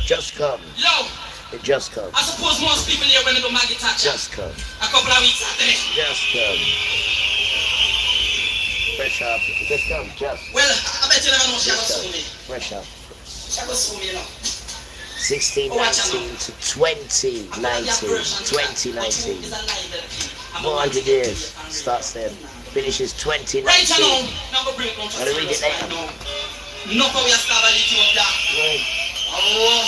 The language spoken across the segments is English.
Just come. Yo, It just comes. I suppose most people here when they go my guitar chat. Just come. A couple of weeks after. Just come. Fresh up. Just come. Just. Well, I bet you never know she Just ever come. sue me. Fresh up. She ever sue me, you know. 1619 to 2019. 2019. 400 years. Starts there. Finishes 2019. Right now, now go bring it down to I'll read it later. No how we are starting to up there. Right. Oh.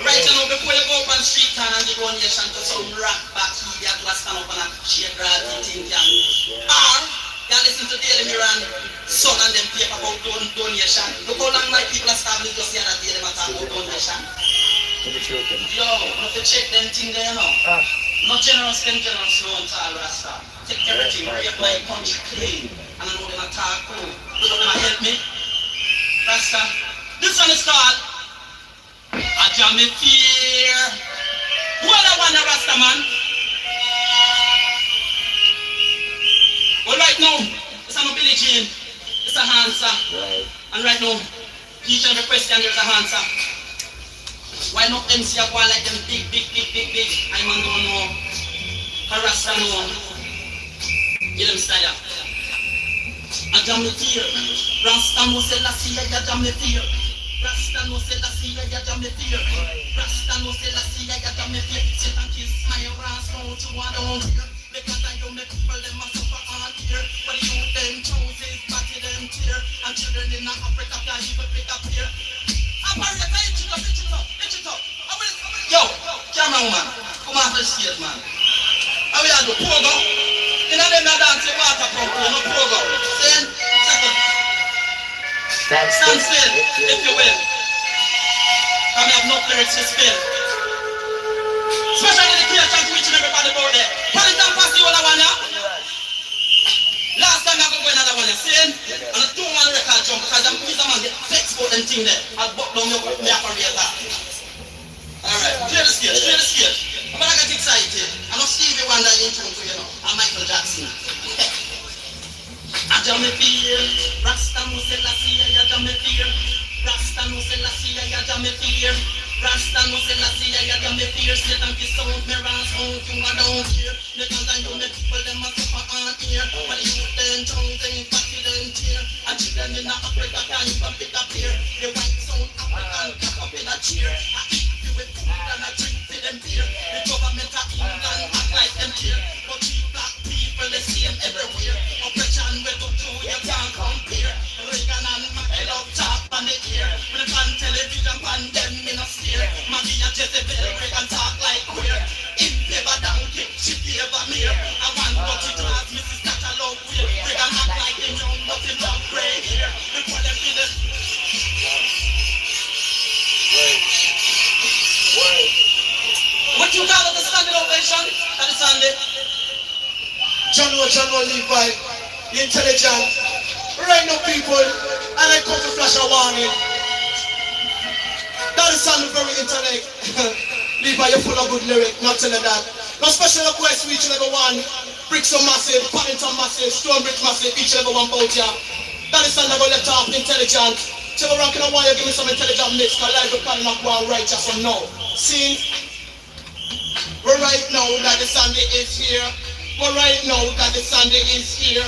Right now, before you go up on street town and you go nation to some rock back here, you have to stand up and shake grass, eating can. Or, you listen to Daily Mirror and Son and them paper about donation. Look how long my people are starving just the other day, they talk about donation. For the children. Yo, you have to check them things there, you know. Not generous, then generous, no one tall rasta. Take everything, rape my country clean. And I know them attack cool. You know them help me? Rasta. This one is called I Jam Me Fear. What I want a Rasta man? Well right now, it's a Billie Jean. It's a answer. Right. And right now, each and every question there's a answer. Why not MC a go like them big? I man don't know. Rasta know. Get them style. I jam me fear. Rasta no say la see ya jam me fear. Rasta no say la see ya jam me fear. Rasta no say la see ya jam me fear. Satan kiss my ass out to one down here. Because I don't make people them a suffer on here. But you them chooses batty them tear. And children in Africa can't even pick up here. Yo, camera woman, come on for the stage, man. How we are do pogo? You know them that dance the water pump, no pogo. Stand, second. Stand still, if you will. Come have no lyrics to spill. Especially the clear chant to each and everybody about there. Put it down past the other one, yeah? Last time I go go another one, you see? And I don't want to record jump because I'm pleased man get fixed for them thing there. I'll buck down your operator. Alright, clear the stage. But I get excited. I know Stevie Wonder in tune to, you know, and Michael Jackson. I jam me fear. Rasta no say la see ya jam me fear. Rasta no say la see ya jam me fear. Rasta no say la see ya jam me fear. Satan kiss out me rans out you are down here. The guns and you make people them a suffer on here. But you then tongue them fatty them tear. And children in Africa can't even pick up here. The white sound African cap up in a chair. I eat you with food and I drink for them beer. The government of England act like them here. But you black people the same everywhere. Oppression we go through you can't compare. Reagan and Misha'el talk on the ear. When it's on television pan them in a steer. Maggie and Jezebel Reagan talk like queer. If never down kick she gave a mirror. I want to go to class Mrs. Catalog weird. Reagan act like him young nothing long gray hair. We call them in the what you call it the standing ovation? That is Sunday. John Levi, the intelligent. Right now, people, and I come to flash a warning. That is sound very intellect. Levi, you're full of good lyric, not telling that. No special request for each and every one. Bricks are massive, Paddington massive, Stone Brick massive, each and every one bout ya. That is sound I'm gonna let off intelligent. So we're rocking a wire, give me some intelligent mix, because life is planning up one right just from now. See? We're right now that the Sunday is here. We're right now that the Sunday is here.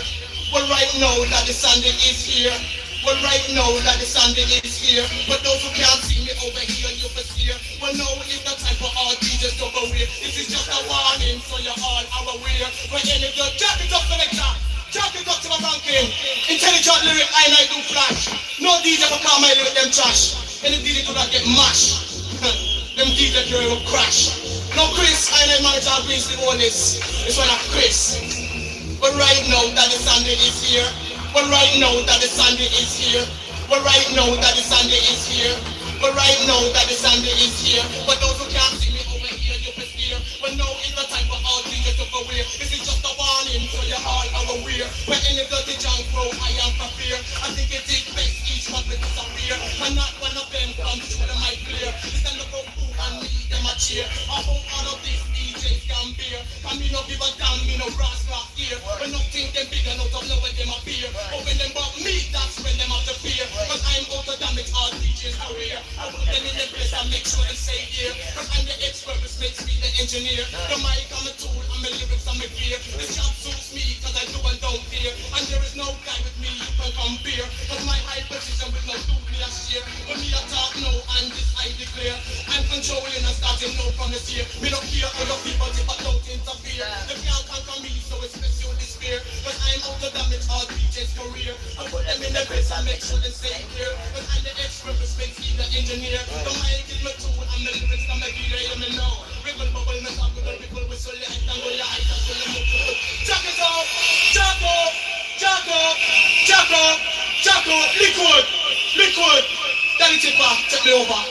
We're right now that the Sunday is here. We're right now that the Sunday is here. But those who can't see me over here, you will steer. Well, now is the time for all Jesus to go away. This is just a warning, so you're all aware. But any of you, jack it up, selector. Jack it up to my ranking. Intelligent lyric, I do flash. No DJ for call my lyric, them trash. Any DJ do not get mashed. Them DJ carry will crash. No Chris, I manager Chris the bonus. It's one of Chris. But right now that the Sunday is here. But right now that the Sunday is here. But right now that the Sunday is here. But right now that the Sunday is here. But those who can't see me over here, you can steer. But now is the time for all things to go away. This is just a warning, so you're all aware. When any dirty junk flow, I am for fear. I think it is best each one to disappear. And not one of them comes through the mic clear. Listen to go through and me them a cheer. I hope all of these DJs can bear. And me no give a damn, me no brass rock here. When nothing them big enough to know when them appear. But when them bump me, that's when them have to fear. Cause I'm out to damage all DJs career. I put them in the place and make make sure they stay here. Cause I'm the expert, which makes me the engineer. The mic, I'm a tool, I'm a lyrics, I'm a gear. This job suits me, cause I do and don't fear. And there is no guy with me you can compare. Cause my high position with no dubious share. When me a talk no, and this I declare. I'm controlling and starting no from this year. Me don't care other people, but don't interfere. They can't conquer me, so it's special despair. Cause I'm out to damage all DJ's career. I put them in the base and make sure they stay here. Cause I'm the expert, which makes me the engineer. The mic is my tool, I'm the lyrics, I'm the gear, you me know. Wiggle, bubble, me talk with the people, whistle, light, and go light, and go light. Jack it up, jack up, jack up, jack up, jack up, liquid, liquid. Daddy Tipper, take me over.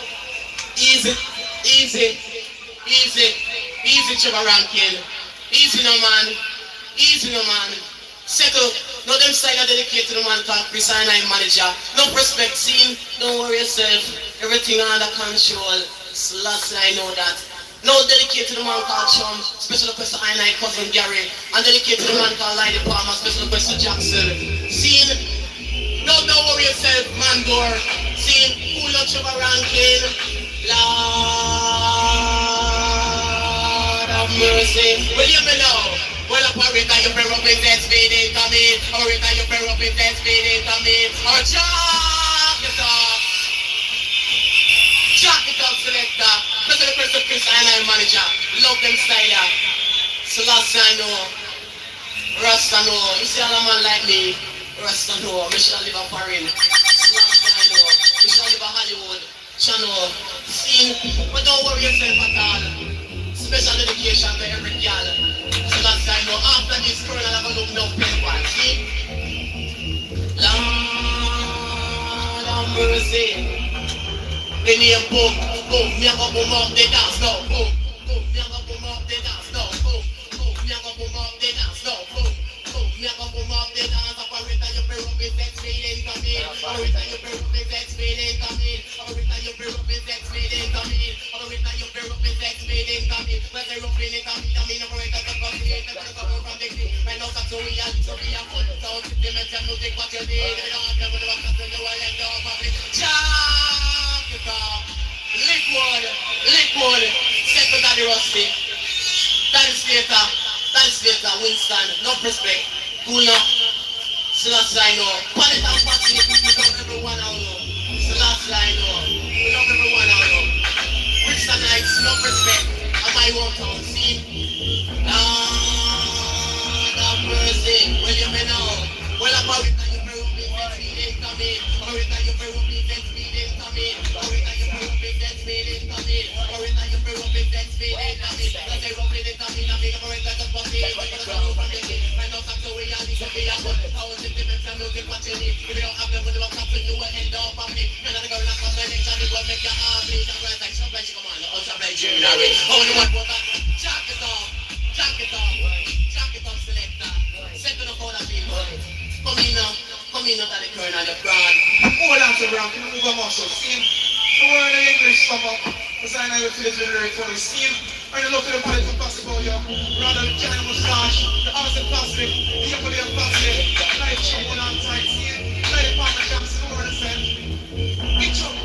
Easy, easy, easy, easy, Trevor Rankin. Easy no man, easy no man. Settle, no them style are dedicated to the man called Chris and I'm manager. No prospect scene, don't worry yourself. Everything under control. Last I know that. No dedicated to the man called Chum, special request to I cousin Gary. And dedicated to the man called Lydie Palmer, special request to Jackson. Scene, don't worry yourself, man door. Scene, cool up Trevor Rankin. Lord of mercy. Will you me know? Well, up a rate and you bear up with that speed incoming. Or rate and you bear up with that speed incoming. Or jack it up. Jack it up, selector. Special request to Chris and I'm manager. Love them style. So last I know. Rasta know. You see all a man like me. Rasta know. Me shall live a foreign. So last I know. Me shall live a Hollywood. Channel. Scene. But don't worry yourself at all. Special dedication to every girl. So last I know. After this current I'm gonna look no pen one. See? Lord have mercy. The name boom, boom, me a go boom up the dance now, boom, boom, me a go boom up the dance now, boom, boom, me a go boom up the dance now, boom, boom, me a go boom up the dance. Operator, you bear up with that speed incoming. Operator, you bear up with that speed incoming. Operator, you bear up with that speed incoming. Operator, you bear up with that speed incoming. When they're up in it, I mean, operator, the concentrate, the come from the key. I know that's so we are, so we are good. So if they mention music, what you need, they don't have to do what you want to do, but liquid, liquid, set to Daddy Rusty, Daddy Slater, Winston, no prospect, cool now, so last I know, Pallet and Patsy, we love everyone I know, so last I know, we love everyone I know, Winston Knights, no prospect, and my hometown, see, Lord have mercy, will you me know, well I'm out with you, very up in that speed incoming, or with you, very up in that speed incoming, or with you, very up in that speed incoming, or with you, very up in that speed incoming, because they rub in it, I mean, I'm going to just bust it, but you're going to from the kid, I know that's the way I need to be, I'm going to tell sentiments and music what you need, if you don't have them, when you want something, you will end up on me, and I'm going to come my next time, it will make your heart bleed, I'm going to like, somebody, come on, or somebody, Junior, only one more time, jack it off, selector, set to the corner, people. Come in now, to the corner, the brand. Hold on to Brown, can you move a muscle? See? The word in English come up. Because I know you feel it's very funny. See? When you look at the palette of possible, you rather the China mustache, the arms and plastic, the upper and plastic, like chum one on tight. See? Like the partner jams, the word is said. Get chum.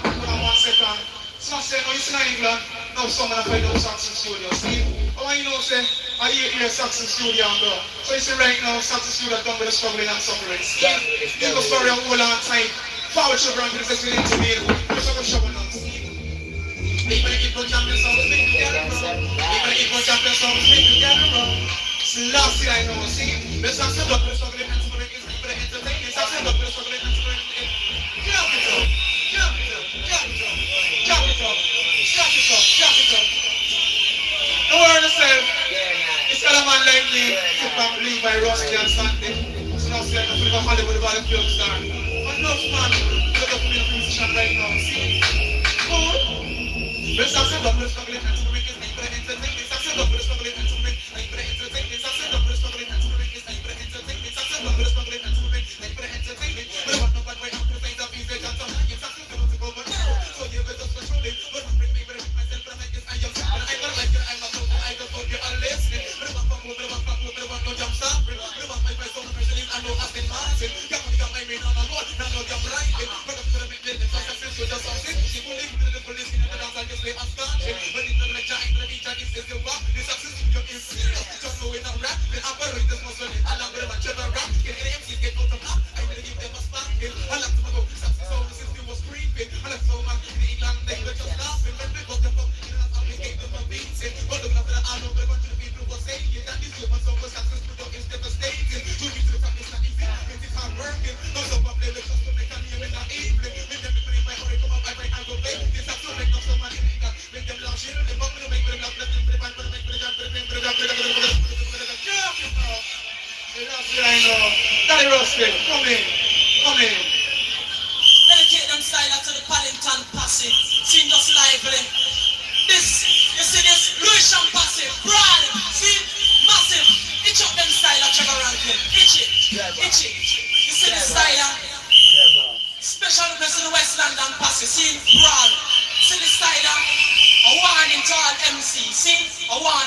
Hold on 1 second. So I say, no, you see in England, now someone have no Saxon studio. See? Oh, you know, say, I hear Saxon studio and go. So you see right now, Saxon studio done with the struggling and suffering. See? You go sorry and hold on tight. Power children, because it's really to me. Just have a shovel now. See? People that keep on jumping songs, make together, bro. People that keep on jumping songs, make together, bro. So last thing I know, see? Let's not stand up with the struggling and suffering. It's for the entertainment. Let's not stand up with the struggling and suffering. Jump it up. Don't worry yourself. It's got a man like me, sit back, leave by Rusty and Sandy. So now say I'm going to Hollywood about the film star. But enough man, look up to me in a position right now. See? Good. Let's not say that we're struggling and to make it like for the entertainment. Let's not say that we're struggling and to make it like for the entertainment. Let's not say that we're struggling and to make it like for the entertainment. Let's not say that we're struggling and to make it like for the entertainment. We don't want no bad way out to things that we say that sometimes it's actually going to go over now. So you better just control it. But I'm bringing me with myself, but I'm like this, I am sad. I don't like it, I'm not so good, I don't know you are listening. But I'm not no jump stopping. But I'm my son, I know I've been marching. Come on, you got my ring on the wall, now know you're riding. But I'm going to make it, if I can feel so just something. She will leave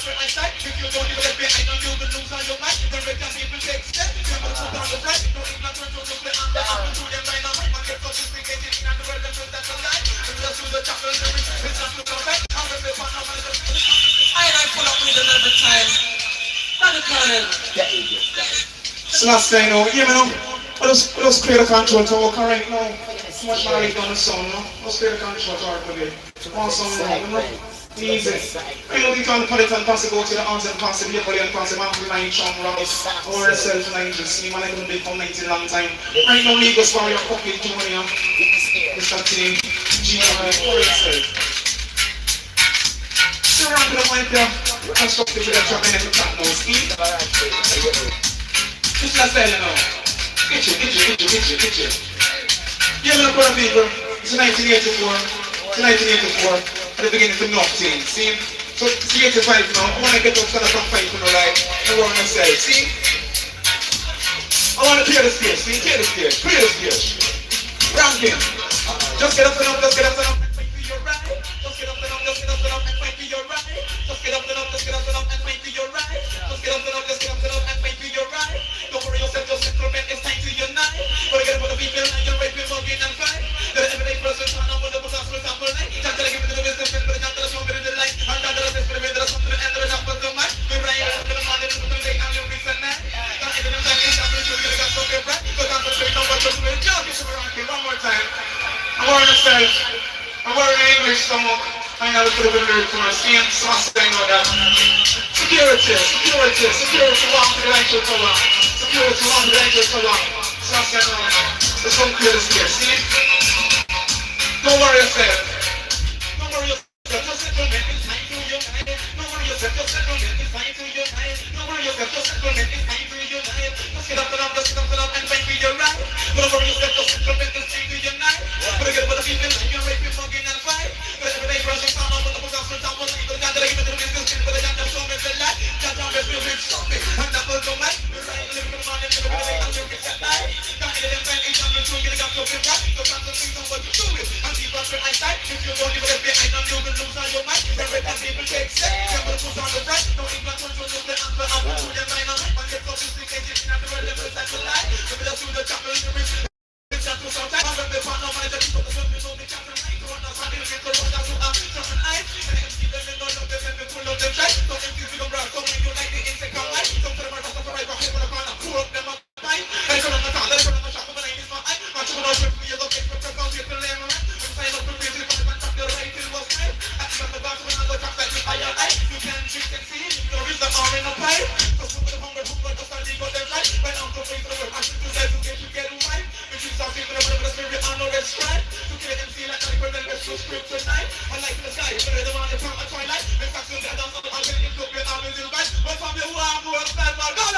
that's where I start. If you don't even let me, I know you will lose all your mind. Then we can even take steps. You're gonna put on the right. Don't even turn to the play on the up to them dynamite. Man, get sophisticated in the world, and that's a lie. If you do the chapel lyrics, it's just to perfect. I'm gonna be one of my I pull up with them every time. Not the colonel. Yeah, you just got it. So last thing, you know, let's clear the control to work right now. Much more like down the sound, no? Let's clear the control to work again. One song, you know? Easy. I know you can't put it and pass it, go to the arms and pass it, everybody and pass it, man, line chum rock. Or yourself and I just see, man, I don't do it for 90 long time. Right now, me go for your pocket, Junior. Mr. T, G-I, or yourself. So around to the point there, constructive with a trap and every track now, see? Just last time, you know. Get you. Yeah, man, brother people, it's 1984, at the beginning of the North Team, see? So it's 85 now, I want to get up stand up and fight for the right, and run myself, see? I want to clear the stage, see? Clear the stage. Ranking. Just get up and up, and fight for your right. Just get up and up, and fight for your right. Just get up and up, and fight for your right. Just get up and up, and fight for your right. Don't worry yourself, just settle, man, it's time to unite. But again, for the people, and you're right, we're mugging and fight. The everyday person, turn on with the gospel, sample light. Can't tell you, give me the business, but can't tell us what we're in the light. I'm not gonna experiment, there's something, and there's not but the mic. We're right, I'm gonna find it, I'm day, I'm gonna reach the night. Can't even time, it's time, we're gonna get something right. Because I'm gonna know what you're doing. Just get some ranking one more time. I'm wearing a style. I'm wearing an English stomach. I know a little bit of lyric for us. Ian Sauce, I know that. Security. Security, walk to the Angel Tower. Security, walk to the Angel Tower. Sauce, I know that. Let's go clear the stage, see? Don't worry yourself. Just settlement is fine to unite. Don't worry yourself, just settlement is fine to unite. Don't worry yourself, just settlement is fine to unite. Just get up and fight for your right. Don't worry yourself, just settlement is fine to unite. But again, for the people, you're right, you're mugging and fight. But every day, brushing down on the gospel, down on the God that I give it to the business, but I can't show me the light. Can't tell me feel it, show me. And that will go mad. You're right, living in the morning, living in the night, I'm living at night. Can't get them time, it's on the truth, getting up to feel right. So concentrate on what you do it. And keep on your eyesight. If you don't even let me, I know you will lose all your mind. Then let people take steps. You're gonna put on the right. Don't even control the answer. I'm gonna do them right now. And get sophisticated in the world, level that's a lie. Maybe that's through the chapel, it's just to sometimes. I'm gonna be fun, I'm gonna just put the sun, you know, the chapel right. To run us, I'm gonna get the road out to us. Just an eye. And then see them, and all of them, and they pull up them tight. So them things we don't brag. So when you like the insect, come right. Some to them are just up right, but here when I find out, pull up them up tight. Let it run on the town, let it run on the shop, but I ain't my eye. I'm trying to trip for you, look, it's for come, get the lamb, right? I'm signing up for busy, but I'm trying to right till it was right. I think I'm the boss when I go drop that with eye. You can drink and see, there is the arm in the pipe. Cause some of the hunger, just start to go them right. Right now, to face the world, I should do that to get you get right. If you start feeling the world, the spirit, I know that's right. To kill them, see like the criminal, let's do script tonight. I like the sky, but I don't want to come at twilight. In fact, you'll get down, so I'll get you to your arm in the right. But from your arm, we'll stand my God.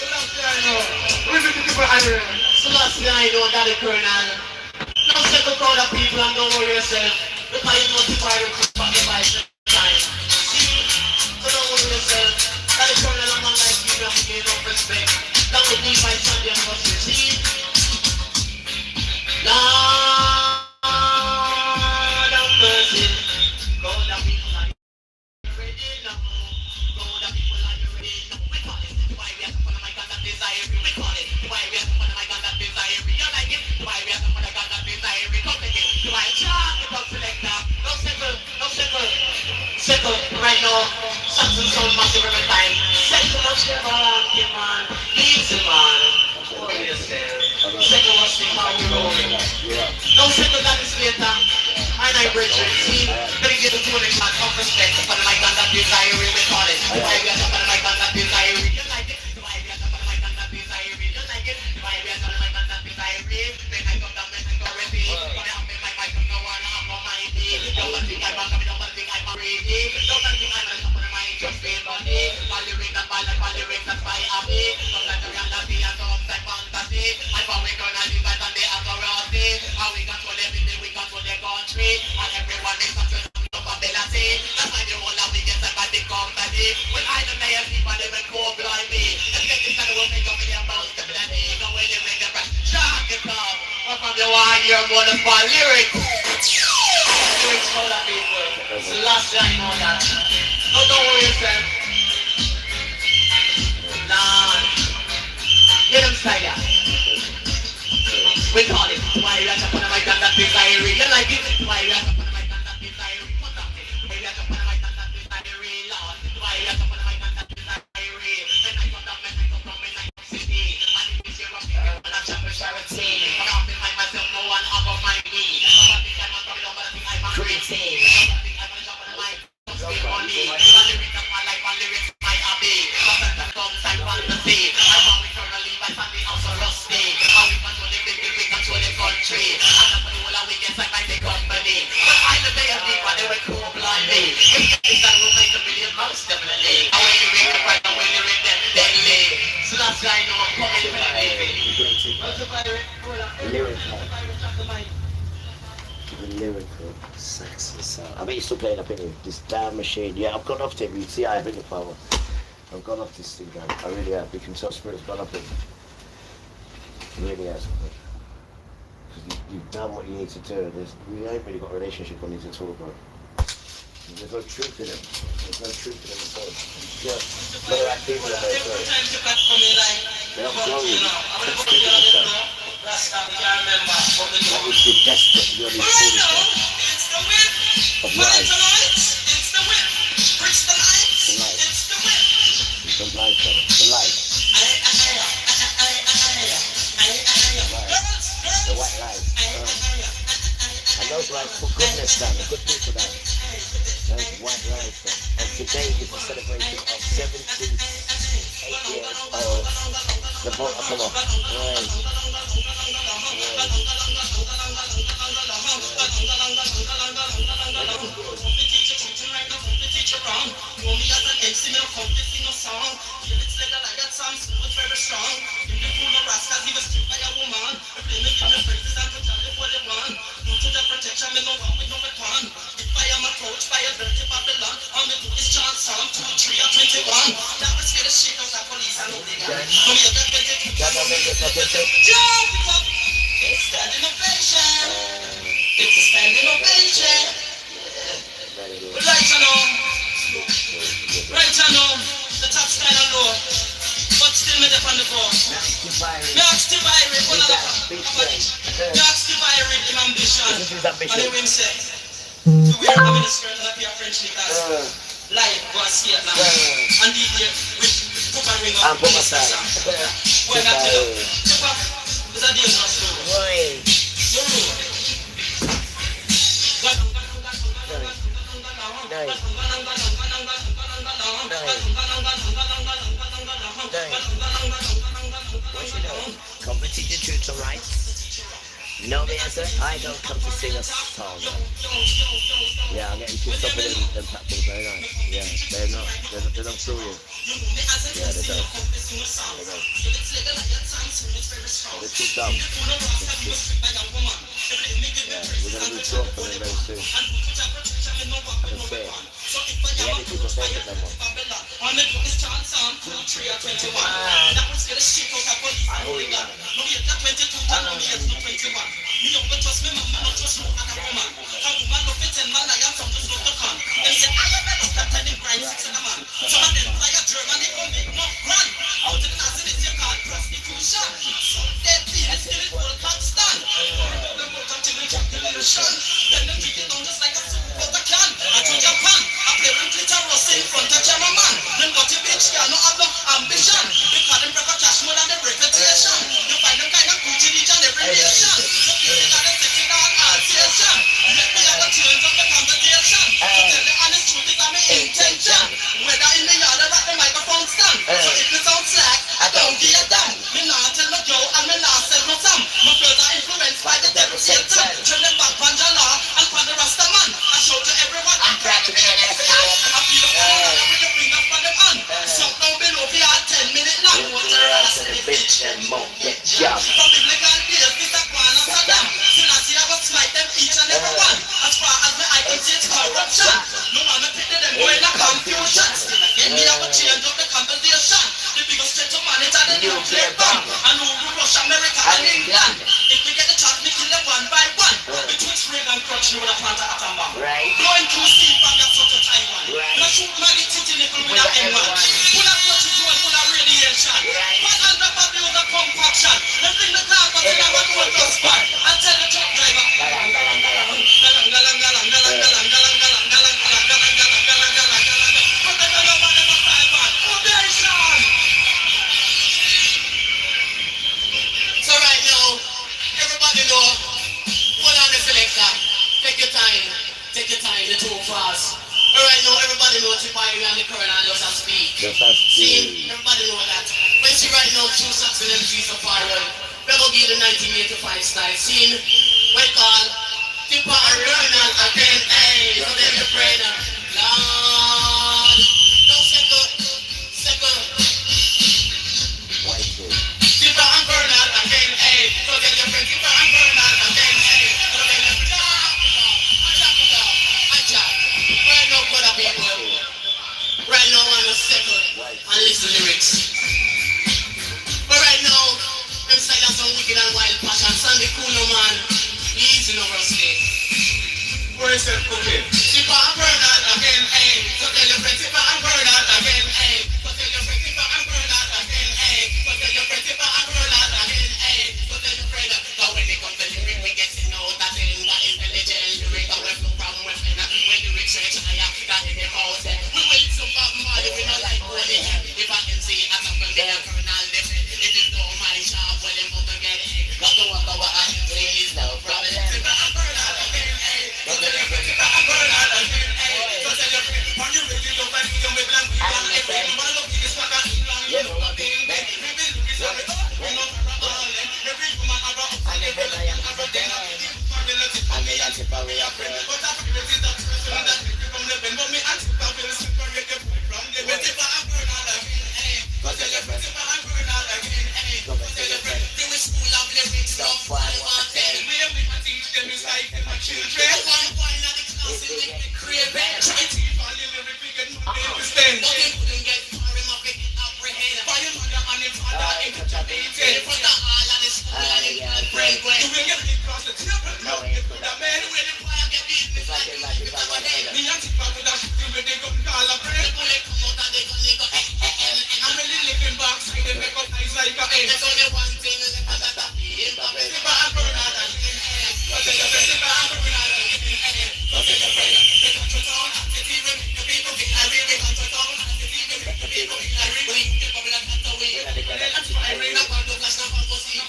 So that's the I know. We need to keep an eye on. So that's the I know, that the colonel. Now set the crowd of people and don't worry yourself. Because you know the fire will come back by time. See? So don't worry yourself. That the colonel of man like you have to gain no respect. That would be my Sunday and gospel. See? Lord have mercy. God of people are you ready now? God of people are you ready now? We call it why we have to follow my God that desire. We call it why we have to follow my God that desire. You like it? Why we have to follow God that desire. Come again. Why chant the top selector? No settle. Settle right now. Something sound massive every time. Settle up the man. Easy man. Worry yourself. Settle what's the how we rolling. No settle that is later. I brethren, see, they get the tuning shot of respect. For the mic and that desire, we call it. Why we are the mic and that desire, you like it? Why we are the mic and that desire, you like it? Why we are the mic and that desire, then I come down and I go ready. But I have my mic and no one have no mind. Don't think I'm coming, don't think I'm ready. Don't think I'm top of the mind, just feel body. While you ring that ball, while you ring that fire up. Sometimes the reality and sometimes fantasy. And for we gonna live and the authority. And we control everything, we control the country. And everyone is such a ability. That's why the whole of we get by the company. When I don't know people, they will go blind me. And get this kind of will make up in their mouth. Step in the knee, go in and make them press. Shock it up. Or from the one year more than 4 lyrics. Lyrics for the people. It's the last thing I know that. No, don't worry yourself. Lord. Get him style. We call it why you have to put a mic on that big diary. You like it? Why you have to put a mic on that big diary? Put up it. Why you have to put a mic on that big diary, Lord? Why you have to put a mic on that big diary? When I come down, when I come from, when I come city, and if you share up people, and I shall be charity. I can't be mind myself, no one above my knee. Nobody can not come down, but I think I'm a crazy. Nobody can not jump on the mic. Spend money. And lyrics of my life, and lyrics of my hobby. Sometimes I fantasy. I want eternally, my family also rusty. And we control the big, we control the country. And I'm the whole of we get like the company. But I know they are deep, but they were cool blindly. If that will make a million most definitely. And when you read the right, and when you read them deadly. So that's why I know I'm coming for the baby. Lyrical. The lyrical sexy sound. I bet you're still playing up in here. This damn machine. Yeah, I've gone off to it. You see, I have the power. I've gone off this thing, man. I really have. You can tell spirit's gone up in. It really has. Because you've done what you need to do. We ain't really got a relationship we need to talk about. There's no truth in it. There's no truth in it at all. Just better activity in there. They're not growing. Stop speaking to stuff. That is the desperate, really foolishness of life. It's the whip. Bricks the light. The life. It's the whip. The life, brother. The life. The white life. And those lives put goodness down, the good people down. Those white lives. And today is the celebration of 78 years of the vote of the It's a standing ovation. Right, I know, the top style and low, but still me dep on the floor. Me ask to buy it, one of the me ask to buy it, him ambition. And him say, to wear a miniskirt and a pair of French knickers. Live, go and see it now. And DJ with Papa ring up. And Papa side. Why not tell you? Papa, it's a dangerous road. You're rude. Competition truths and rights. No the answer. I don't come to sing a song. Yeah, I'm getting pissed off with them platforms. Very nice. Yeah, they're not. They don't fool you. Yeah, they don't. They're too dumb. Yeah, we're gonna be short for them very soon. I can say it. The other people don't get them one. In front of cameraman, them got a bitch, no have no ambition. Because them prefer cash more than the reputation. You find them kind of coochie each and every nation. So people got them taking on altation. Let me have a change of the conversation. To tell the honest truth is my intention. Whether in the yard or at the microphone stand. So if me sound slack, I don't give a damn. Me not tell no Joe and me not sell no Sam. My girls are influenced by the devil Satan. Turn them back on Jala and on the Rasta man. I show to everyone I'm proud to be an I feel the power with the finger for them on. So down below we are 10-minute long. What's the rest of the bitch and won't get job. From biblical days, this a Kwan and Saddam. Still I see I will smite them each and every one. As far as my eye can see it's corruption. No one will pick them boy in a confusion. Still again me I will change up the conversation. The biggest threat to man is the nuclear bomb. And who will rush America and England. If we get the chance, we kill them one by one. Betwixt Reagan and Crutch, we will have plant an atom bomb. Right. Going through steep and that's such a Taiwan. Right. Not shoot Maggie take your time, you're too fast. Alright, now everybody know what you buy around the corner and just a speak. See, everybody know that. When she right now, two socks and them G's so far away. We're going to give the 1985 style. See, well call, Tipper and Ronald again, hey, so then you're praying, Lord. No second. Tipper and Ronald again, hey, so then you're praying, Tipper and Ronald again, hey, so then you're praying, right now, brother people, right now on the second, and listen lyrics. But right now, them side have some wicked and wild passion. Sandy Kuno man, he's in our state. Where is that cooking? Tipper and Bernard again, hey. So tell your friend Tipper and Bernard again, hey. So tell your friend Tipper and Bernard again, hey. So tell your friend Tipper and Bernard again, hey. So tell your friend that when they come to lyric, we get to know that thing that intelligent lyric, that we flow from with when the lyrics reach higher, that in the house, we wait so far, Molly, we don't like holy hell. If I can see it, I'm from there, Colonel, if you don't mind sharp, well, then put together, what the what I say is no problem. Tipper and Bernard again, hey. So tell your friend Tipper and Bernard again, hey. So tell your friend, when you ready to find me, you're with blank, we want every number, look, this fucker, you know what they think. Maybe look, it's all right, we know all them. Every woman have a up, and every man have a den. And me and Tipper, we are friends. But I feel it is that person that we from the pen. But me and Tipper will separate the boy from the pen. Tipper and Bernard again, hey. So tell your friend Tipper and Bernard again, hey. So tell your friend, they will school of lyrics, don't fall on them. We teach them is like them a children. One point of the class is the create bed. Try to teach all the lyrics, we get no understand. But they couldn't get far enough, they can apprehend. For your mother and your father, in the chat, they for the all of the school and the brain going. You will get it across the table. No, it's good. The man where the fire get beaten, it's like it's our head. Me and Tipper with a shooting with the gun, call a friend. The bullet come out and they go, I'm really living backside, they make up eyes like a hen. There's only one thing left, and that's Tipper and Bernard again. So tell your friend Tipper and Bernard again. So tell your friend, they got your town, the TV, the people get a ring, they got your town, the TV, the people get a ring, the public got away. I'm firing up on the flash, now I'm going to see.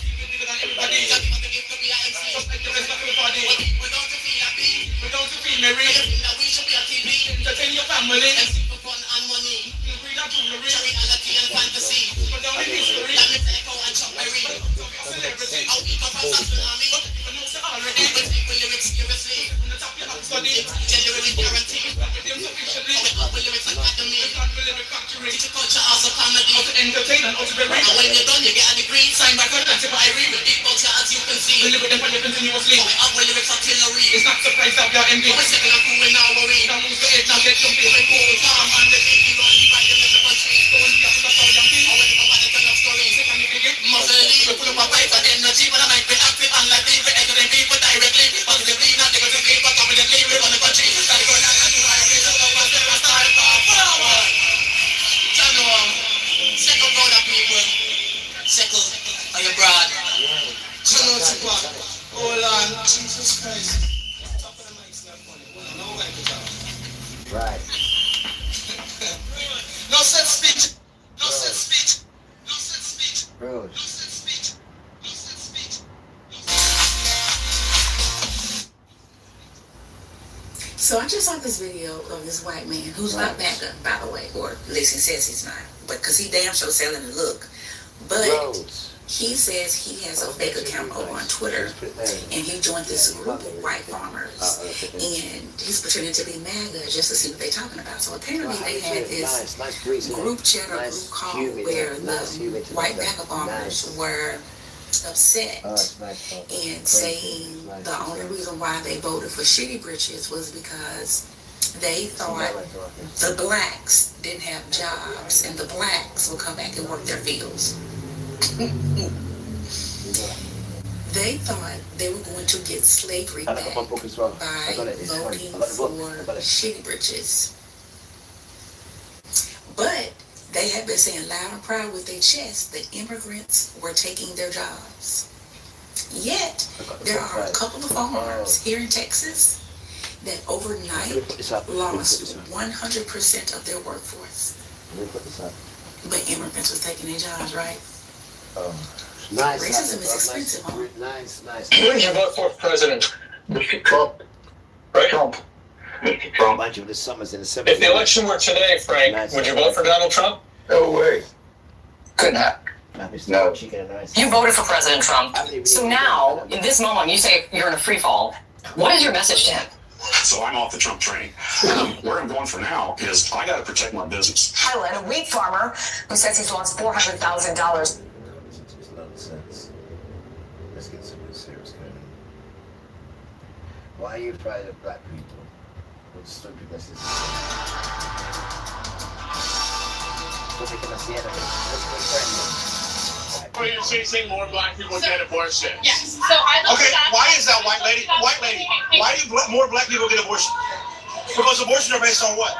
Everybody, just want to give to be a MC. Just like the rest of everybody. We don't feel happy, we don't feel merry. We should be a TV, entertain your family, and see for fun and money. Reality and fantasy. But down in history, let me take out and chop my ring. Celebrity, I'll eat up as a tsunami. But no, say already, but take the lyrics seriously. From the top, you have study. Genuinely guaranteed. With them sufficiently. With up with lyrics academy. With not with lyric factory. Teach culture, also comedy. How to entertain and how to be real. And when you're done, you get a degree. Signed by Colonel Tipper Irie. With big culture, as you can see. We live with them continuously. So we up with lyrics artillery. It's not surprised that we are envy. We're second and cool, we're now worried. Now lose the edge, now get jumpy. We're cool, calm, and the baby run by the middle country. Full of a vibe and energy, but I might be active and like me. We're entering people directly, positively, not negatively, but confidently. We're on the country. Gotta go now and do our race. So don't step aside, forward. January, second brother people. Second, are you broad? Hello, Tipper. Hold on. Jesus Christ. Top of the mic's not funny. No way to talk. Right. No set speech. No set speech. No set speech. Bro. No set speech. No set speech. So I just saw this video of this white man who's not MAGA, by the way, or at least he says he's not, but because he damn sure selling the look. But he says he has a fake account over on Twitter, and he joined this group of white farmers, and he's pretending to be MAGA just to see what they're talking about. So apparently they had this group chat or group call where the white MAGA farmers were upset and saying the only reason why they voted for Shitty Britches was because they thought the blacks didn't have jobs and the blacks would come back and work their fields. They thought they were going to get slavery back by voting for Shitty Britches. But they had been saying loud and proud with their chest that immigrants were taking their jobs. Yet, there are a couple of farms here in Texas that overnight lost 100% of their workforce. But immigrants was taking their jobs, right? Nice. Racism is expensive, huh? Nice. Who did you vote for president? Trump. Right? Trump. A bunch of the summers in the 70s. If the election were today, Frank, would you vote for Donald Trump? No way. Couldn't happen. No. You voted for President Trump. So now, in this moment, you say you're in a free fall. What is your message to him? So I'm off the Trump train. Where I'm going from now is I got to protect my business. Highland, a wheat farmer who says he's lost $400,000. Makes a lot of sense. Let's get some serious going on. Why are you afraid of black people? What stupidness is this? Porque que nacieron. Let's be friendly. Are you saying more black people get abortion? Yes. So I looked Okay, at why is that, white lady? White lady, why do more black people get abortion? Because abortions are based on what?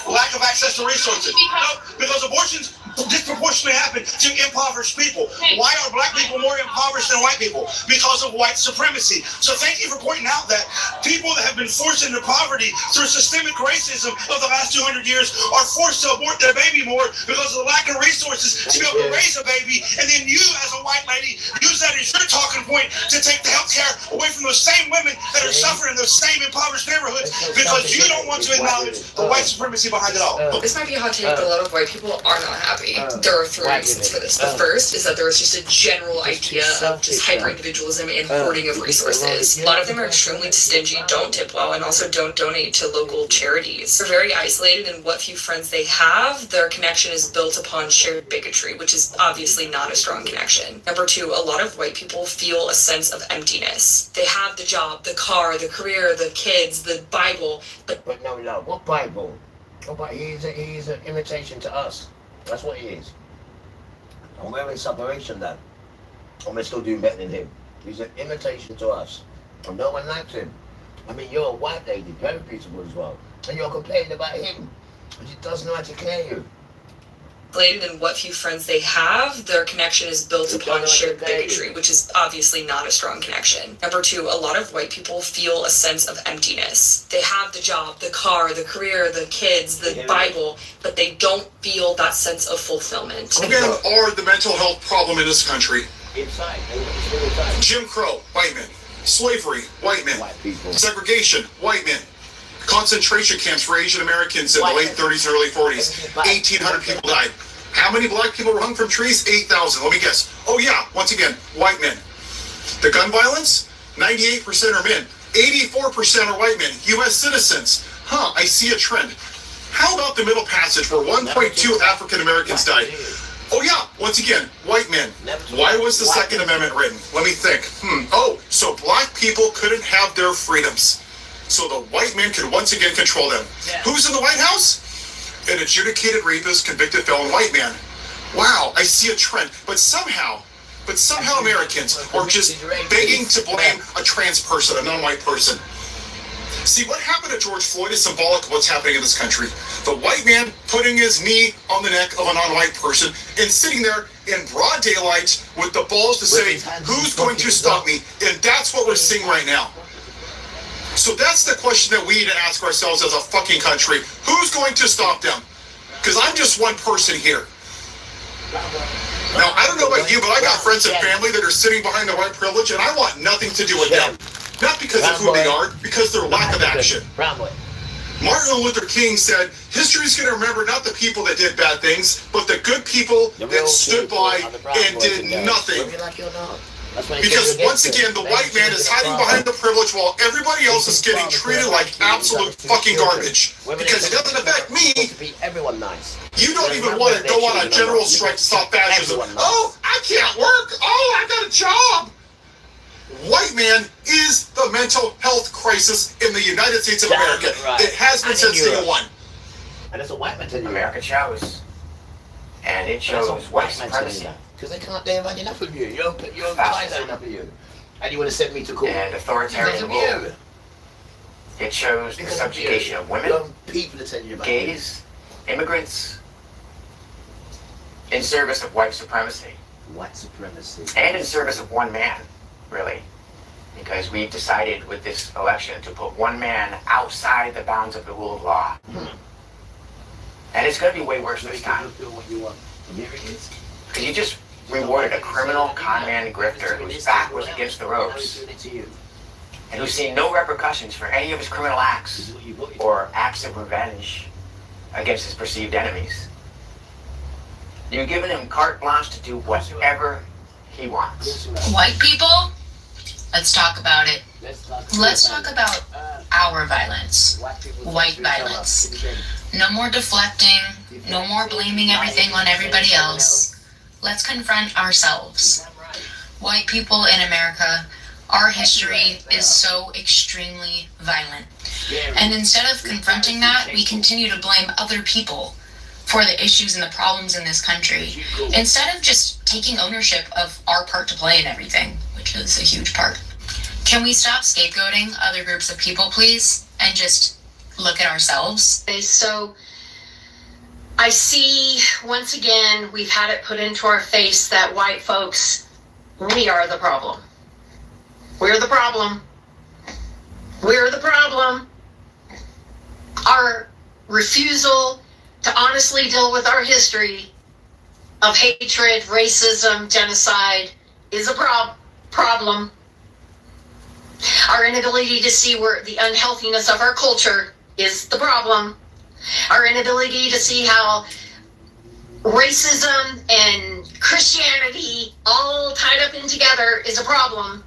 Lack of access to resources. No, because abortions disproportionately happen to impoverished people. Why are black people more impoverished than white people? Because of white supremacy. So thank you for pointing out that people that have been forced into poverty through systemic racism of the last 200 years are forced to abort their baby more because of the lack of resources to be able to raise a baby. And then you, as a white lady, use that as your talking point to take the health care away from those same women that are suffering in those same impoverished neighborhoods because you don't want to acknowledge the white supremacy behind it all. This might be a hot take, but a lot of white people are not happy. There are three reasons for this. The first is that there is just a general idea of just hyper-individualism and hoarding of resources. A lot of them are extremely stingy, don't tip well, and also don't donate to local charities. They're very isolated, and what few friends they have, their connection is built upon shared bigotry, which is obviously not a strong connection. Number two, a lot of white people feel a sense of emptiness. They have the job, the car, the career, the kids, the Bible, but no, what Bible? He's an imitation to us. That's what he is. And we're in separation then. And we're still doing better than him. He's an imitation to us. And no one likes him. I mean, you're a white lady, very beautiful as well. And you're complaining about him. But he doesn't know how to care you. and what few friends they have, their connection is built upon shared bigotry, which is obviously not a strong connection. Number two, a lot of white people feel a sense of emptiness. They have the job, the car, the career, the kids, the Bible, but they don't feel that sense of fulfillment. Again, are the mental health problem in this country? Inside. Jim Crow, white men. Slavery, white men. White people. Segregation, white men. Concentration camps for Asian Americans in the late 30s and early 40s. 1,800 people died. How many black people were hung from trees? 8,000. Let me guess. Oh yeah, once again, white men. The gun violence? 98% are men. 84% are white men. U.S. citizens. I see a trend. How about the Middle Passage where 1.2 African Americans died? Oh yeah, once again, white men. Why was the Second Amendment written? Let me think. So black people couldn't have their freedoms. So the white men could once again control them. Who's in the White House? An adjudicated rapist, convicted felon white man. Wow, I see a trend. But somehow Americans are just begging to blame a trans person, a non-white person. See, what happened to George Floyd is symbolic of what's happening in this country. The white man putting his knee on the neck of a non-white person and sitting there in broad daylight with the balls to say, who's going to stop me? And that's what we're seeing right now. So that's the question that we need to ask ourselves as a fucking country. Who's going to stop them? Because I'm just one person here. Now, I don't know about you, but I got friends and family that are sitting behind the white privilege, and I want nothing to do with them. Not because of who they are, because their lack of action. Martin Luther King said, history is going to remember not the people that did bad things, but the good people that stood by and did nothing. Because once again, the white man is hiding behind the privilege while everybody else is getting treated like absolute fucking garbage. Because it doesn't affect me. You don't even want to go on a general strike to stop fascism. Oh, I can't work. Oh, I got a job. White man is the mental health crisis in the United States of America. It has been since day one. And it's a white man to you. America chose. And it chose white supremacy. Because they haven't had enough of you. Your guys had enough of you. And you want to send me to court. And authoritarian rule. It shows the subjugation of women, gays, immigrants, in service of white supremacy. White supremacy. And in service of one man, really. Because we've decided with this election to put one man outside the bounds of the rule of law. And it's going to be way worse this time. Because you just rewarded a criminal, con man, grifter whose back was against the ropes. and who's seen no repercussions for any of his criminal acts or acts of revenge against his perceived enemies. You've given him carte blanche to do whatever he wants. White people, let's talk about it. Let's talk about our violence. White violence. No more deflecting, no more blaming everything on everybody else. Let's confront ourselves. White people in America, our history is so extremely violent. And instead of confronting that, we continue to blame other people for the issues and the problems in this country, instead of just taking ownership of our part to play in everything, which is a huge part. Can we stop scapegoating other groups of people, please, and just look at ourselves? So I see, once again, we've had it put into our face that white folks, we are the problem. We're the problem. We're the problem. Our refusal to honestly deal with our history of hatred, racism, genocide is a problem. Our inability to see where the unhealthiness of our culture is the problem. Our inability to see how racism and Christianity all tied up in together is a problem,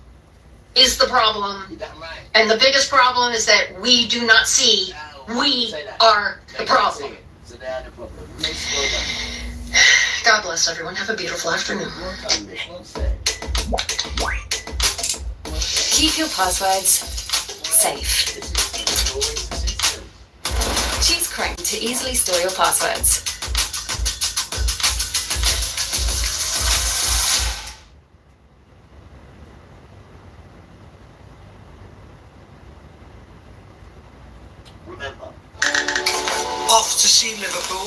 is the problem. And the biggest problem is that we do not see we are the problem. God bless everyone. Have a beautiful afternoon. Keep your passwords safe. Choose Chrome to easily store your passwords. Remember, off to see Liverpool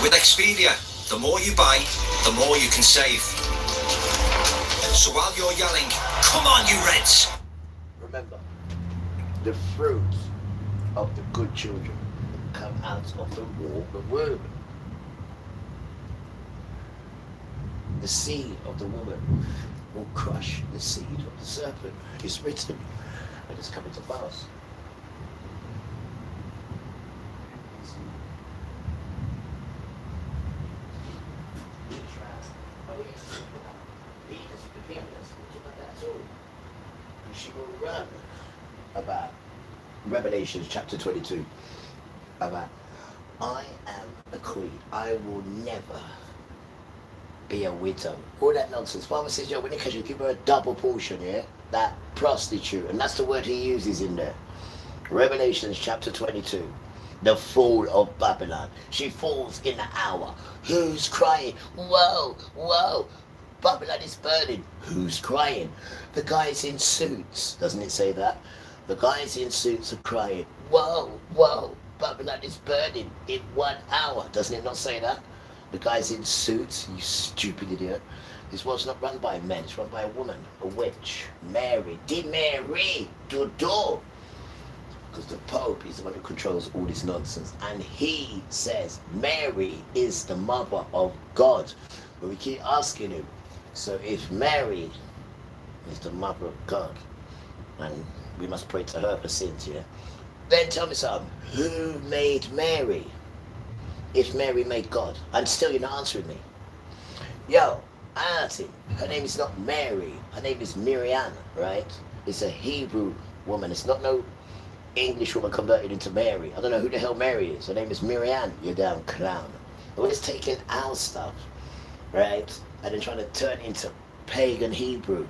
with Expedia. The more you buy, the more you can save. So while you're yelling, "Come on, you Reds!" remember, the fruit of the good children come out of the womb. The seed of the woman will crush the seed of the serpent. It's written, and it's coming to pass. She will run about Revelations chapter 22 about I am a queen. I will never be a widow. All that nonsense. Father says, yo, when it comes, you give her a double portion, yeah? That prostitute. And that's the word he uses in there. Revelations chapter 22. The fall of Babylon. She falls in the hour. Who's crying? Whoa, whoa. Babylon is burning. Who's crying? The guys in suits. Doesn't it say that? The guys in suits are crying. Whoa, whoa. Babylon is burning in 1 hour. Doesn't it not say that? The guys in suits, you stupid idiot. This was not run by men. It's run by a woman, a witch. Mary. Did Mary do? Because the Pope is the one who controls all this nonsense. And he says Mary is the mother of God. But we keep asking him, so if Mary is the mother of God, and we must pray to her for sins, yeah? Then tell me something. Who made Mary? If Mary made God? And still you're not answering me. Yo, I asked him. Her name is not Mary. Her name is Miriam, right? It's a Hebrew woman. It's not no English woman converted into Mary. I don't know who the hell Mary is. Her name is Miriam. You damn clown. We're just taking our stuff, right? And then trying to turn into pagan Hebrew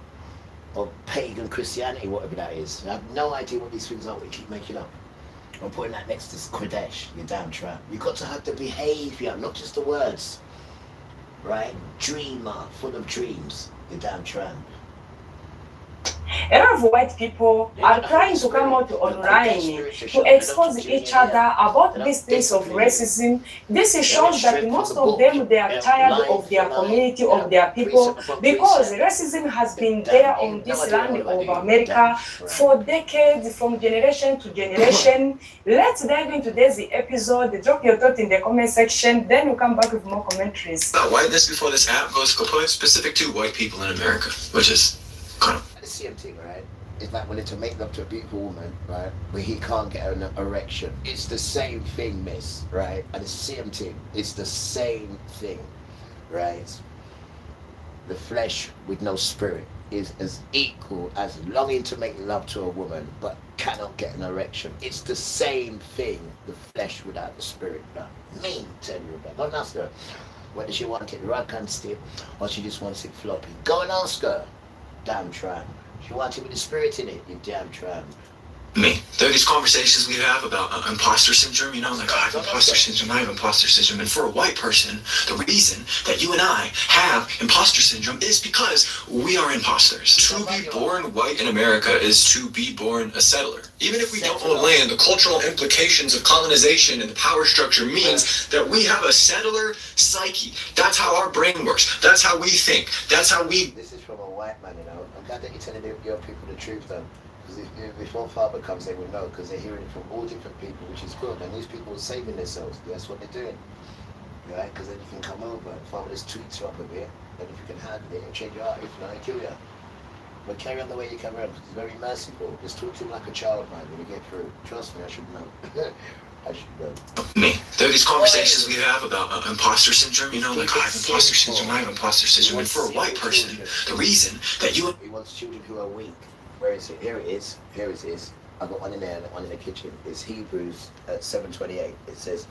or pagan Christianity, whatever that is. I have no idea what these things are we keep making up. I'm putting that next to Kodesh, you damn tramp. You've got to have the behavior, not just the words. Right? Dreamer, full of dreams, you damn tramp. A lot of white people are trying to come out online to expose each other about this piece of racism. This shows that most of them, they are tired of their community, of their people, because racism has been there on this land of America for decades, from generation to generation. Let's dive into today's episode. Drop your thought in the comment section, then we'll come back with more commentaries. Whiteness before this app was specific to white people in America, which is kind of the same thing, right? It's like wanting to make love to a beautiful woman, right? But he can't get an erection. It's the same thing, miss, right? And it's the same thing. It's the same thing, right? The flesh with no spirit is as equal as longing to make love to a woman but cannot get an erection. It's the same thing, the flesh without the spirit. Now, me tell you that. Go and ask her whether she wants it rack and stiff or she just wants it floppy. Go and ask her. Damn tramp. She wants it with the spirit in it, you damn tramp. Me. There are these conversations we have about imposter syndrome, you know, like, I have imposter syndrome, I have imposter syndrome. And for a white person, the reason that you and I have imposter syndrome is because we are imposters. To be born white in America is to be born a settler. Even if we don't own land, the cultural implications of colonization and the power structure means that we have a settler psyche. That's how our brain works. That's how we think. That's how we... This is from a white man, you know. I'm glad that you're telling your people the truth, though. Because if one father comes, they will know, because they're hearing it from all different people, which is good. And these people are saving themselves. That's what they're doing, right? Because then you can come over and father just tweets you up a bit, and if you can handle it, and change your heart. If not, I kill you. But carry on the way you come around, because it's very merciful. Just talk to him like a child, man, when you get through. Trust me, I should know. I should know. Me. There are these conversations we have about imposter syndrome, you know, like, I have imposter syndrome, I have imposter syndrome. And for a white person, the reason that you... He wants children who are weak. Where is it? Here it is. Here it is. I've got one in there and one in the kitchen. It's Hebrews 7:28. It says,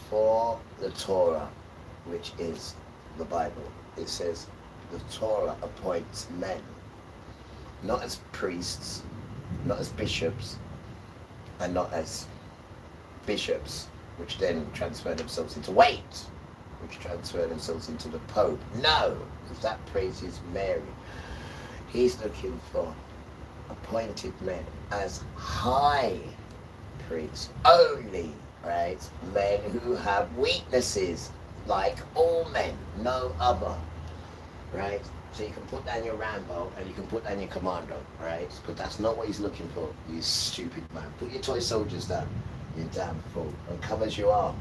for the Torah, which is the Bible, it says, the Torah appoints men, not as priests, not as bishops, and not as bishops, which then transfer themselves into weight, which transfer themselves into the Pope. No, because that praises Mary. He's looking for appointed men as high priests only, right? Men who have weaknesses, like all men, no other, right? So you can put down your Rambo and you can put down your Commando, right? But that's not what he's looking for, you stupid man. Put your toy soldiers down, you damn fool, and come as you are.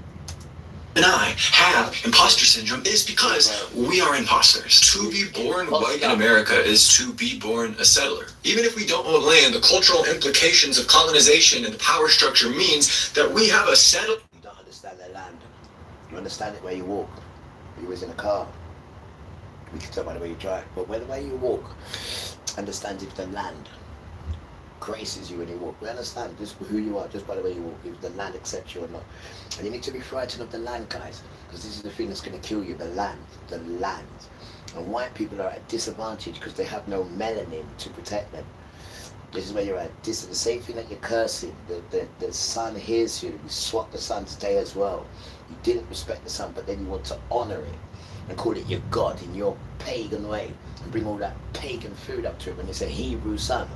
And I have imposter syndrome is because we are imposters. To be born white in America is to be born a settler. Even if we don't own land, the cultural implications of colonization and the power structure means that we have a settled... You don't understand the land. You understand it where you walk. You was in a car. We can tell by the way you drive. But where the way you walk, understand if the land graces you when you walk. We understand just who you are just by the way you walk, if the land accepts you or not. And you need to be frightened of the land, guys, because this is the thing that's going to kill you, the land, the land. And white people are at a disadvantage because they have no melanin to protect them. This is where you're at. This is the same thing that you're cursing. The sun hears you. You swap the sun's day as well. You didn't respect the sun, but then you want to honor it and call it your God in your pagan way and bring all that pagan food up to it when it's a Hebrew sun.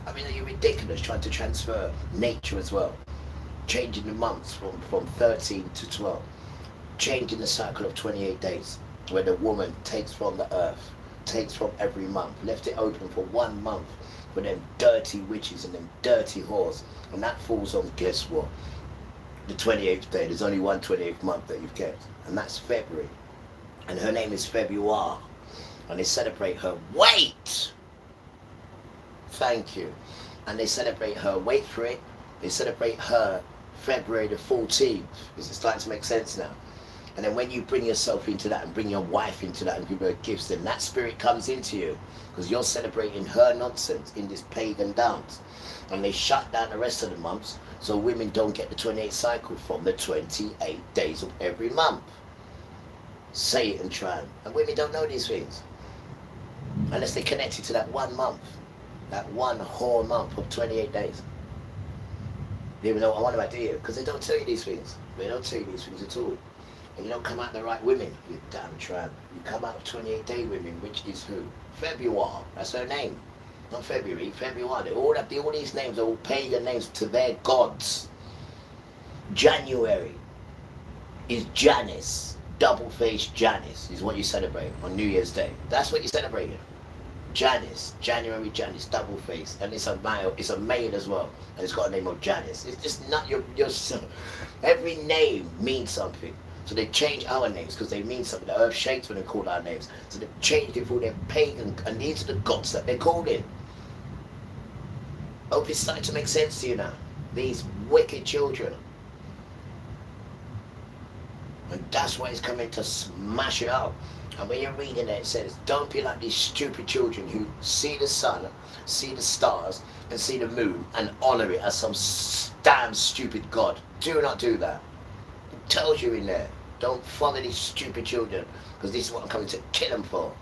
I mean, are you ridiculous trying to transfer nature as well? Changing the months from 13 to 12. Changing the cycle of 28 days where the woman takes from the earth, takes from every month, left it open for 1 month for them dirty witches and them dirty whores. And that falls on, guess what? The 28th day. There's only one 28th month that you've kept, and that's February. And her name is February. And they celebrate her weight. Thank you. And they celebrate her, wait for it, they celebrate her February the 14th. Is it starting to make sense now? And then when you bring yourself into that and bring your wife into that and give her gifts, then that spirit comes into you because you're celebrating her nonsense in this pagan dance. And they shut down the rest of the months so women don't get the 28th cycle from the 28 days of every month. Say it and try. And women don't know these things unless they're connected to that 1 month. That one whole month of 28 days. They even know what I want about, do you? Because they don't tell you these things. They don't tell you these things at all. And you don't come out the right women, you damn tramp. You come out of 28-day women, which is who? February. That's her name. Not February, February. They all have all these names, are all pagan names to their gods. January is Janus. Double-faced Janus is what you celebrate on New Year's Day. That's what you're celebrating. Janus, January Janus, double face, and it's a male as well, and it's got a name of Janus. It's just not your every name means something. So they change our names because they mean something. The earth shakes when they call our names. So they've changed it for their pagan, and these are the gods that they're called in. Hope it's starting to make sense to you now. These wicked children. And that's why it's coming to smash it up. And when you're reading it, it says, don't be like these stupid children who see the sun, see the stars, and see the moon, and honor it as some damn stupid god. Do not do that. It tells you in there. Don't follow these stupid children, because this is what I'm coming to kill them for.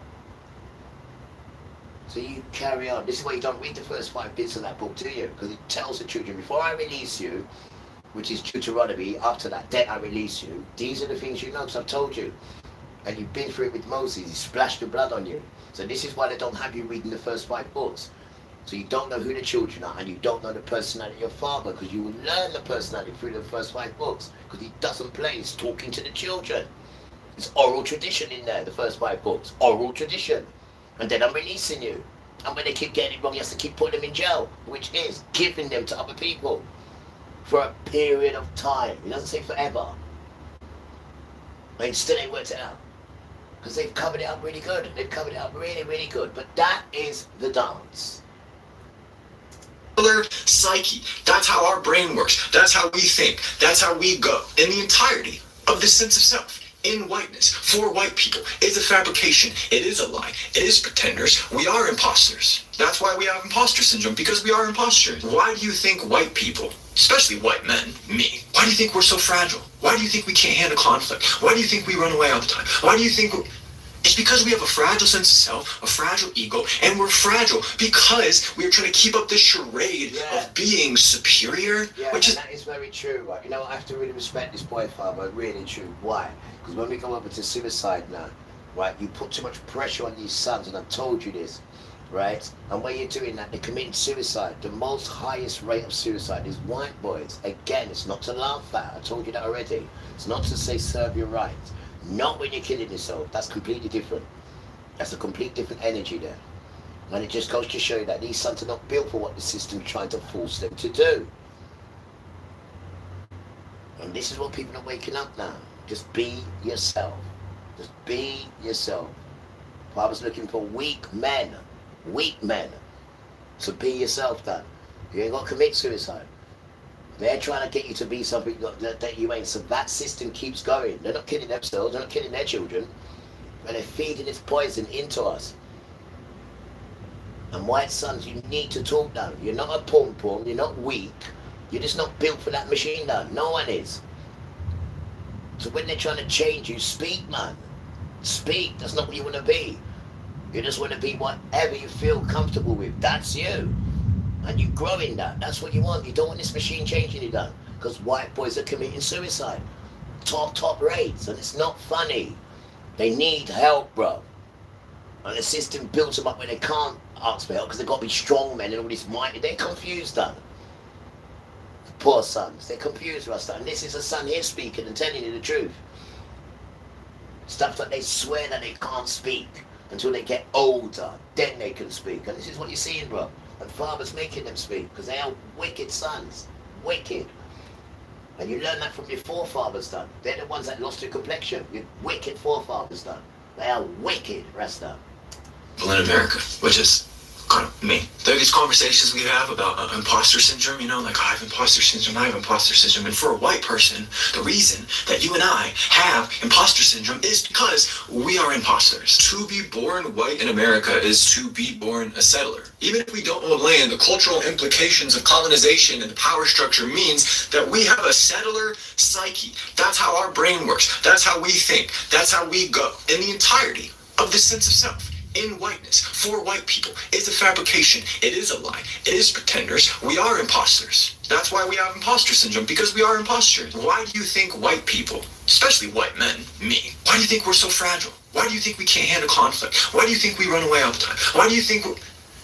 So you carry on. This is why you don't read the first 5 bits of that book, do you? Because it tells the children, before I release you, which is Deuteronomy, after that, then I release you. These are the things you know, because I've told you. And you've been through it with Moses. He splashed the blood on you. So this is why they don't have you reading the first 5 books. So you don't know who the children are, and you don't know the personality of your father, because you will learn the personality through the first 5 books. Because he doesn't play, he's talking to the children. It's oral tradition in there, the first 5 books. Oral tradition. And then I'm releasing you. And when they keep getting it wrong, he has to keep putting them in jail, which is giving them to other people for a period of time. He doesn't say forever. And still ain't worked it out. Because they've covered it up really good. They've covered it up really, really good. But that is the dance. Psyche. That's how our brain works. That's how we think. That's how we go. And the entirety of the sense of self in whiteness, for white people, is a fabrication. It is a lie. It is pretenders. We are imposters. That's why we have imposter syndrome, because we are imposters. Why do you think white people, especially white men, me, why do you think we're so fragile? Why do you think we can't handle conflict? Why do you think we run away all the time? Why do you think it's because we have a fragile sense of self, a fragile ego, and we're fragile because we're trying to keep up this charade of being superior, which is... that is very true, right? You know, I have to really respect this boy, father, really true. Why? Because when we go over to suicide now, right, you put too much pressure on these sons, and I've told you this, right? And when you're doing that, they're committing suicide. The most highest rate of suicide is white boys. Again, it's not to laugh at. I told you that already. It's not to say serve your rights. Not when you're killing yourself. That's completely different. That's a complete different energy there. And it just goes to show you that these sons are not built for what the system's trying to force them to do. And this is what people are waking up now. Just be yourself. Just be yourself. Father's looking for weak men. Weak men. So be yourself then. You ain't got to commit suicide. They're trying to get you to be something that you ain't. So that system keeps going. They're not killing themselves. They're not killing their children. And they're feeding this poison into us. And white sons, you need to talk down. You're not a pom-pom. You're not weak. You're just not built for that machine down. No one is. So when they're trying to change you, speak, man. Speak. That's not what you want to be. You just want to be whatever you feel comfortable with. That's you. And you grow in that. That's what you want. You don't want this machine changing you down. Because white boys are committing suicide. Top rates. And it's not funny. They need help, bro. And the system builds them up where they can't ask for help because they've got to be strong men and all this mighty. They're confused, done. The poor sons. They're confused, Rasta. And this is a son here speaking and telling you the truth. Stuff that they swear that they can't speak until they get older. Then they can speak. And this is what you're seeing, bro. And fathers making them speak because they are wicked sons. Wicked. And you learn that from your forefathers, done. They're the ones that lost their complexion. Your wicked forefathers, done. They are wicked, Rasta. In America, which is kind of me. There are these conversations we have about imposter syndrome, you know, like I have imposter syndrome, I have imposter syndrome. And for a white person, the reason that you and I have imposter syndrome is because we are imposters. To be born white in America is to be born a settler. Even if we don't own land, the cultural implications of colonization and the power structure means that we have a settler psyche. That's how our brain works. That's how we think. That's how we go. And the entirety of the sense of self in whiteness, for white people, is a fabrication. It is a lie. It is pretenders. We are imposters. That's why we have imposter syndrome, because we are imposters. Why do you think white people, especially white men, me, why do you think we're so fragile? Why do you think we can't handle conflict? Why do you think we run away all the time? Why do you think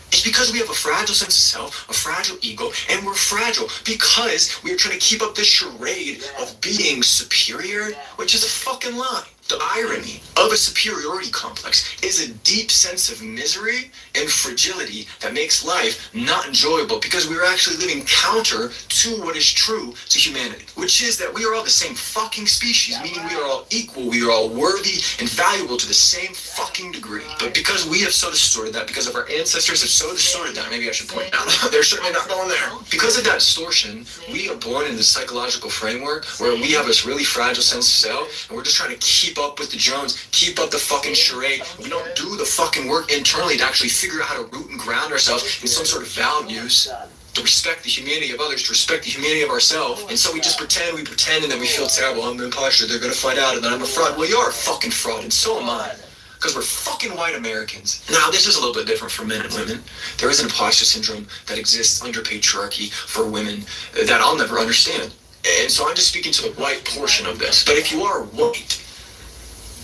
It's because we have a fragile sense of self, a fragile ego, and we're fragile because we're trying to keep up this charade of being superior, which is a fucking lie. The irony of a superiority complex is a deep sense of misery and fragility that makes life not enjoyable because we are actually living counter to what is true to humanity, which is that we are all the same fucking species, meaning we are all equal, we are all worthy and valuable to the same fucking degree. But because we have so distorted that, because of our ancestors have so distorted that, maybe I should point out, they're certainly not going there. Because of that distortion, we are born in this psychological framework where we have this really fragile sense of self, and we're just trying to keep up with the Jones, keep up the fucking charade. We don't do the fucking work internally to actually figure out how to root and ground ourselves in some sort of values, to respect the humanity of others, to respect the humanity of ourselves. And so we just pretend, and then we feel terrible. I'm an imposter, they're gonna find out, and then I'm a fraud. Well, you're a fucking fraud, and so am I. Because we're fucking white Americans. Now, this is a little bit different for men and women. There is an imposter syndrome that exists under patriarchy for women that I'll never understand. And so I'm just speaking to the white portion of this. But if you are white,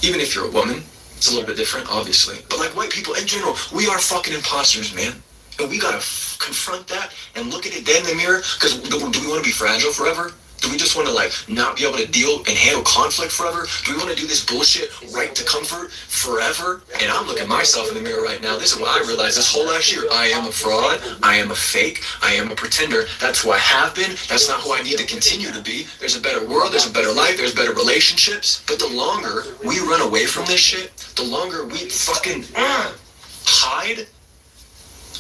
even if you're a woman, it's a little bit different, obviously. But like white people in general, we are fucking imposters, man. And we gotta confront that and look at it dead in the mirror. Because do we want to be fragile forever? Do we just want to like not be able to deal and handle conflict forever? Do we want to do this bullshit right to comfort forever? And I'm looking myself in the mirror right now. This is what I realized this whole last year. I am a fraud. I am a fake. I am a pretender. That's who I have been. That's not who I need to continue to be. There's a better world. There's a better life. There's better relationships. But the longer we run away from this shit, the longer we fucking hide,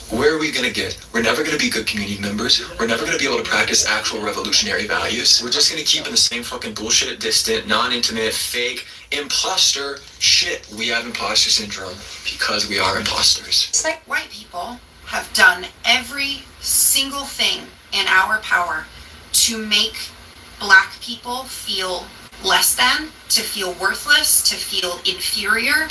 where are we going to get? We're never going to be good community members. We're never going to be able to practice actual revolutionary values. We're just going to keep in the same fucking bullshit, distant, non-intimate, fake, imposter shit. We have imposter syndrome because we are imposters. It's like white people have done every single thing in our power to make black people feel less than, to feel worthless, to feel inferior,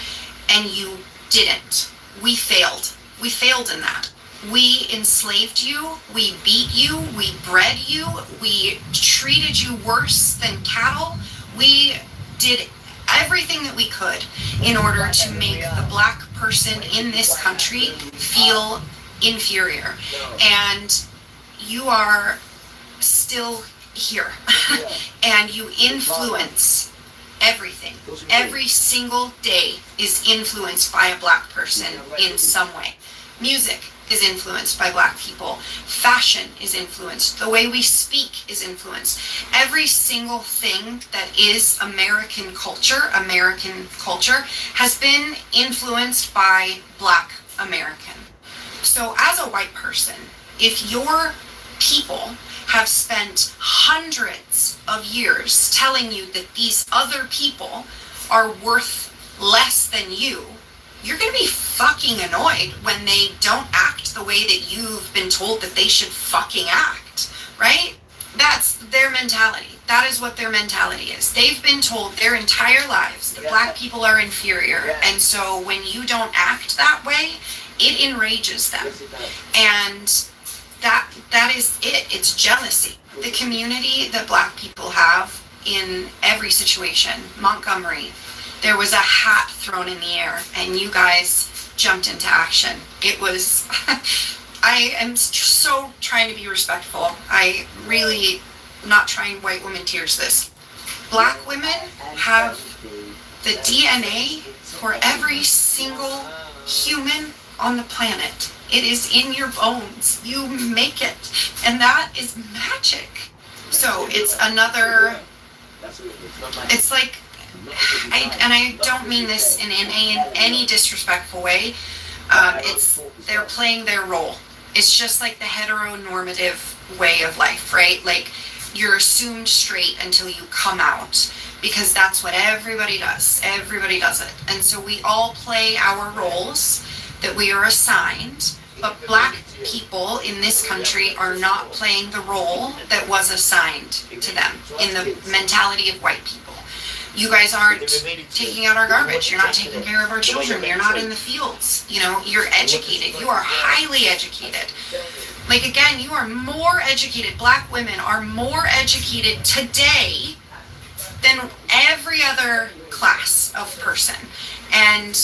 and you didn't. We failed. We failed in that. We enslaved you, we beat you, we bred you, we treated you worse than cattle. We did everything that we could in order to make the black person in this country feel inferior. And you are still here. And you influence everything. Every single day is influenced by a black person in some way. Music is influenced by black people. Fashion is influenced. The way we speak is influenced. Every single thing that is American culture has been influenced by black American. So as a white person, if your people have spent hundreds of years telling you that these other people are worth less than you, you're going to be fucking annoyed when they don't act the way that you've been told that they should fucking act, right? That's their mentality. That is what their mentality is. They've been told their entire lives that black people are inferior. And so when you don't act that way, it enrages them. And that is it. It's jealousy. The community that black people have in every situation, Montgomery, there was a hat thrown in the air and you guys jumped into action. It was, I am so trying to be respectful. I really not trying white women tears this. Black women have the DNA for every single human on the planet. It is in your bones. You make it. And that is magic. So it's another, it's like, I don't mean this in any disrespectful way. They're playing their role. It's just like the heteronormative way of life, right? Like you're assumed straight until you come out because that's what everybody does. Everybody does it. And so we all play our roles that we are assigned, but black people in this country are not playing the role that was assigned to them in the mentality of white people. You guys aren't taking out our garbage. You're not taking care of our children. You're not in the fields. You know, you're educated. You are highly educated. Like, again, you are more educated. Black women are more educated today than every other class of person. And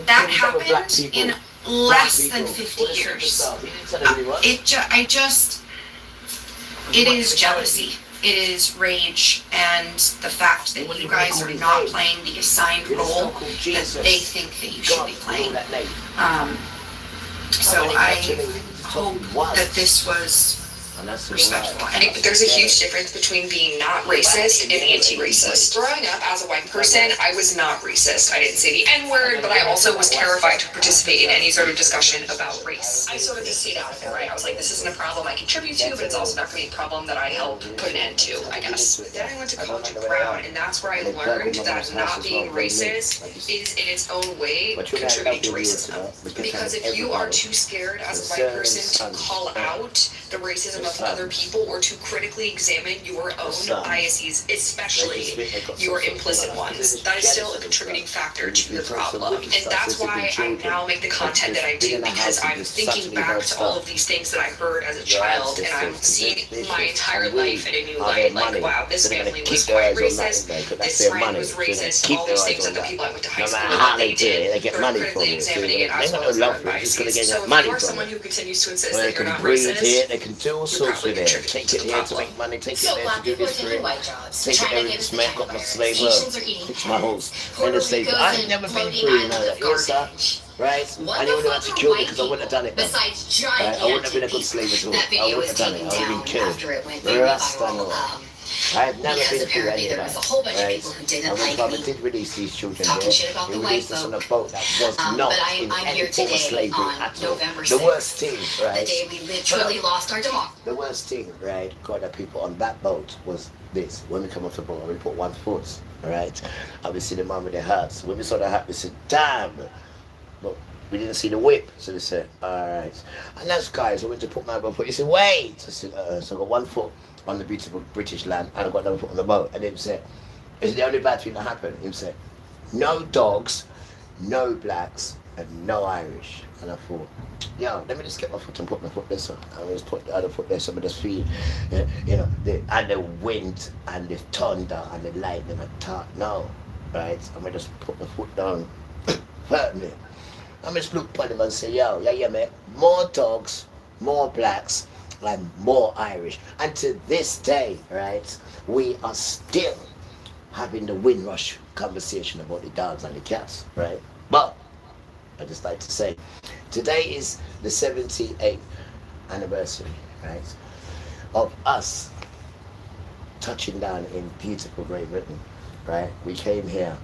that happened in less than 50 years. It is jealousy. it is rage and the fact that you guys are not playing the assigned role that they think that you should be playing. So I hope that this was respectful. I think there's a huge difference between being not racist and anti-racist. Growing up as a white person, I was not racist. I didn't say the N-word, but I also was terrified to participate in any sort of discussion about race. I sort of just stayed out of it, right? I was like, this isn't a problem I contribute to, but it's also not going to be a problem that I help put an end to, I guess. Then I went to college at Brown, and that's where I learned that not being racist is in its own way contributing to racism. Because if you are too scared as a white person to call out the racism of other people or to critically examine your own biases, especially your implicit ones, that is still a contributing factor to the problem. And that's why I now make the content that I do, because I'm thinking back to all of these things that I heard as a child, and I'm seeing my entire life in a new light. Like, wow, this family was quite racist, this friend was racist, all these things that the people I went to high school with, that they did, they're critically examining it as well as their own biases. So if you are someone who continues to insist that you're not racist, they can do all sorts with it. Take it here to make money, take it there to do this for it. Take it there, this man got my slave up, fix my holes. And the slave, I ain't never been free, you know that. Yes, sir. Right? I never had to kill me because I wouldn't have done it. Right? I wouldn't have been a good slave at all. I wouldn't have done it. I would have been killed. Rasta. I have never been through any of that, right? And when Father did release these children here, he released us on a boat that was not in any form of slavery at all. The worst thing, right? The day we literally lost our democracy. The worst thing, right, got the people on that boat was this. When we come off the boat, we put one foot, right? And we see the man with their hats. When we saw the hat, we said, damn! But we didn't see the whip, so they said, alright. And those guys, I went to put my foot, he said, wait! I said, so I got one foot on the beautiful British land, and I got another foot on the boat. And him said, it's the only bad thing that happened. Him said, no dogs, no blacks, and no Irish. And I thought, yo, let me just get my foot and put my foot this one. And I just put the other foot there, so I just feel, you know, and the wind, and the thunder, and the lightning. I thought, no, right? I'm gonna just put my foot down firmly. I'm just look at him and say, yo, yeah, mate, more dogs, more blacks, and more Irish. And to this day, right, we are still having the Windrush conversation about the dogs and the cats, right? But I just like to say, today is the 78th anniversary, right, of us touching down in beautiful Great Britain, right? We came here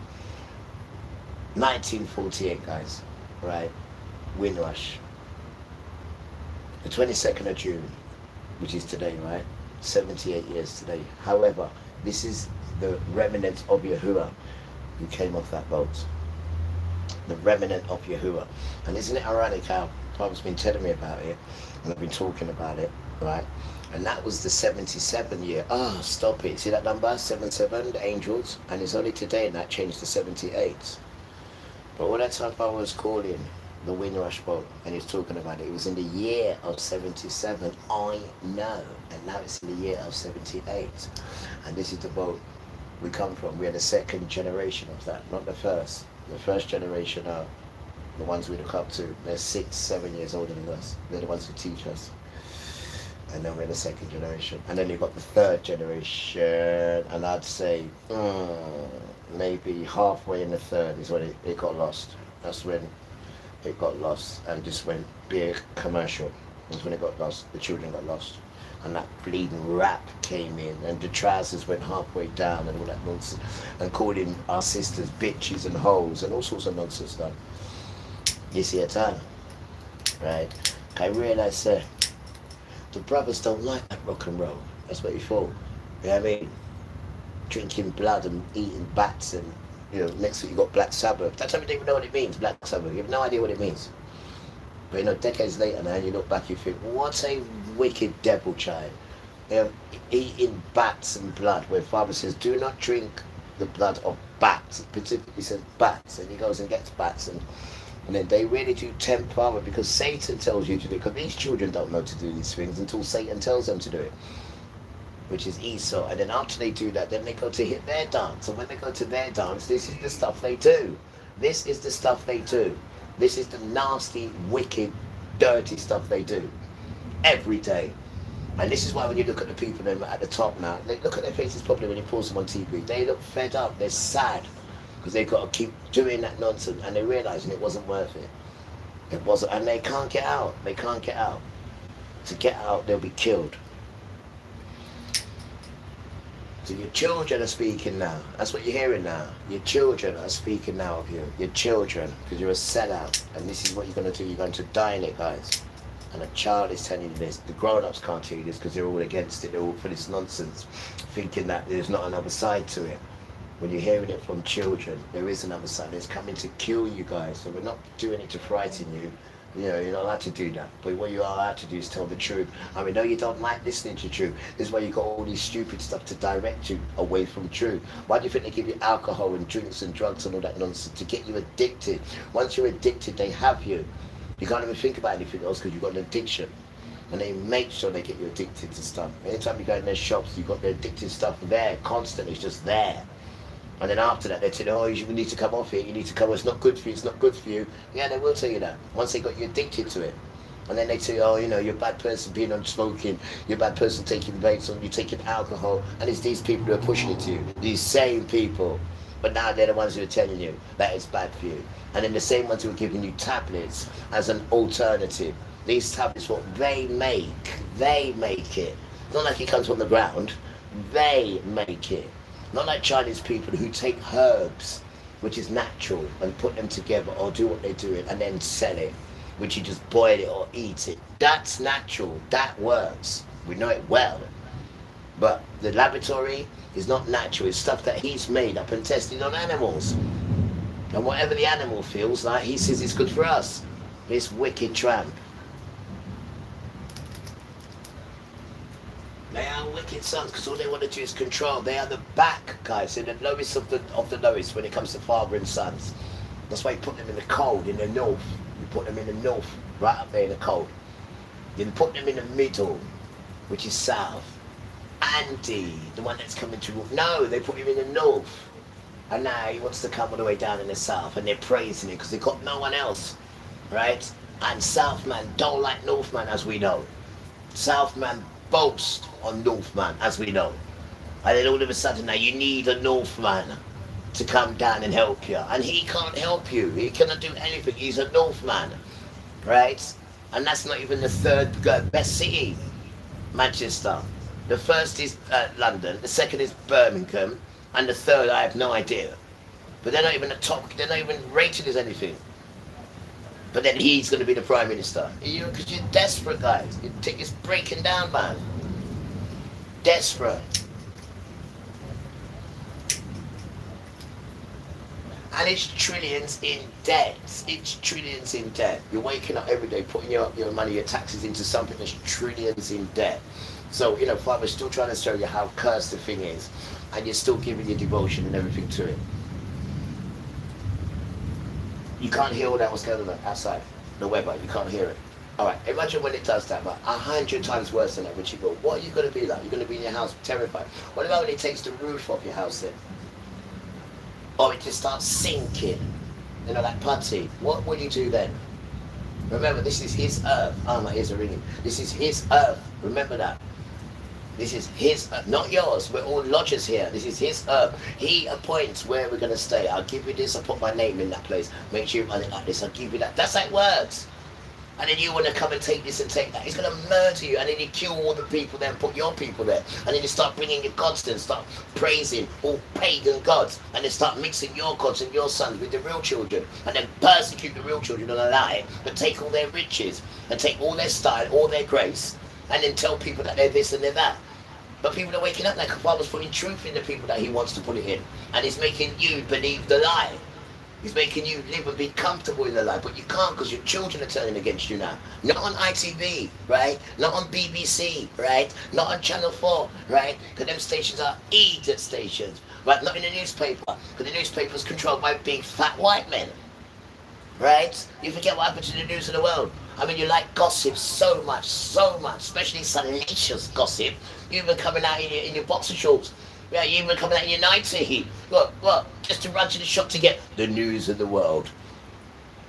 1948, guys, right? Windrush. The 22nd of June, which is today, right? 78 years today. However, this is the remnant of Yahuwah who came off that boat. The remnant of Yahuwah. And isn't it ironic how Father's been telling me about it, and I've been talking about it, right? And that was the 77 year. Ah, stop it. See that number? 77, the angels. And it's only today and that changed to 78. But all that time Father was calling the Windrush boat, and he's talking about it. It was in the year of 77, I know, and now it's in the year of 78. And this is the boat we come from. We are the second generation of that, not the first. The first generation are the ones we look up to. They're 6, 7 years older than us. They're the ones who teach us. And then we're the second generation. And then you've got the third generation, and I'd say maybe halfway in the third is when it got lost. That's when it got lost and just went big commercial. That's when it got lost. The children got lost. And that bleeding rap came in, and the trousers went halfway down and all that nonsense, and calling our sisters bitches and hoes and all sorts of nonsense done. You see a time, right? I realised the brothers don't like that rock and roll. That's what you thought. You know what I mean? Drinking blood and eating bats, and you know, next week you got Black Sabbath. That time you don't even know what it means, Black Sabbath. You have no idea what it means. But you know, decades later now, you look back, you think, what a wicked devil child. You know, eating bats and blood, where Father says, do not drink the blood of bats. He specifically says bats, and he goes and gets bats. And then they really do tempt Father, because Satan tells you to do it, because these children don't know to do these things until Satan tells them to do it, which is Esau. And then after they do that, then they go to hit their dance. And when they go to their dance, this is the stuff they do. This is the stuff they do. This is the nasty, wicked, dirty stuff they do every day. And this is why when you look at the people at the top now, they look at their faces probably when you pause them on TV. They look fed up, they're sad, because they've got to keep doing that nonsense, and they're realising it wasn't worth it. It wasn't, and they can't get out. They can't get out. To get out, they'll be killed. So your children are speaking now. That's what you're hearing now. Your children are speaking now of you. Your children, because you're a sellout, and this is what you're going to do. You're going to die in it, guys. And a child is telling you this. The grown-ups can't tell you this because they're all against it. They're all for this nonsense, thinking that there's not another side to it. When you're hearing it from children, there is another side. It's coming to kill you guys. So we're not doing it to frighten you. You know, you're not allowed to do that. But what you are allowed to do is tell the truth. I mean, no, you don't like listening to truth. This is why you got all these stupid stuff to direct you away from truth. Why do you think they give you alcohol and drinks and drugs and all that nonsense? To get you addicted. Once you're addicted, they have you. You can't even think about anything else because you've got an addiction. And they make sure they get you addicted to stuff. Anytime you go in their shops, you've got the addictive stuff there constantly. It's just there. And then after that, they tell you, oh, you need to come off it. You need to come, it's not good for you, it's not good for you. Yeah, they will tell you that. Once they got you addicted to it. And then they tell you, oh, you know, you're a bad person being on smoking. You're a bad person taking vapes, or you're taking alcohol. And it's these people who are pushing it to you. These same people. But now they're the ones who are telling you that it's bad for you. And then the same ones who are giving you tablets as an alternative. These tablets, what they make it. Not like it comes from the ground. They make it. Not like Chinese people who take herbs, which is natural, and put them together or do what they're doing and then sell it, which you just boil it or eat it. That's natural. That works. We know it well. But the laboratory is not natural. It's stuff that he's made up and tested on animals. And whatever the animal feels like, he says it's good for us. This wicked tramp. They are wicked sons because all they want to do is control. They are the back guys. They're the lowest of the lowest when it comes to father and sons. That's why you put them in the cold, in the north. You put them in the north, right up there in the cold. You put them in the middle, which is south. Andy, the one that's coming to... No, they put him in the north. And now he wants to come all the way down in the south, and they're praising it because they've got no one else, right? And Southman don't like Northman, as we know. Southman boast on Northman, as we know. And then all of a sudden now you need a Northman to come down and help you. And he can't help you. He cannot do anything. He's a Northman, right? And that's not even the third best city, Manchester. The first is London, the second is Birmingham, and the third, I have no idea. But they're not even the top, they're not even rated as anything. But then he's going to be the Prime Minister. Because you're desperate, guys. It's breaking down, man. Desperate. And it's trillions in debt. It's trillions in debt. You're waking up every day, putting your money, your taxes into something that's trillions in debt. So, you know, Father's still trying to show you how cursed the thing is. And you're still giving your devotion and everything to it. You can't hear all that what's going on outside. The weather, you can't hear it. Alright, imagine when it does that, but 100 times worse than that, when you go, what are you going to be like? You're going to be in your house terrified. What about when it takes the roof off your house then? Or it just starts sinking, you know, like putty. What will you do then? Remember, this is his earth. Oh, my ears are ringing. This is his earth. Remember that. This is his earth, not yours. We're all lodgers here. This is his earth. He appoints where we're going to stay. I'll give you this. I'll put my name in that place. Make sure you run it like this. I'll give you that. That's how it works. And then you want to come and take this and take that. He's going to murder you. And then you kill all the people there and put your people there. And then you start bringing your gods and start praising all pagan gods. And then start mixing your gods and your sons with the real children. And then persecute the real children on a lie. But take all their riches. And take all their style, all their grace. And then tell people that they're this and they're that. But people are waking up like Father's putting truth in the people that he wants to put it in. And he's making you believe the lie. He's making you live and be comfortable in the lie, but you can't because your children are turning against you now. Not on ITV, right? Not on BBC, right? Not on Channel 4, right? Because them stations are idiot stations, right? Not in the newspaper, because the newspaper's controlled by big fat white men, right? You forget what happened to the news of the world. I mean, you like gossip so much, especially salacious gossip. You've been coming out in your boxer shorts. Yeah, you even coming out in your nightie. Look, just to run to the shop to get the news of the world.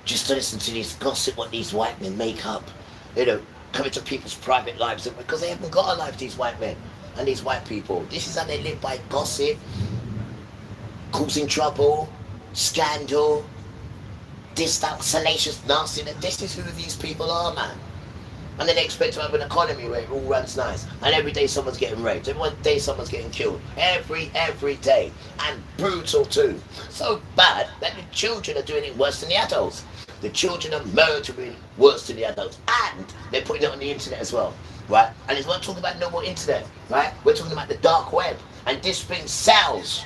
Just to listen to this gossip, what these white men make up. You know, coming to people's private lives because they haven't got a life, these white men and these white people. This is how they live, by gossip, causing trouble, scandal, this, that, salacious nastiness. This is who these people are, man. And then they expect to have an economy where it all runs nice. And every day someone's getting raped. Every day someone's getting killed. Every day. And brutal too. So bad that the children are doing it worse than the adults. The children are murdering worse than the adults. And they're putting it on the internet as well. Right? And it's not talking about no more internet. Right? We're talking about the dark web. And this thing sells.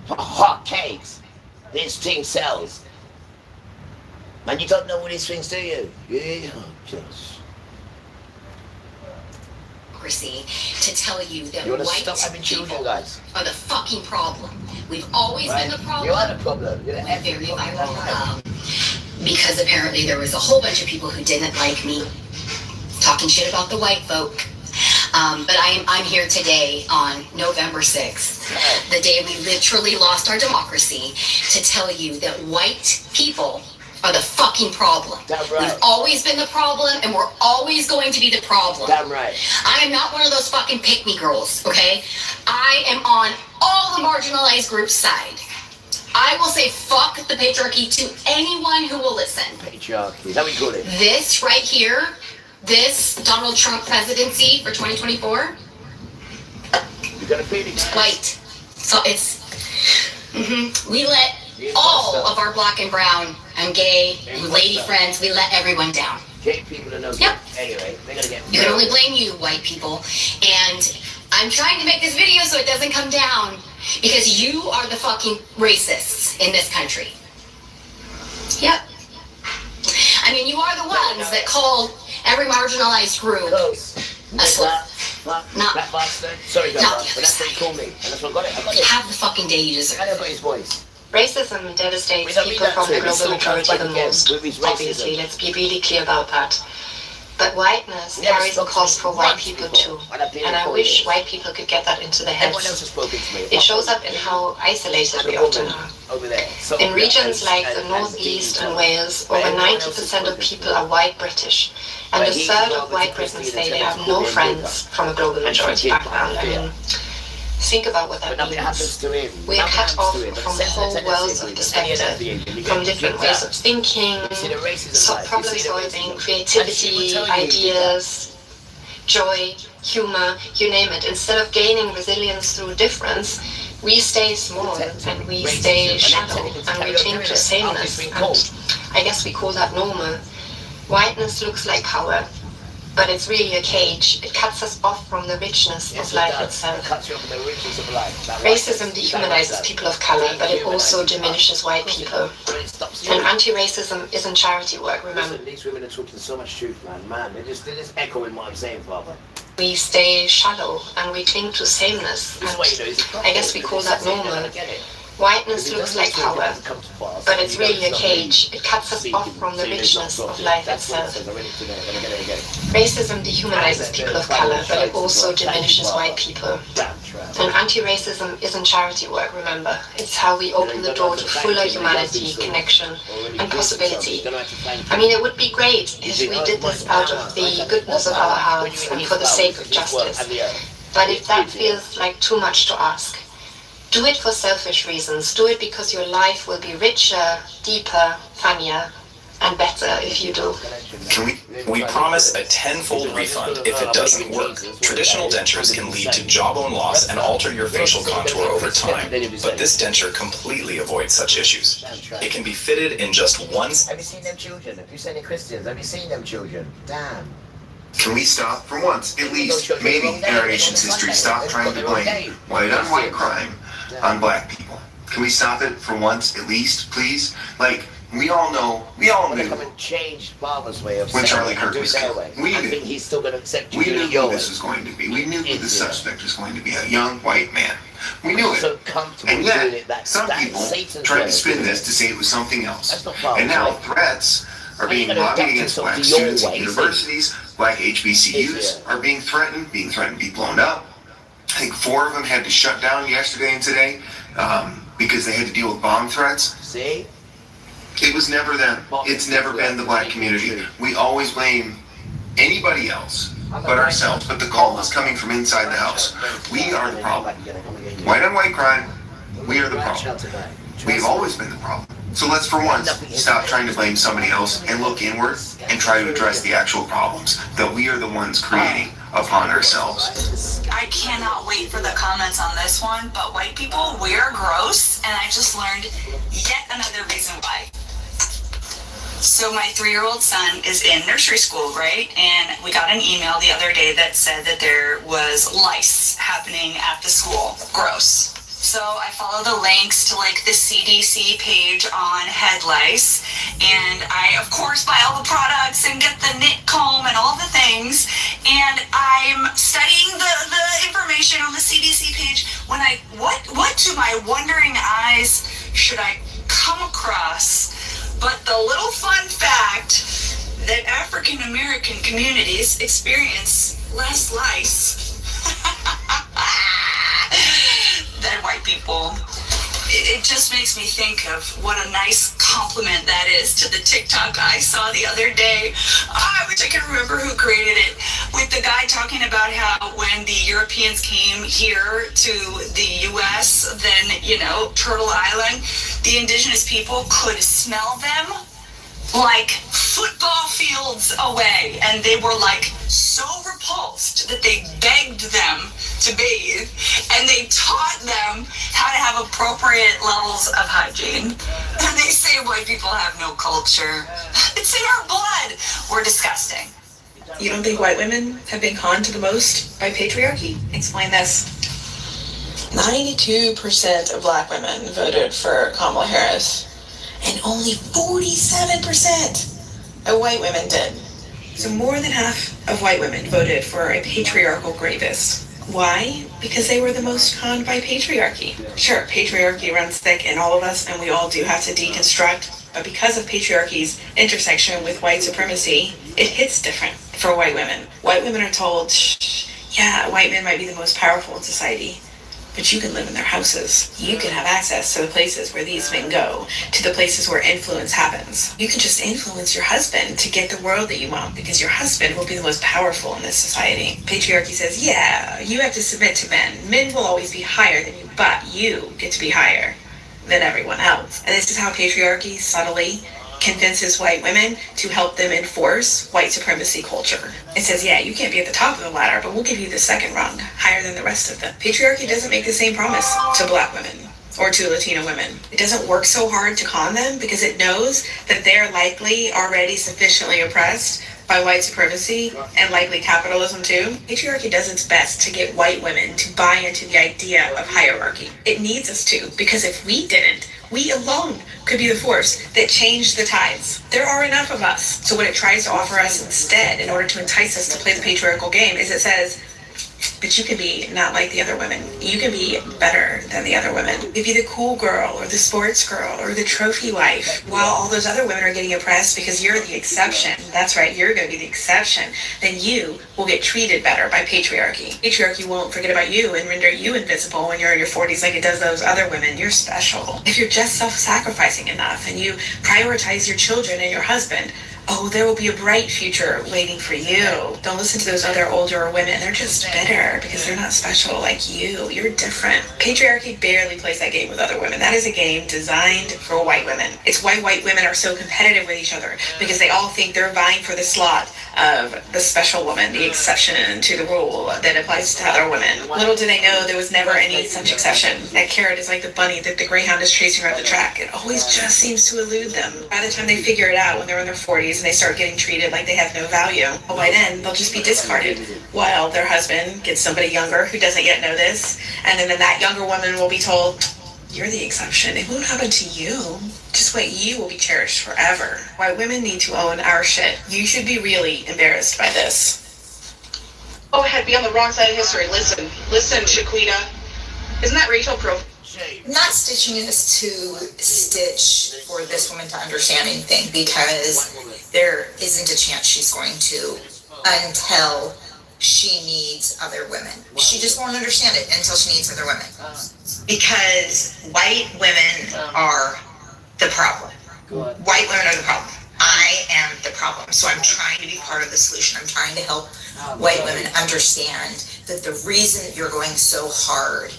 For hot cakes. This thing sells. And you don't know what these things do, you? Yeah, just... To tell you that you white stop having children, guys. Are the fucking problem. We've always been the problem. You are the problem. You're the very viral. Because apparently there was a whole bunch of people who didn't like me talking shit about the white folk. But I'm here today on November 6th, the day we literally lost our democracy, to tell you that white people are the fucking problem. Damn right. We've always been the problem, and we're always going to be the problem. Damn right. I am not one of those fucking pick-me girls, okay? I am on all the marginalized groups' side. I will say fuck the patriarchy to anyone who will listen. Patriarchy, is that what you call it? This right here, this Donald Trump presidency for 2024. You got a feeling? White. So it's, we let all of our black and brown and gay and lady friends, we let everyone down. Gay people are no good. Yep. Anyway, they're gonna get... You can only blame you, white people. And I'm trying to make this video so it doesn't come down because you are the fucking racists in this country. Yep. I mean, you are the ones that called every marginalized group a slut. Not that bastard. Sorry, not but that's what he called me. And that's what I got it. I got it. Have the fucking day you deserve. I never got his voice. Racism devastates people from the global majority the most, obviously, let's be really clear about that. But whiteness carries a cost for white people too, and I wish white people could get that into their heads. It shows up in how isolated we often are. In regions like the Northeast and Wales, over 90% of people are white British, and a third of white Britons say they have no friends from a global majority background. I mean, think about what that means. We are cut off from whole worlds of perspective, from different ways of thinking, problem solving, creativity, ideas, joy, humor, you name it. Instead of gaining resilience through difference, we stay small and we stay shallow and we cling to sameness. And I guess we call that normal. Whiteness looks like power, but it's really a cage. It cuts us off from the richness of life itself. Racism dehumanizes people of color, but it also diminishes white people. And anti-racism isn't charity work, remember. These women are talking so much truth, man. They're just echoing what I'm saying, Father. We stay shallow and we cling to sameness. And I guess we call that normal. Whiteness looks like power, but it's really a cage. It cuts us off from the richness of life itself. Racism dehumanizes people of color, but it also diminishes white people. And anti-racism isn't charity work, remember. It's how we open the door to fuller humanity, connection, and possibility. I mean, it would be great if we did this out of the goodness of our hearts and for the sake of justice. But if that feels like too much to ask, do it for selfish reasons. Do it because your life will be richer, deeper, funnier, and better if you do. We promise a tenfold refund if it doesn't work. Traditional dentures can lead to jawbone loss and alter your facial contour over time, but this denture completely avoids such issues. It can be fitted in just once. Have you seen them children? Have you seen any Christians? Have you seen them children? Damn. Can we stop, for once, at least, maybe in our nation's history, stop trying to blame white on white crime on black people? Can we stop it for once, at least, please? Like, we all knew when Charlie Kirk was killed. We knew who this was going to be. We knew who the suspect was going to be, a young white man. We knew it. And yet, some people tried to spin this to say it was something else. And now threats are being lobbied against black students at universities. Black HBCUs are being threatened to be blown up. I think 4 of them had to shut down yesterday and today because they had to deal with bomb threats. See? It was never them. It's never been the black community. We always blame anybody else but ourselves. But the call is coming from inside the house. We are the problem. White on white crime, we are the problem. We've always been the problem. So let's, for once, stop trying to blame somebody else and look inward and try to address the actual problems that we are the ones creating upon ourselves. I cannot wait for the comments on this one, but white people, we're gross, and I just learned yet another reason why. So my 3-year-old son is in nursery school, right? And we got an email the other day that said that there was lice happening at the school. Gross. So I follow the links to like the CDC page on head lice, and I of course buy all the products and get the knit comb and all the things, and I'm studying the information on the CDC page when what to my wondering eyes should I come across but the little fun fact that African American communities experience less lice than white people. It just makes me think of what a nice compliment that is to the TikTok I saw the other day. I wish I could remember who created it, with the guy talking about how when the Europeans came here to the US, then, Turtle Island, the indigenous people could smell them like football fields away, and they were like so repulsed that they begged them to bathe, and they taught them how to have appropriate levels of hygiene. And they say white people have no culture. It's in our blood. We're disgusting. You don't think white women have been conned to the most by patriarchy? Explain this. 92% of black women voted for Kamala Harris, and only 47% of white women did. So more than half of white women voted for a patriarchal rapist. Why? Because they were the most conned by patriarchy. Sure, patriarchy runs thick in all of us, and we all do have to deconstruct, but because of patriarchy's intersection with white supremacy, it hits different for white women. White women are told, yeah, white men might be the most powerful in society, but you can live in their houses. You can have access to the places where these men go, to the places where influence happens. You can just influence your husband to get the world that you want, because your husband will be the most powerful in this society. Patriarchy says, yeah, you have to submit to men. Men will always be higher than you, but you get to be higher than everyone else. And this is how patriarchy subtly convinces white women to help them enforce white supremacy culture. It says, yeah, you can't be at the top of the ladder, but we'll give you the second rung, higher than the rest of them. Patriarchy doesn't make the same promise to black women or to Latino women. It doesn't work so hard to con them because it knows that they're likely already sufficiently oppressed by white supremacy and likely capitalism too. Patriarchy does its best to get white women to buy into the idea of hierarchy. It needs us to, because if we didn't, we alone could be the force that changed the tides. There are enough of us. So what it tries to offer us instead, in order to entice us to play the patriarchal game, is it says, but you can be not like the other women. You can be better than the other women. You can be the cool girl or the sports girl or the trophy wife, while all those other women are getting oppressed because you're the exception. That's right, you're going to be the exception. Then you will get treated better by patriarchy. Patriarchy won't forget about you and render you invisible when you're in your 40s like it does those other women. You're special. If you're just self-sacrificing enough and you prioritize your children and your husband, oh, there will be a bright future waiting for you. Don't listen to those other older women. They're just bitter because they're not special like you. You're different. Patriarchy barely plays that game with other women. That is a game designed for white women. It's why white women are so competitive with each other, because they all think they're vying for the slot of the special woman, the exception to the rule that applies to other women. Little do they know there was never any such exception. That carrot is like the bunny that the greyhound is chasing around the track. It always just seems to elude them. By the time they figure it out when they're in their 40s and they start getting treated like they have no value, well, by then they'll just be discarded while their husband gets somebody younger who doesn't yet know this, and then that younger woman will be told, you're the exception. It won't happen to you. Just wait, you will be cherished forever. White women need to own our shit. You should be really embarrassed by this. Go ahead, be on the wrong side of history. Listen, Shaquita. Isn't that Rachel Pro? Not stitching this to stitch for this woman to understand anything, because there isn't a chance she's going to until she needs other women. She just won't understand it until she needs other women. Because white women are the problem. White women are the problem. I am the problem. So I'm trying to be part of the solution. I'm trying to help white women understand that the reason you're going so hard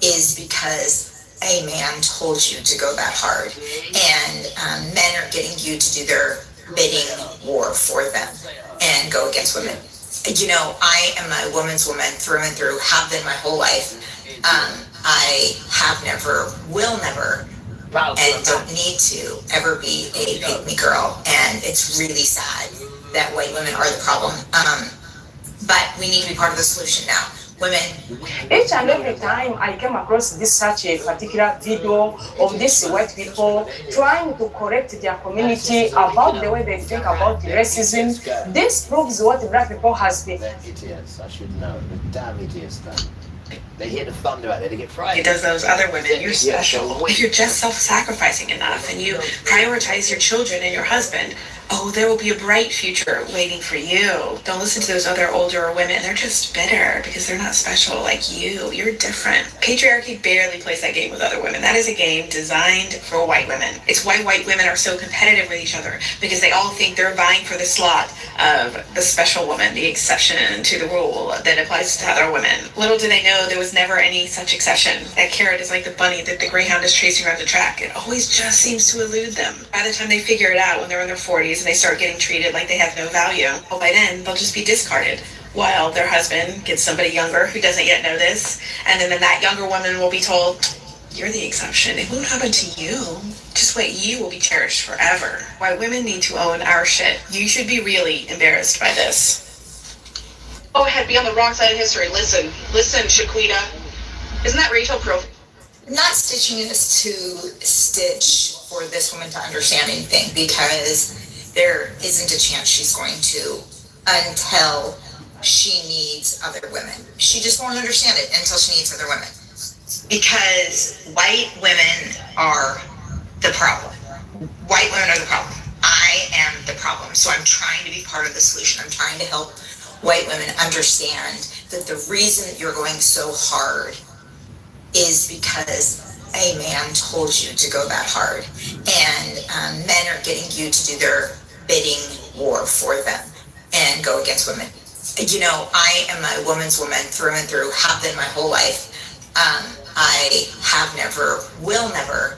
is because a man told you to go that hard. And men are getting you to do their bidding war for them and go against women. You know, I am a woman's woman through and through, have been my whole life. I have never, will never, and don't need to ever be a pick-me girl. And it's really sad that white women are the problem. But we need to be part of the solution now. Women. Each and every time I came across this such a particular video of these white people trying to correct their community about the way they think about racism, this proves what black people has been. Idiots, I should know. The damn idiots, then. They hear the thunder out there, they get frightened. It does those other women. You're special. If you're just self-sacrificing enough and you prioritize your children and your husband, oh, there will be a bright future waiting for you. Don't listen to those other older women. They're just bitter because they're not special like you. You're different. Patriarchy barely plays that game with other women. That is a game designed for white women. It's why white women are so competitive with each other, because they all think they're vying for the slot of the special woman, the exception to the rule that applies to other women. Little do they know there was never any such exception. That carrot is like the bunny that the greyhound is chasing around the track. It always just seems to elude them. By the time they figure it out when they're in their 40s and they start getting treated like they have no value, well, by then they'll just be discarded, while their husband gets somebody younger who doesn't yet know this, and then that younger woman will be told, you're the exception. It won't happen to you. Just wait, you will be cherished forever. Why women need to own our shit. You should be really embarrassed by this. Go ahead, be on the wrong side of history. Listen, Shaquita. Isn't that Rachel Pro? Not stitching this to stitch for this woman to understand anything, because there isn't a chance she's going to until she needs other women. She just won't understand it until she needs other women. Because white women are the problem. White women are the problem. I am the problem. So I'm trying to be part of the solution. I'm trying to help white women understand that the reason that you're going so hard is because a man told you to go that hard. And men are getting you to do their bidding war for them and go against women. You know, I am a woman's woman through and through, have been my whole life. I have never, will never,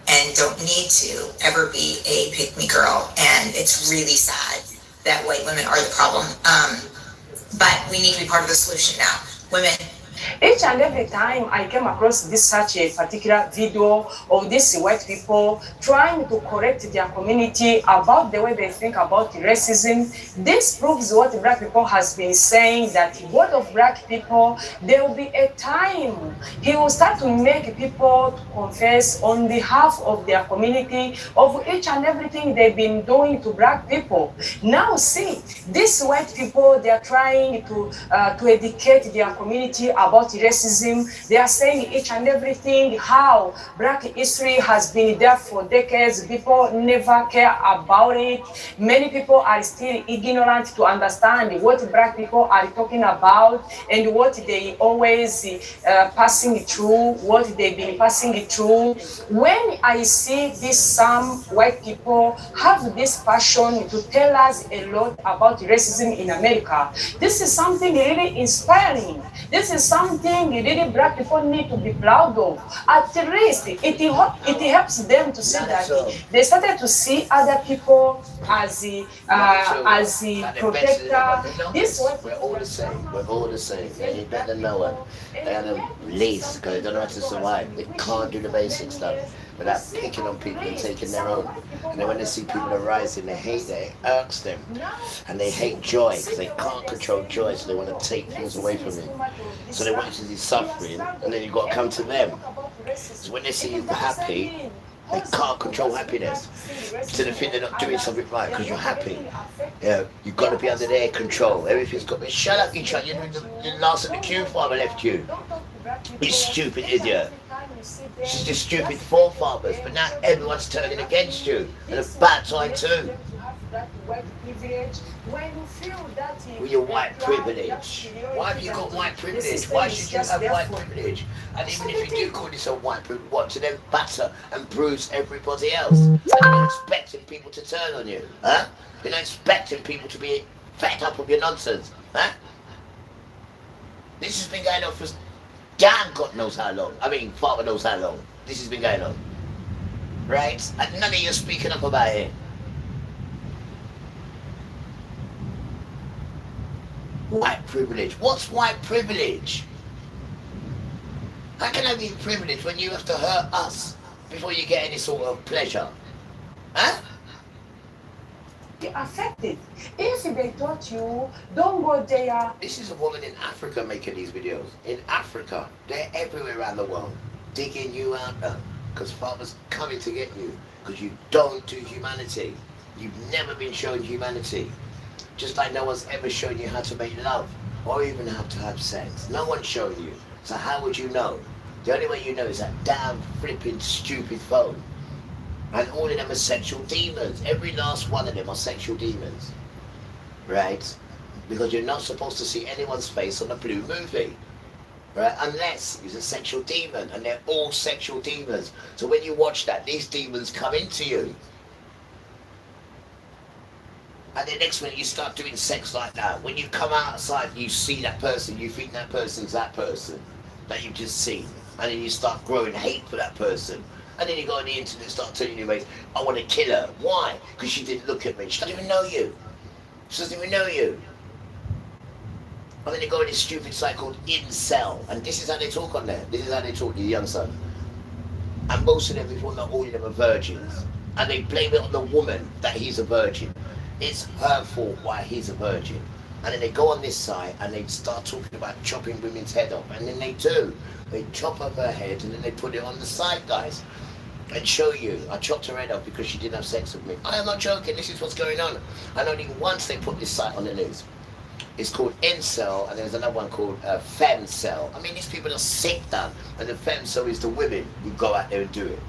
and don't need to ever be a pick-me girl. And it's really sad that white women are the problem. But we need to be part of the solution now. Women. Each and every time I came across this such a particular video of these white people trying to correct their community about the way they think about racism, this proves what black people has been saying, that God of black people, there will be a time he will start to make people confess on behalf of their community of each and everything they've been doing to black people. Now see, these white people, they are trying to educate their community about racism. They are saying each and everything, how black history has been there for decades. People never care about it. Many people are still ignorant to understand what black people are talking about and what they always passing through, what they've been passing through. When I see this, some white people have this passion to tell us a lot about racism in America. This is something really inspiring. This is something really black people need to be proud of. At least it helps them to see that they started to see other people as the protector. This we're all the same. We're all the same. And you better know it. They are the least, because they don't know how to survive. They can't do the basic stuff without picking on people and taking their own. And then when they see people are rising, they hate it. It irks them. And they hate joy, because they can't control joy, so they want to take things away from you. So they want you to see suffering, and then you've got to come to them. So when they see you happy, they can't control happiness. So they think they're not doing something right because you're happy. Yeah, you've got to be under their control. Everything's got to be, shut up, you try, you're the last of the queue, father left you. You stupid idiot. She's just stupid forefathers, but now everyone's turning against you. And a bad time too. privilege, when you feel that with your white privilege. Why have you got white privilege? Why should you have white privilege? And even if you do call yourself white privilege, what, to then batter and bruise everybody else? And you're not expecting people to turn on you, huh? You're not expecting people to be fed up with your nonsense, huh? This has been going on for damn God knows how long. I mean, Father knows how long this has been going on. Right? And none of you are speaking up about it. White privilege. What's white privilege? How can I be privileged when you have to hurt us before you get any sort of pleasure? Huh? You're affected. If they taught you, don't go there. This is a woman in Africa making these videos. In Africa. They're everywhere around the world. Digging you out there. Because Father's coming to get you. Because you don't do humanity. You've never been shown humanity. Just like no one's ever shown you how to make love. Or even how to have sex. No one's shown you. So how would you know? The only way you know is that damn flipping stupid phone. And all of them are sexual demons. Every last one of them are sexual demons. Right? Because you're not supposed to see anyone's face on a blue movie. Right? Unless he's a sexual demon. And they're all sexual demons. So when you watch that, these demons come into you. And the next minute you start doing sex like that. When you come outside, you see that person. You think that person's that person that you've just seen. And then you start growing hate for that person. And then you go on the internet and start telling your mates, I want to kill her. Why? Because she didn't look at me. She doesn't even know you. She doesn't even know you. And then you go on this stupid site called Incel. And this is how they talk on there. This is how they talk to your young son. And most of them, if not all of them, are virgins. And they blame it on the woman that he's a virgin. It's her fault why he's a virgin. And then they go on this site and they start talking about chopping women's head off. And then they do. They chop off her head and then they put it on the site, guys. And show you, I chopped her head off because she didn't have sex with me. I am not joking, this is what's going on. And only once they put this site on the news. It's called Incel, and there's another one called Femcel. I mean, these people are sick, done. And the Femcel is the women who go out there and do it.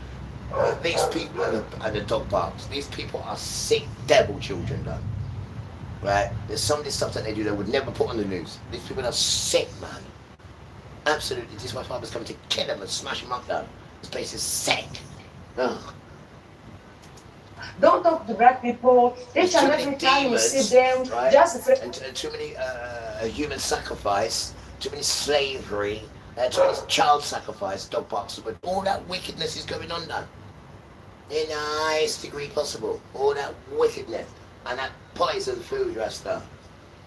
These people and the dog barks, these people are sick devil children, done. Right? There's some of this stuff that they do that would never put on the news. These people are sick, man. Absolutely, this is why Father's coming to kill them and smash them up, done. This place is sick. Ugh. Don't talk to black people. Each and every time you see them, right? just and too many human sacrifice, too many slavery, too many child sacrifice, dog barks, but all that wickedness is going on now. In the highest degree possible. All that wickedness and that poison food, Rasta.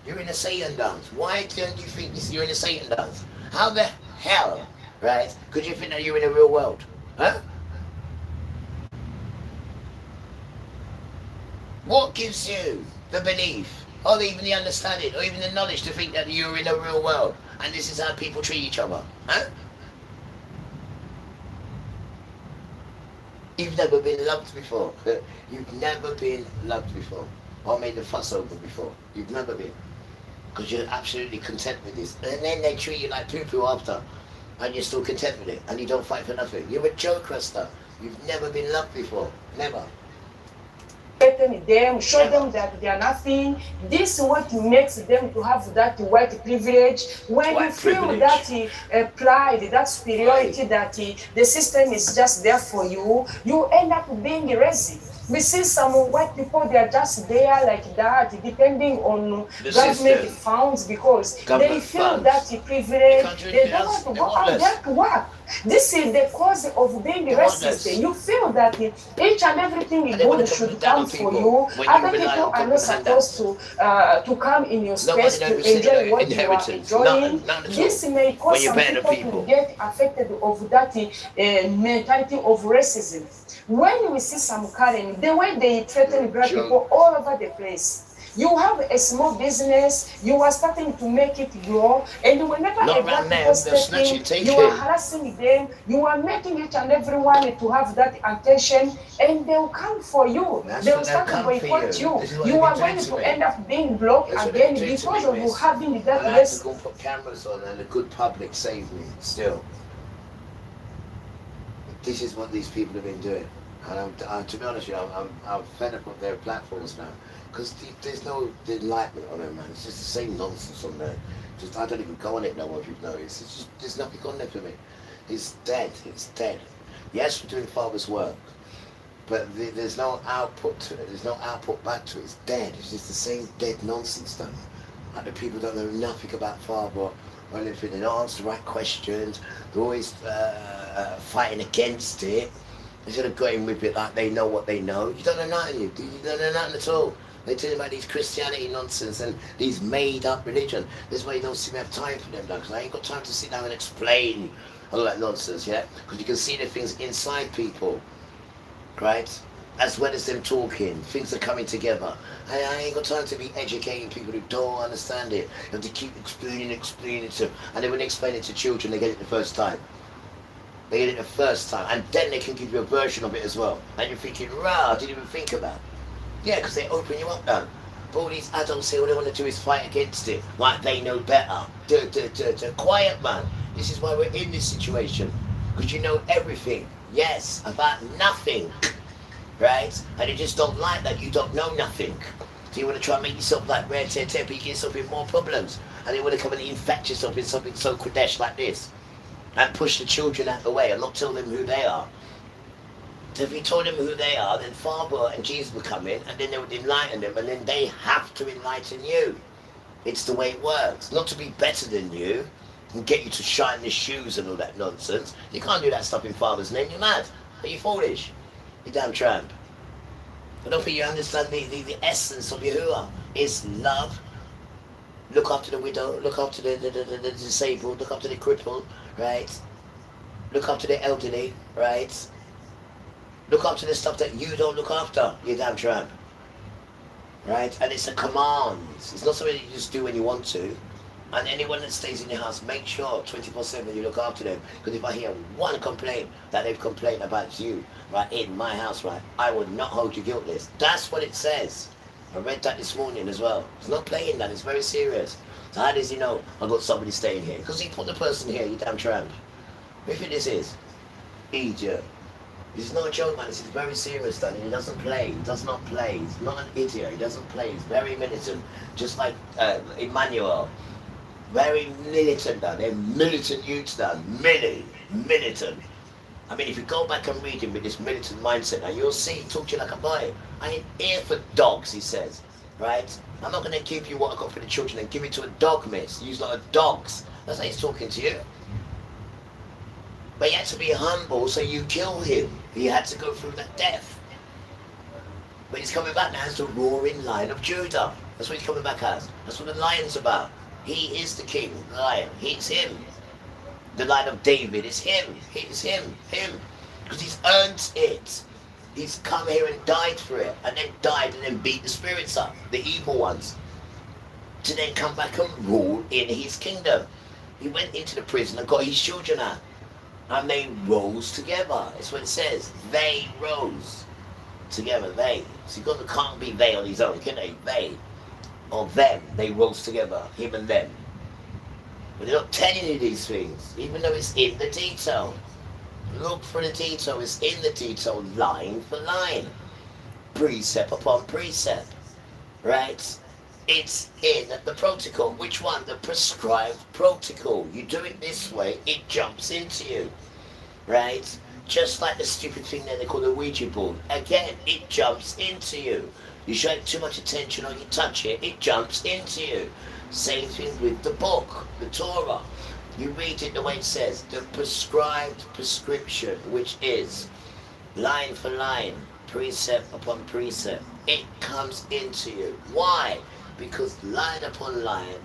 You're in a Satan dance. Why don't you think you're in a Satan dance? How the hell, right, could you think that you're in the real world? Huh? What gives you the belief, or even the understanding, or even the knowledge to think that you're in the real world and this is how people treat each other? Huh? You've never been loved before. You've never been loved before. Or made a fuss over before. You've never been. Because you're absolutely content with this. And then they treat you like poo-poo after. And you're still content with it. And you don't fight for nothing. You're a joke, Rasta. You've never been loved before. Never. Them, show them that they are nothing. This is what makes them to have that white privilege. When you feel that pride, that superiority, that the system is just there for you, you end up being lazy. We see some white people, they are just there like that, depending on the government funds, because they feel that privilege. They don't want to go out there to work. This is the cause of being racist. You feel that each and everything good should come for you. Other people are not supposed to come in your space to enjoy what you are enjoying. This may cause some people to get affected of that mentality of racism. When we see some Karen, the way they threaten black people all over the place. You have a small business, you are starting to make it grow, and whenever a black person steps in, you are harassing them, you are making each and everyone to have that attention, and they will come for you. They will start to boycott you. You are going to end up being blocked again because of you having that risk. I'm going to put cameras on and the good public save me still. This is what these people have been doing. And to be honest with you, I'm fed up with their platforms now. Because there's no enlightenment on it, man. It's just the same nonsense on there. I don't even go on it no more, if you've noticed. It's just, there's nothing on there for me. It's dead. It's dead. Yes, we're doing Father's work. But there's no output to it. There's no output back to it. It's dead. It's just the same dead nonsense done. Like the people don't know nothing about Father or anything. They don't answer the right questions. They're always fighting against it. Instead of going with it like they know what they know. You don't know nothing. You don't know nothing at all. They tell you about these Christianity nonsense and these made-up religion. This is why you don't seem to have time for them, though, because I ain't got time to sit down and explain all that nonsense, yeah? Because you can see the things inside people, right? As well as them talking, things are coming together. I ain't got time to be educating people who don't understand it. You have to keep explaining it to them. And then when they explain it to children, they get it the first time. They get it the first time, and then they can give you a version of it as well. And you're thinking, rah, I didn't even think about it. Yeah, because they open you up now. But all these adults say all they want to do is fight against it, like they know better. Quiet, man. This is why we're in this situation. Because you know everything. Yes, about nothing. Right? And you just don't like that you don't know nothing. So you want to try and make yourself like rare tear, but you get yourself in more problems. And you want to come and infect yourself in something so Kodesh like this. And push the children out the way and not tell them who they are. So if you told them who they are, then Father and Jesus would come in, and then they would enlighten them, and then they have to enlighten you. It's the way it works. Not to be better than you, and get you to shine the shoes and all that nonsense. You can't do that stuff in Father's name. You're mad. Are you foolish? You damn tramp. I don't think you understand the essence of Yahuwah. It's love. Look after the widow. Look after the disabled. Look after the crippled. Right? Look after the elderly. Right? Look after the stuff that you don't look after, you damn tramp. Right? And it's a command. It's not something you just do when you want to. And anyone that stays in your house, make sure 24/7 you look after them. Because if I hear one complaint that they've complained about you, right, in my house, right, I will not hold you guiltless. That's what it says. I read that this morning as well. It's not playing that, it's very serious. So how does he know I've got somebody staying here? Because he put the person here, you damn tramp. Who do you think this is? Egypt. This is not a joke, man. This is very serious, Dan. He doesn't play. He does not play. He's not an idiot. He doesn't play. He's very militant. Just like Emmanuel. Very militant, Dan. They're militant youths, Dan. Militant. I mean, if you go back and read him with this militant mindset, now you'll see he talks to you like a boy. I ain't here for dogs, he says. Right? I'm not going to give you what I got for the children and give it to a dog, miss. Use like dogs. That's how he's talking to you. But he had to be humble, so you kill him. He had to go through that death. But he's coming back now as the roaring lion of Judah. That's what he's coming back as. That's what the lion's about. He is the king, the lion. He's him. The lion of David is him. He's him. Because he's earned it. He's come here and died for it. And then died and then beat the spirits up. The evil ones. To then come back and rule in his kingdom. He went into the prison and got his children out. And they rose together. That's what it says. They rose together. They. So God can't be they on his own, can they? They. Or them. They rose together. Him and them. But they're not telling you these things. Even though it's in the detail. Look for the detail. It's in the detail. Line for line. Precept upon precept. Right? It's in the protocol. Which one? The prescribed protocol. You do it this way, it jumps into you. Right? Just like the stupid thing there they call the Ouija board. Again, it jumps into you. You show it too much attention or you touch it, it jumps into you. Same thing with the book, the Torah. You read it the way it says, the prescribed prescription, which is line for line, precept upon precept. It comes into you. Why? Because line upon line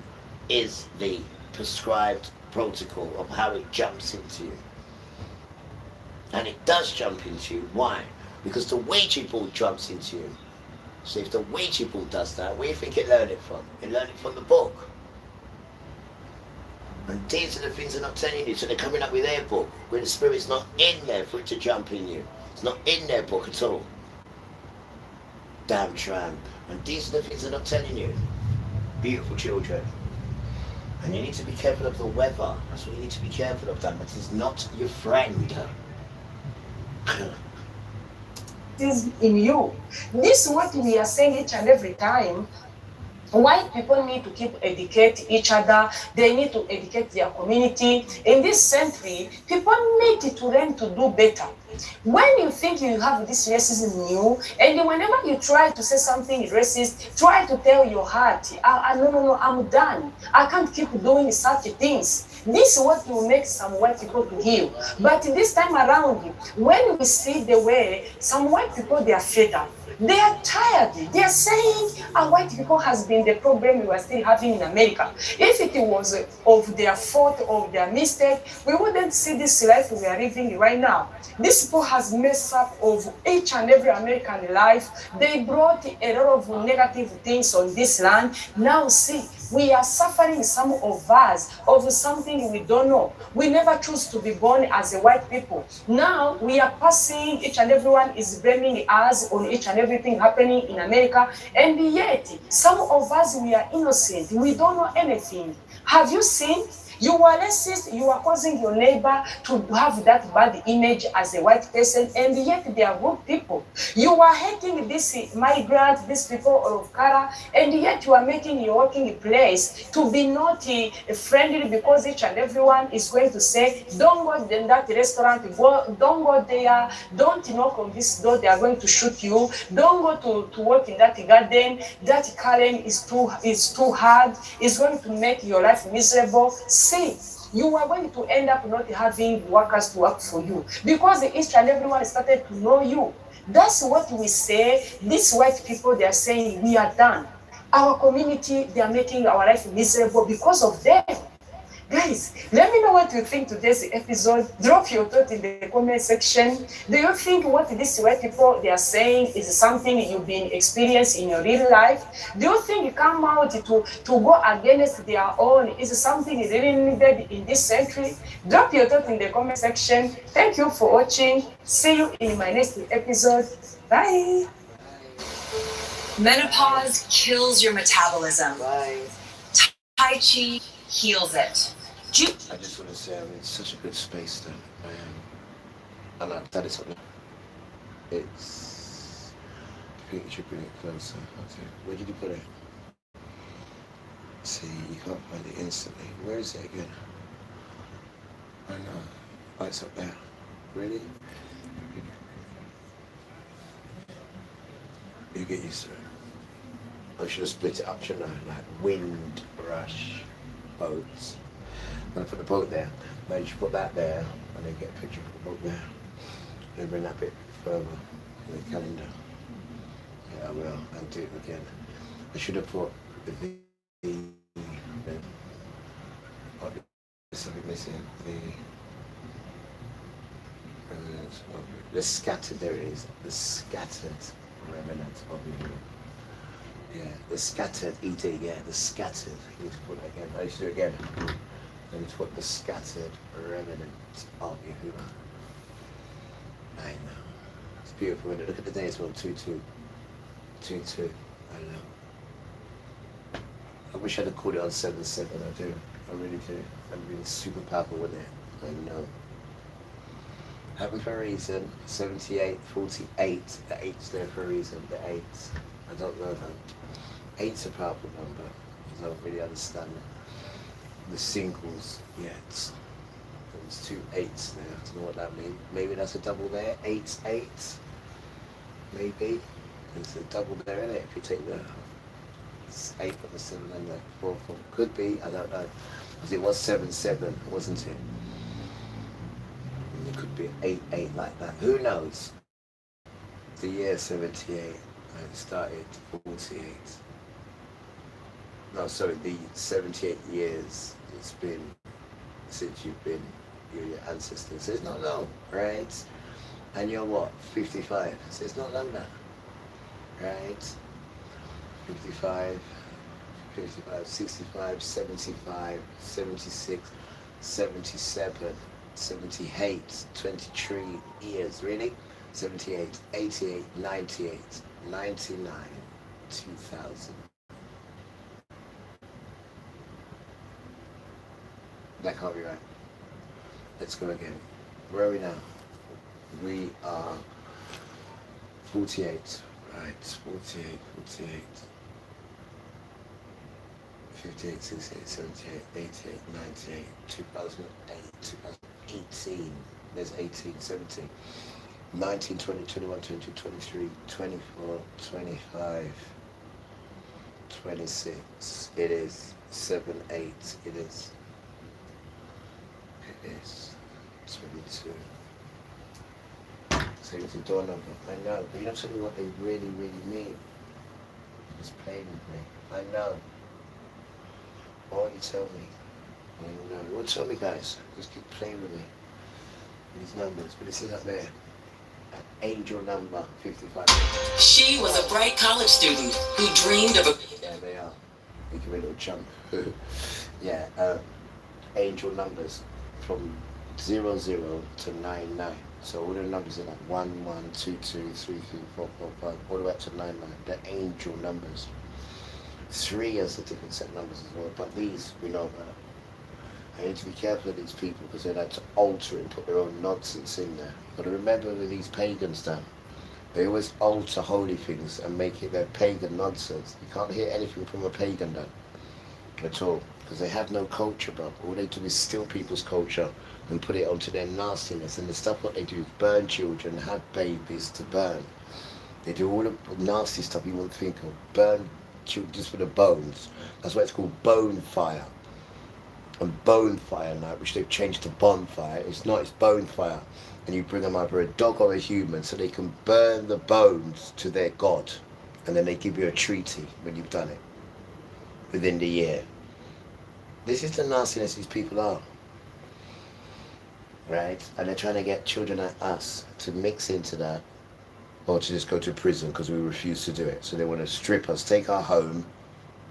is the prescribed protocol of how it jumps into you. And it does jump into you. Why? Because the Ouija board jumps into you. So if the Ouija board does that, where do you think it learned it from? It learned it from the book. And these are the things they're not telling you. So they're coming up with their book, where the spirit's not in there for it to jump in you. It's not in their book at all. Damn tramp. And these are the things they're not telling you. Beautiful children. And you need to be careful of the weather. That's what you need to be careful of, that. But it's not your friend. racism in you. This is what we are saying each and every time. White people need to keep educate each other. They need to educate their community. In this century, people need to learn to do better. When you think you have this racism in you, and whenever you try to say something racist, try to tell your heart, no, I'm done. I can't keep doing such things. This is what will make some white people to heal. But this time around, when we see the way some white people, they are fed up. They are tired. They are saying white people has been the problem we are still having in America. If it was of their fault, of their mistake, we wouldn't see this life we are living right now. These people has messed up of each and every American life. They brought a lot of negative things on this land. Now see, we are suffering, some of us, of something we don't know. We never choose to be born as a white people. Now we are passing, each and everyone is blaming us on each and everything happening in America. And yet, some of us, we are innocent. We don't know anything. Have you seen? You are racist, you are causing your neighbor to have that bad image as a white person, and yet they are good people. You are hating this migrant, these people of color, and yet you are making your working place to be not friendly, because each and everyone is going to say, don't go in that restaurant, don't go there, don't knock on this door, they are going to shoot you, don't go to work in that garden, that current is too hard, it's going to make your life miserable. See, you are going to end up not having workers to work for you, because each and everyone started to know you. That's what we say. These white people, they are saying, we are done. Our community, they are making our life miserable because of them. Guys, let me know what you think today's episode. Drop your thought in the comment section. Do you think what these white people they are saying is something you've been experiencing in your real life? Do you think come out to go against their own is something really needed in this century? Drop your thought in the comment section. Thank you for watching. See you in my next episode. Bye. Menopause kills your metabolism. Tai Chi heals it. I just want to say I'm in such a good space that I am. And that is something. It's. I think you should bring it closer. Okay. Where did you put it? See, you can't find it instantly. Where is it again? I know. Oh, it's up there. Really? You get used to it. I should have split it up, shouldn't I? Like wind, rush, boats. I'm going to put the boat there. Maybe you should put that there and then get a picture of the boat there. Then bring that bit further in the calendar. Yeah, I will. I'll do it again. I should have put the V. Oh, there's something missing. The scattered, there it is. The scattered remnant of you. Yeah, the scattered ED, yeah, the scattered. You need to put that again. I need to do it again. I need to put the scattered remnant of Yahuwah. I know. It's beautiful. Look at the day as well, 2-2. 2-2. I know. I wish I'd have called it on 7-7. I do. I really do. I'm really super powerful with it. I know. Happened for a reason. 78, 48. The 8's there for a reason. The 8. I don't know that. 8's a powerful number. I don't really understand the singles yet. There's 2 8's there. I don't know what that means. Maybe that's a double there. 8, 8. Maybe. There's a double there, isn't it? If you take the 8 from the 7 and the 4 from. Could be. I don't know. Because it was 7-7, wasn't it? It could be 8-8 like that. Who knows? The year 78. It started 48. No, sorry, the 78 years it's been since you've been your ancestors. So it's not long, right? And you're what? 55. So it's not long now, right? 55, 55, 65, 75, 76, 77, 78, 23 years, really? 78, 88, 98, 99, 2000. That can't be right. Let's go again. Where are we now? We are 48. Right, 48, 48. 58, 68, 78, 88, 98, 2008, 2018. There's 18, 17. 19, 20, 21, 22, 23, 24, 25, 26. It is 7, 8. It is 22. So it's a door number. I know, but you don't tell me what they really, really mean. Just playing with me. I know. Why won't you tell me? I don't know. You won't tell me, guys. Just keep playing with me. These numbers, but this is up there. Angel number 55. She was a bright college student who dreamed of a... Yeah, they are. You give a little jump. Yeah, angel numbers from 00 to 99. So all the numbers are like 1, 1, 2, 2, 3, 3, 4, 4, 5, all the way up to 99. The angel numbers. 3 is a different set of numbers as well, but these we know about. I need to be careful of these people because they like to alter and put their own nonsense in there. But remember with these pagans done, they always alter holy things and make it their pagan nonsense. You can't hear anything from a pagan done at all because they have no culture, bro. All they do is steal people's culture and put it onto their nastiness. And the stuff what they do is burn children, have babies to burn. They do all the nasty stuff you wouldn't think of. Burn children just for the bones. That's why it's called bone fire. And bone fire now, which they've changed to bonfire. It's not, it's bone fire. And you bring them either a dog or a human so they can burn the bones to their god. And then they give you a treaty when you've done it within the year. This is the nastiness these people are. Right? And they're trying to get children like us to mix into that or to just go to prison because we refuse to do it. So they want to strip us, take our home,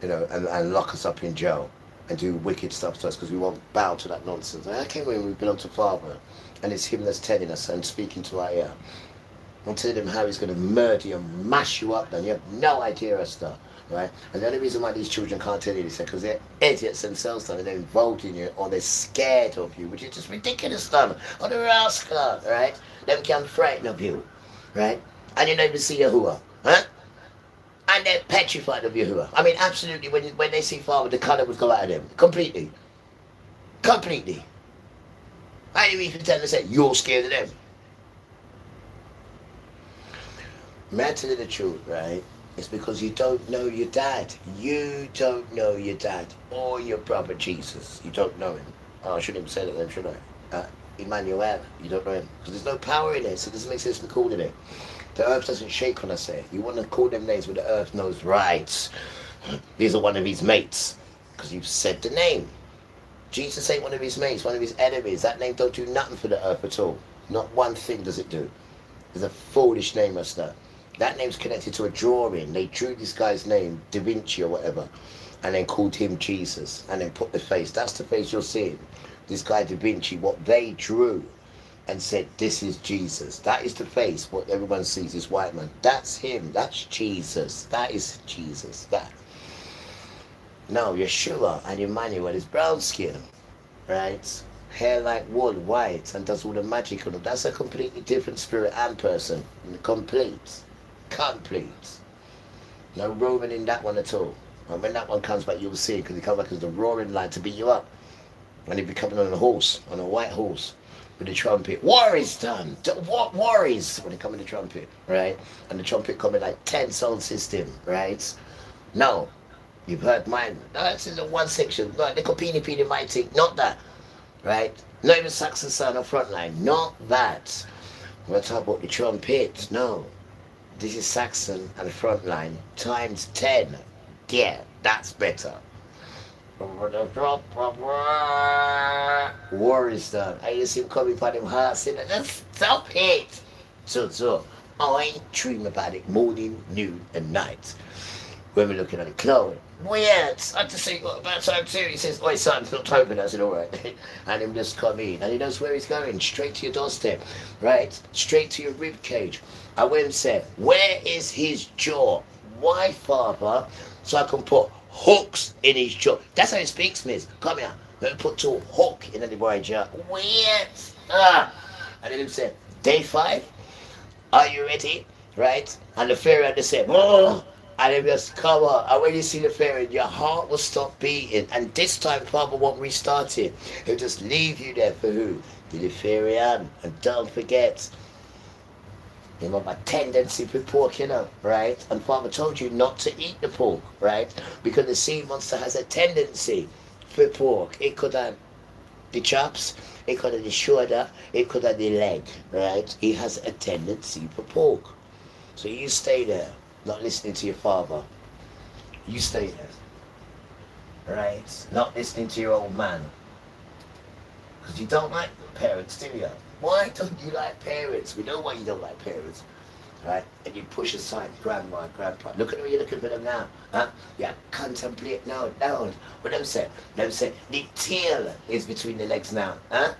you know, and lock us up in jail. And do wicked stuff to us because we won't bow to that nonsense. I came in, we belong to Father, and it's him that's telling us and speaking to our ear. I'm telling him how he's going to murder you and mash you up, and you have no idea of stuff, right? And the only reason why these children can't tell you this is because they're idiots themselves, and they're involved in you, or they're scared of you, which is just ridiculous stuff. Or they're rascal, right? Them can frighten of you, right? And you never see Yahuwah, huh? And they're petrified of Yahuwah. I mean, absolutely, when they see Father, the colour would go out of them. Completely. Completely. I didn't even tell them to say, you're scared of them. May I tell you the truth, right? It's because you don't know your dad. You don't know your dad or your brother Jesus. You don't know him. Oh, I shouldn't even say that then, should I? Emmanuel, you don't know him. Because there's no power in it, so it doesn't make sense in calling it. The earth doesn't shake when I say it. You want to call them names where the earth knows, right? These are one of his mates. Because you've said the name. Jesus ain't one of his mates, one of his enemies. That name don't do nothing for the earth at all. Not one thing does it do. It's a foolish name, that's that. That name's connected to a drawing. They drew this guy's name, Da Vinci or whatever, and then called him Jesus, and then put the face. That's the face you're seeing. This guy Da Vinci, what they drew and said, this is Jesus. That is the face, what everyone sees, this white man. That's him, that's Jesus. That is Jesus, that. No, Yeshua and Emmanuel is brown skin, right? Hair like wool, white, and does all the magic on them. That's a completely different spirit and person. Complete. No Roman in that one at all. And when that one comes back, you'll see, because he comes back as the roaring lion to beat you up. And he'll be coming on a horse, on a white horse, with the trumpet. War is done. What war is when they come in the trumpet, right? And the trumpet coming like 10 sound system, right? No, you've heard mine. No, this is the one section. Like the Kopini mighty, not that, right? Not even Saxon Son or Frontline, not that. We're talking about the trumpet. No, this is Saxon and Frontline times 10. Yeah, that's better. War is done. I used him coming for them hearts saying, let's stop it. So, I ain't dream about it morning, noon, and night. When we're looking at the cloud, weird. I just say, what about time too? He says, oi son, it's not open. I said, all right. And him just come in. And he knows where he's going. Straight to your doorstep. Right? Straight to your rib cage. I went and said, where is his jaw? Why, Father? So I can put hooks in his jaw. That's how he speaks, miss. Come here. Let me put 2 hooks in the boy's jaw. Weird. And then he said, day 5, are you ready? right? And the fairy they say, oh, and they just come on. And when you see the fairy, your heart will stop beating. And this time, Father won't restart it. He'll just leave you there for who? The fairy on. And don't forget, you have a tendency for pork, you know, right? And Father told you not to eat the pork, right? Because the sea monster has a tendency for pork. It could have the chops, it could have the shoulder, it could have the leg, right? He has a tendency for pork. So you stay there, not listening to your father. You stay there, right? Not listening to your old man. Because you don't like parents, do you? Why don't you like parents? We know why you don't like parents, right? And you push aside grandma and grandpa. Look at the way you're looking for them now, huh? Yeah, contemplate now, down. What them say? Them say, the tail is between the legs now, huh?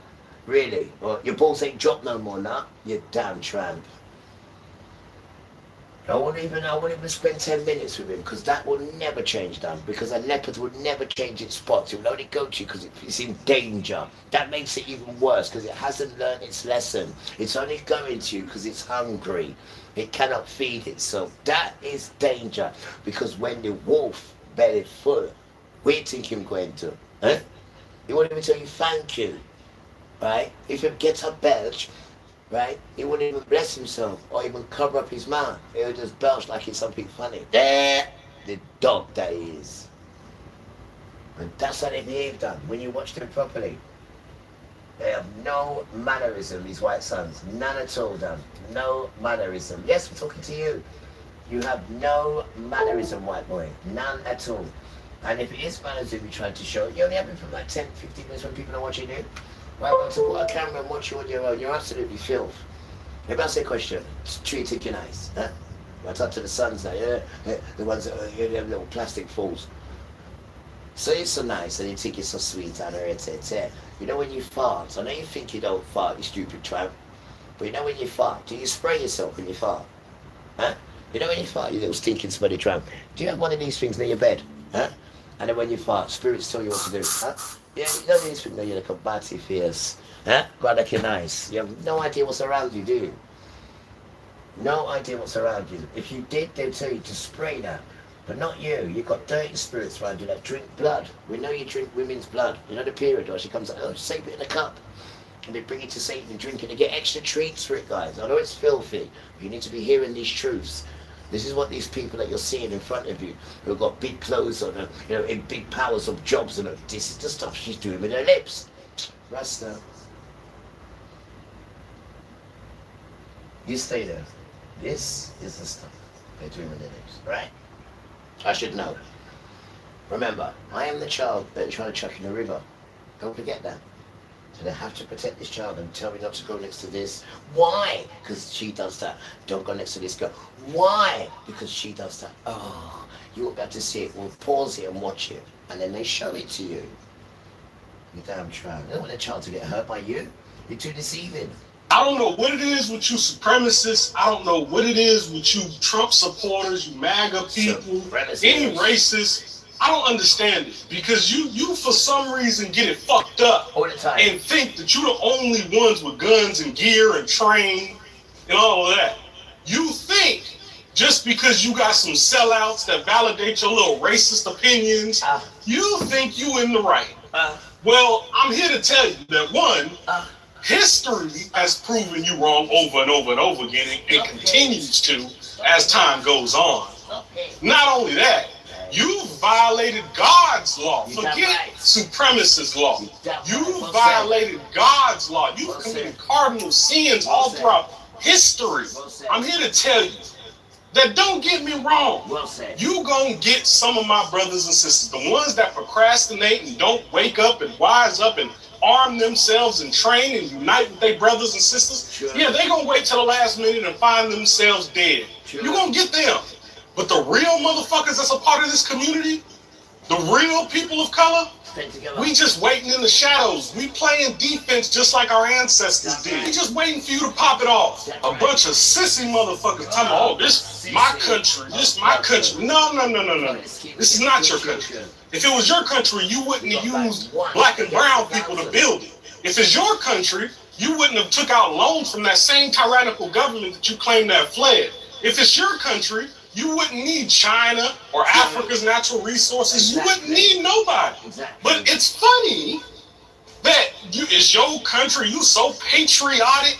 Really? Well, your balls ain't dropped no more now, you damn tramp. I wouldn't even spend 10 minutes with him, because that will never change them. Because a leopard would never change its spots. It will only go to you because it's in danger. That makes it even worse because it hasn't learned its lesson. It's only going to you because it's hungry. It cannot feed itself. That is danger. Because when the wolf belly full, where do you think him going to? Huh? He won't even tell you thank you. Right? If you get a belch, right? He wouldn't even bless himself or even cover up his mouth. He would just belch like it's something funny. There, the dog that he is. And that's how they behave, Dan. When you watch them properly, they have no mannerism, these white sons. None at all, Dan. No mannerism. Yes, we're talking to you. You have no mannerism, white boy. None at all. And if it is mannerism you're trying to show, you only have it for like 10, 15 minutes when people are watching you. Why not to put a camera and watch you on your own? You're absolutely filth. If I say a question, treat it nice. Huh? I talk to the sons now, the ones that have little plastic fools. So you're so nice and you think you're so sweet and irritated. You know when you fart, I know you think you don't fart, you stupid tramp. But you know when you fart, do you spray yourself when you fart? Huh? You know when you fart, you little stinking smelly tramp. Do you have one of these things near your bed? Huh? And then when you fart, spirits tell you what to do. Huh? Yeah, you don't need to know you're like a batty face. Huh? God, like you're nice. You have no idea what's around you, do you? No idea what's around you. If you did, they'd tell you to spray that. But not you. You've got dirty spirits around you that drink blood. We know you drink women's blood. You know the period where she comes out, oh, save it in a cup. And they bring it to Satan and drink it and get extra treats for it, guys. I know it's filthy, but you need to be hearing these truths. This is what these people that you're seeing in front of you, who've got big clothes on, you know, in big powers of jobs, and this is the stuff she's doing with her lips. Rasta. You stay there. This is the stuff they're doing with their lips, right? I should know. Remember, I am the child that they're trying to chuck in the river. Don't forget that. So they have to protect this child and tell me not to go next to this. Why? Because she does that. Don't go next to this girl. Why? Because she does that. Oh, you won't be able to see it. We'll pause it and watch it. And then they show it to you. You damn child. You don't want a child to get hurt by you. You're too deceiving. I don't know what it is with you supremacists. I don't know what it is with you Trump supporters, you MAGA people, any racists. I don't understand it because you for some reason get it fucked up all the time and think that you're the only ones with guns and gear and train and all of that. You think just because you got some sellouts that validate your little racist opinions, you think you in the right. Well, I'm here to tell you that one, history has proven you wrong over and over and over again, and it continues to as time goes on. Not only that, you violated God's law. Forget supremacist law. You violated God's law. You've committed cardinal sins all throughout history. I'm here to tell you that don't get me wrong. You gonna get some of my brothers and sisters, the ones that procrastinate and don't wake up and wise up and arm themselves and train and unite with their brothers and sisters. Yeah, they gonna wait till the last minute and find themselves dead. You gonna get them. But the real motherfuckers that's a part of this community, the real people of color, we just waiting in the shadows. We playing defense just like our ancestors did. We just waiting for you to pop it off. A bunch of sissy motherfuckers telling me, oh, this my country, this my country. No. This is not your country. If it was your country, you wouldn't have used black and brown people to build it. If it's your country, you wouldn't have took out loans from that same tyrannical government that you claim to have fled. If it's your country, you wouldn't need China or Africa's natural resources. You wouldn't need nobody. But it's funny that it's your country, you so patriotic,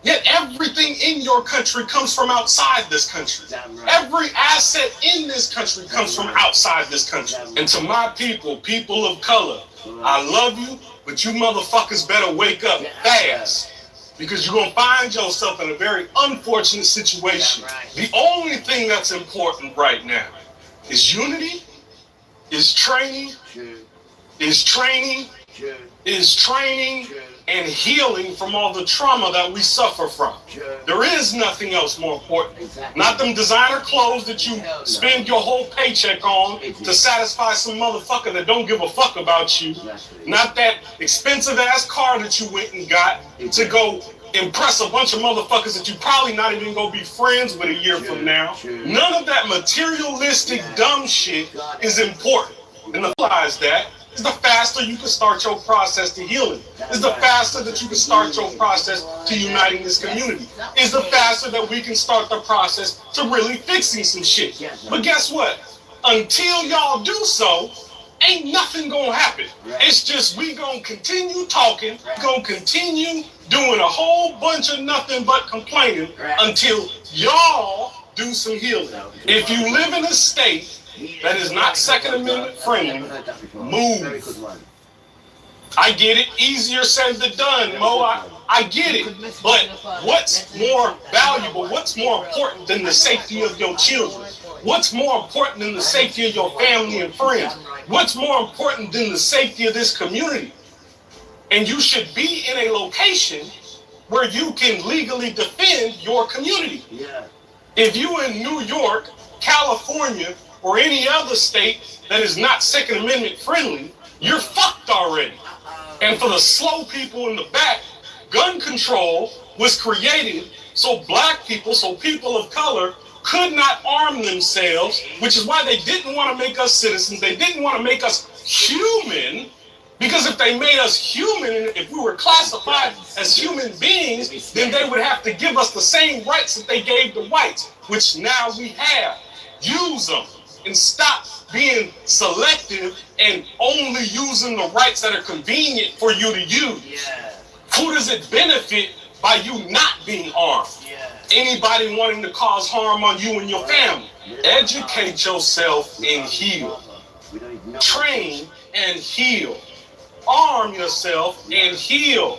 yet everything in your country comes from outside this country. Every asset in this country comes from outside this country. And to my people of color, I love you, but you motherfuckers better wake up fast. Because you're going to find yourself in a very unfortunate situation. The only thing that's important right now is unity, is training, and healing from all the trauma that we suffer from. There is nothing else more important. Not them designer clothes that you spend your whole paycheck on to satisfy some motherfucker that don't give a fuck about you. Not that expensive ass car that you went and got to go impress a bunch of motherfuckers that you probably not even gonna be friends with a year from now. None of that materialistic dumb shit is important. And to realize that is the faster you can start your process to healing. Is the faster that you can start your process to uniting this community. Is the faster that we can start the process to really fixing some shit. But guess what? Until y'all do so, ain't nothing gonna happen. It's just we gonna continue talking, gonna continue doing a whole bunch of nothing but complaining until y'all do some healing. If you live in a state that is not Second Amendment friendly, move. I get it, easier said than done, Mo. I get it. But what's more valuable, what's more important than the safety of your children? What's more important than the safety of your family and friends? What's more important than the safety of this community? And you should be in a location where you can legally defend your community. If you in New York, California, or any other state that is not Second Amendment friendly, you're fucked already. And for the slow people in the back, gun control was created so black people, so people of color could not arm themselves, which is why they didn't want to make us citizens. They didn't want to make us human, because if they made us human, and if we were classified as human beings, then they would have to give us the same rights that they gave the whites, which now we have. Use them and stop being selective and only using the rights that are convenient for you to use. Who does it benefit by you not being armed? Anybody wanting to cause harm on you and your family. Educate yourself and heal. Train and heal. Arm yourself and heal.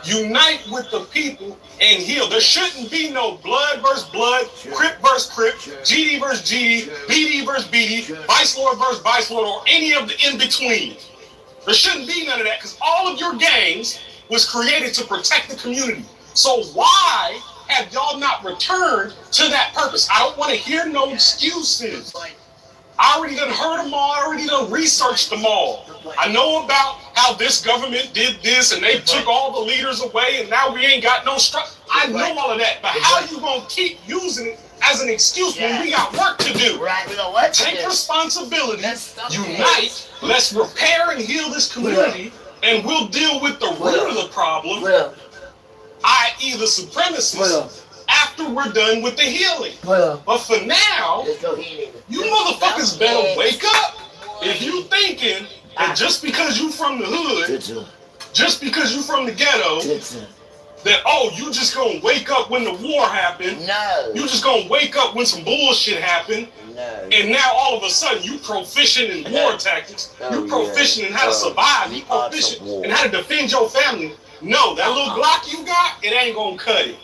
Unite with the people and heal. There shouldn't be no blood versus blood, Crip versus Crip, GD versus GD, BD versus BD, Vice Lord versus Vice Lord, or any of the in-between. There shouldn't be none of that, because all of your gangs was created to protect the community. So why have y'all not returned to that purpose? I don't want to hear no excuses. I already done heard them all. I already done researched them all. I know about how this government did this and they took all the leaders away and now we ain't got no structure. I know all of that. But how you gonna keep using it as an excuse when we got work to do? Take responsibility, unite, let's repair and heal this community, and we'll deal with the root of the problem, i.e. the supremacists, after we're done with the healing. But for now, you motherfuckers better wake up. If you thinking that just because you from the hood, just because you from the ghetto, that, oh, you just gonna wake up when the war happened, you just gonna wake up when some bullshit happened, and now all of a sudden you proficient in war tactics, you proficient in how to survive, you proficient in how to defend your family. No, that little Glock you got, it ain't gonna cut it.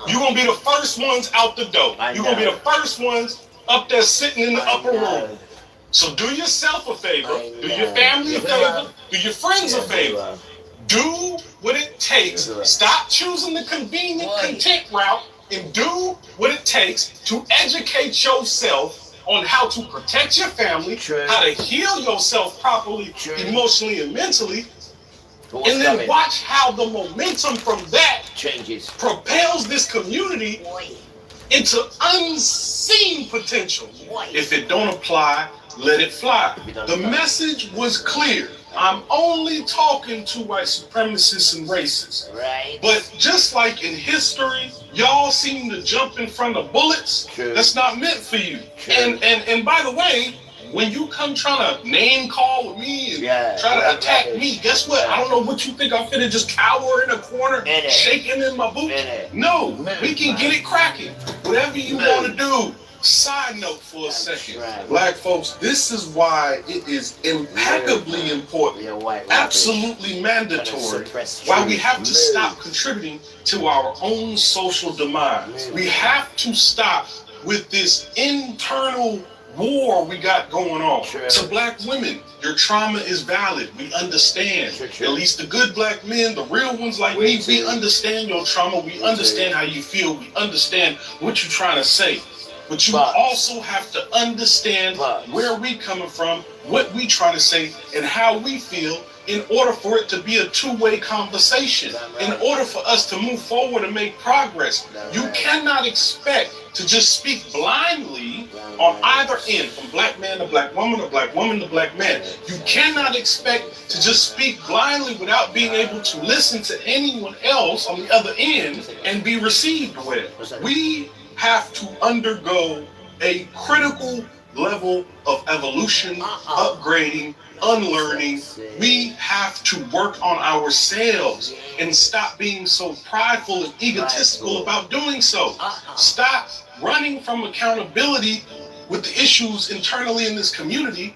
You're gonna be the first ones out the door. You're gonna be the first ones up there sitting in the upper room. So do yourself a favor, do your family a favor, do your friends a favor. Do what it takes. Stop choosing the convenient content route and do what it takes to educate yourself on how to protect your family, how to heal yourself properly, emotionally and mentally. And then watch how the momentum from that changes, propels this community into unseen potential. If it don't apply, let it fly. The message was clear. I'm only talking to white supremacists and racists. Right. But just like in history, y'all seem to jump in front of bullets. True. That's not meant for you. True. And by the way, when you come trying to name call with me and try to attack me, guess what? I don't know what you think. I'm finna just cower in a corner, shaking in my boots. No, we can get it cracking. Whatever you want to do. Side note for a second, black folks, this is why it is impeccably important, absolutely mandatory, why we have to stop contributing to our own social demise. We have to stop with this internal war we got going on. To black women, your trauma is valid. We understand. At least the good black men, the real ones like me, we understand your trauma. We understand how you feel. We understand what you're trying to say. But you also have to understand where we coming from, what we trying to say, and how we feel in order for it to be a two-way conversation. In order for us to move forward and make progress, you cannot expect to just speak blindly on either end, from black man to black woman, or black woman to black man. You cannot expect to just speak blindly without being able to listen to anyone else on the other end and be received well. We have to undergo a critical level of evolution, upgrading, unlearning. We have to work on ourselves and stop being so prideful and egotistical about doing so. Stop running from accountability with the issues internally in this community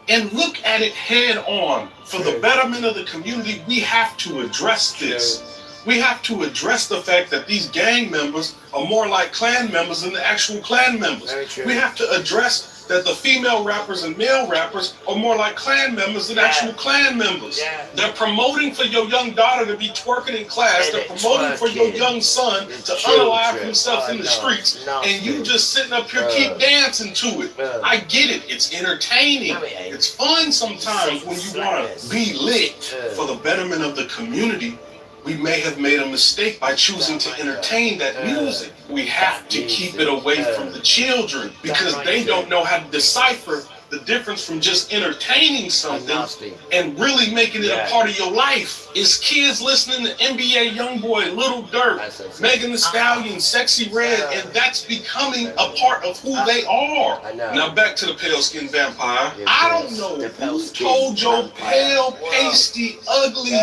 and look at it head on. For the betterment of the community, we have to address this. We have to address the fact that these gang members are more like Klan members than the actual Klan members. We have to address that the female rappers and male rappers are more like Klan members than actual Klan members. They're promoting for your young daughter to be twerking in class. They're promoting for your young son to unalive himself in the streets. And you just sitting up here keep dancing to it. I get it. It's entertaining. It's fun sometimes when you want to be lit. For the betterment of the community, we may have made a mistake by choosing to entertain that music. We have to keep it away from the children because they don't know how to decipher the difference from just entertaining something and really making it a part of your life. Is kids listening to NBA Youngboy, Little Durk, Megan Thee Stallion, Sexy Red, and that's becoming a part of who they are. Now back to the pale-skinned vampire. I don't know who told your pale, pasty, ugly,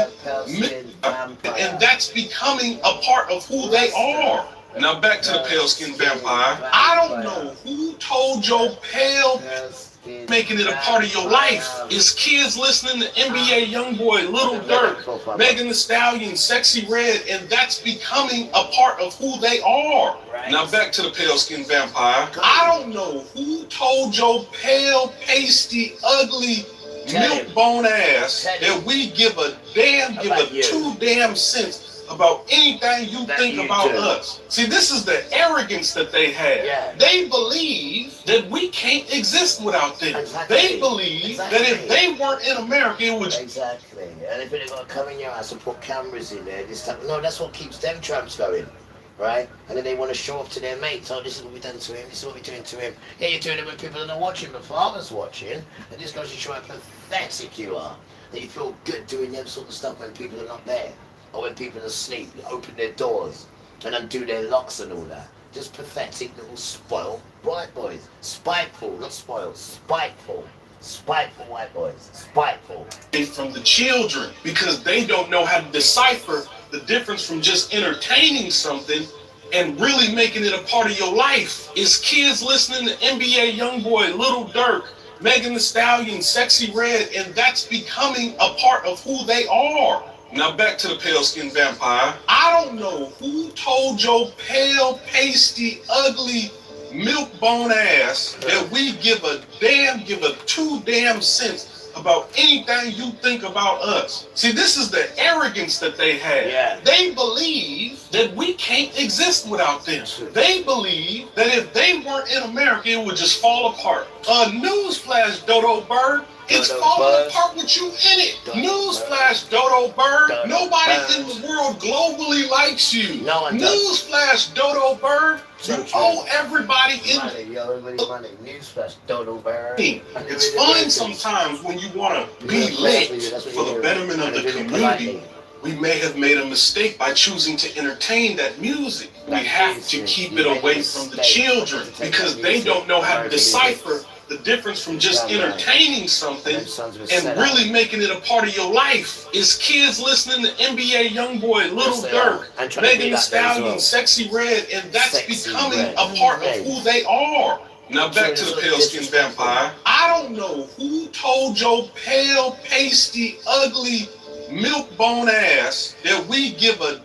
and that's becoming a part of who they are. Now back to the pale-skinned vampire. I don't know who told your pale, making it a part of your life. Is kids listening to NBA Youngboy, Little Durk, Megan Thee Stallion, Sexy Red, and that's becoming a part of who they are. Now back to the pale-skinned vampire. I don't know who told your pale, pasty, ugly, milk bone ass that we give a two damn cents about anything you think about us. See, this is the arrogance that they have. They believe that we can't exist without them. They believe that if they weren't in America, it would... Exactly. And if they're going to come in your house and put cameras in there, this type, no, that's what keeps them tramps going. Right? And then they want to show off to their mates, oh, this is what we've done to him, this is what we're doing to him. Yeah, you're doing it when people are not watching, but father's watching, and this goes to show how pathetic you are. That you feel good doing that sort of stuff when people are not there. Or when people are asleep, you open their doors and undo their locks and all that. Just pathetic little spoiled white boys. Spiteful, not spoiled, spiteful. Spiteful white boys. Spiteful. From the children, because they don't know how to decipher the difference from just entertaining something and really making it a part of your life. Is kids listening to NBA Youngboy, Little Durk, Megan Thee Stallion, Sexy Red, and that's becoming a part of who they are. Now back to the pale-skinned vampire. I don't know who told your pale, pasty, ugly, milk bone ass that we give a two damn cents about anything you think about us. See, this is the arrogance that they have. They believe that we can't exist without them. They believe that if they weren't in America, it would just fall apart. Newsflash, Dodo Bird. It's falling apart with you in it. Newsflash, Dodo Bird. Nobody in the world globally likes you. Newsflash, Dodo Bird. You owe everybody in the Newsflash, Dodo Bird. It's fun sometimes when you want to be lit for the betterment of the community. We may have made a mistake by choosing to entertain that music. We have to keep it away from the children because they don't know how to decipher the difference from just entertaining something and really making it a part of your life. Is kids listening to NBA Youngboy, Little Durk, Megan Thee Stallion, Sexy Red, and that's becoming a part of who they are. Now back to the pale skin vampire. I don't know who told your pale, pasty, ugly, milk bone ass that we give a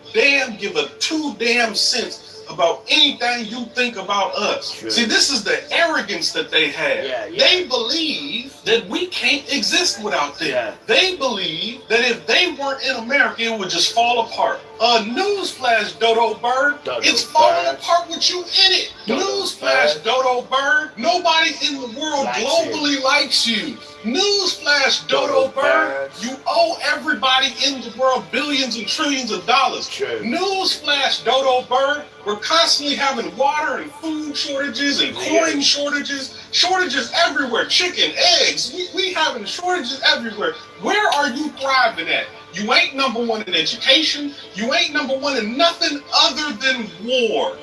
two damn cents about anything you think about us. Sure. See, this is the arrogance that they have. They believe that we can't exist without them. They believe that if they weren't in America, it would just fall apart. Newsflash, Dodo Bird. It's falling apart with you in it. Newsflash, Dodo Bird. Nobody in the world globally likes you. Newsflash, Dodo Bird. You owe everybody in the world billions and trillions of dollars. Newsflash, Dodo Bird. We're constantly having water and food shortages and coin shortages. Shortages everywhere. Chicken, eggs. We having shortages everywhere. Where are you thriving at? You ain't number one in education. You ain't number one in nothing other than war.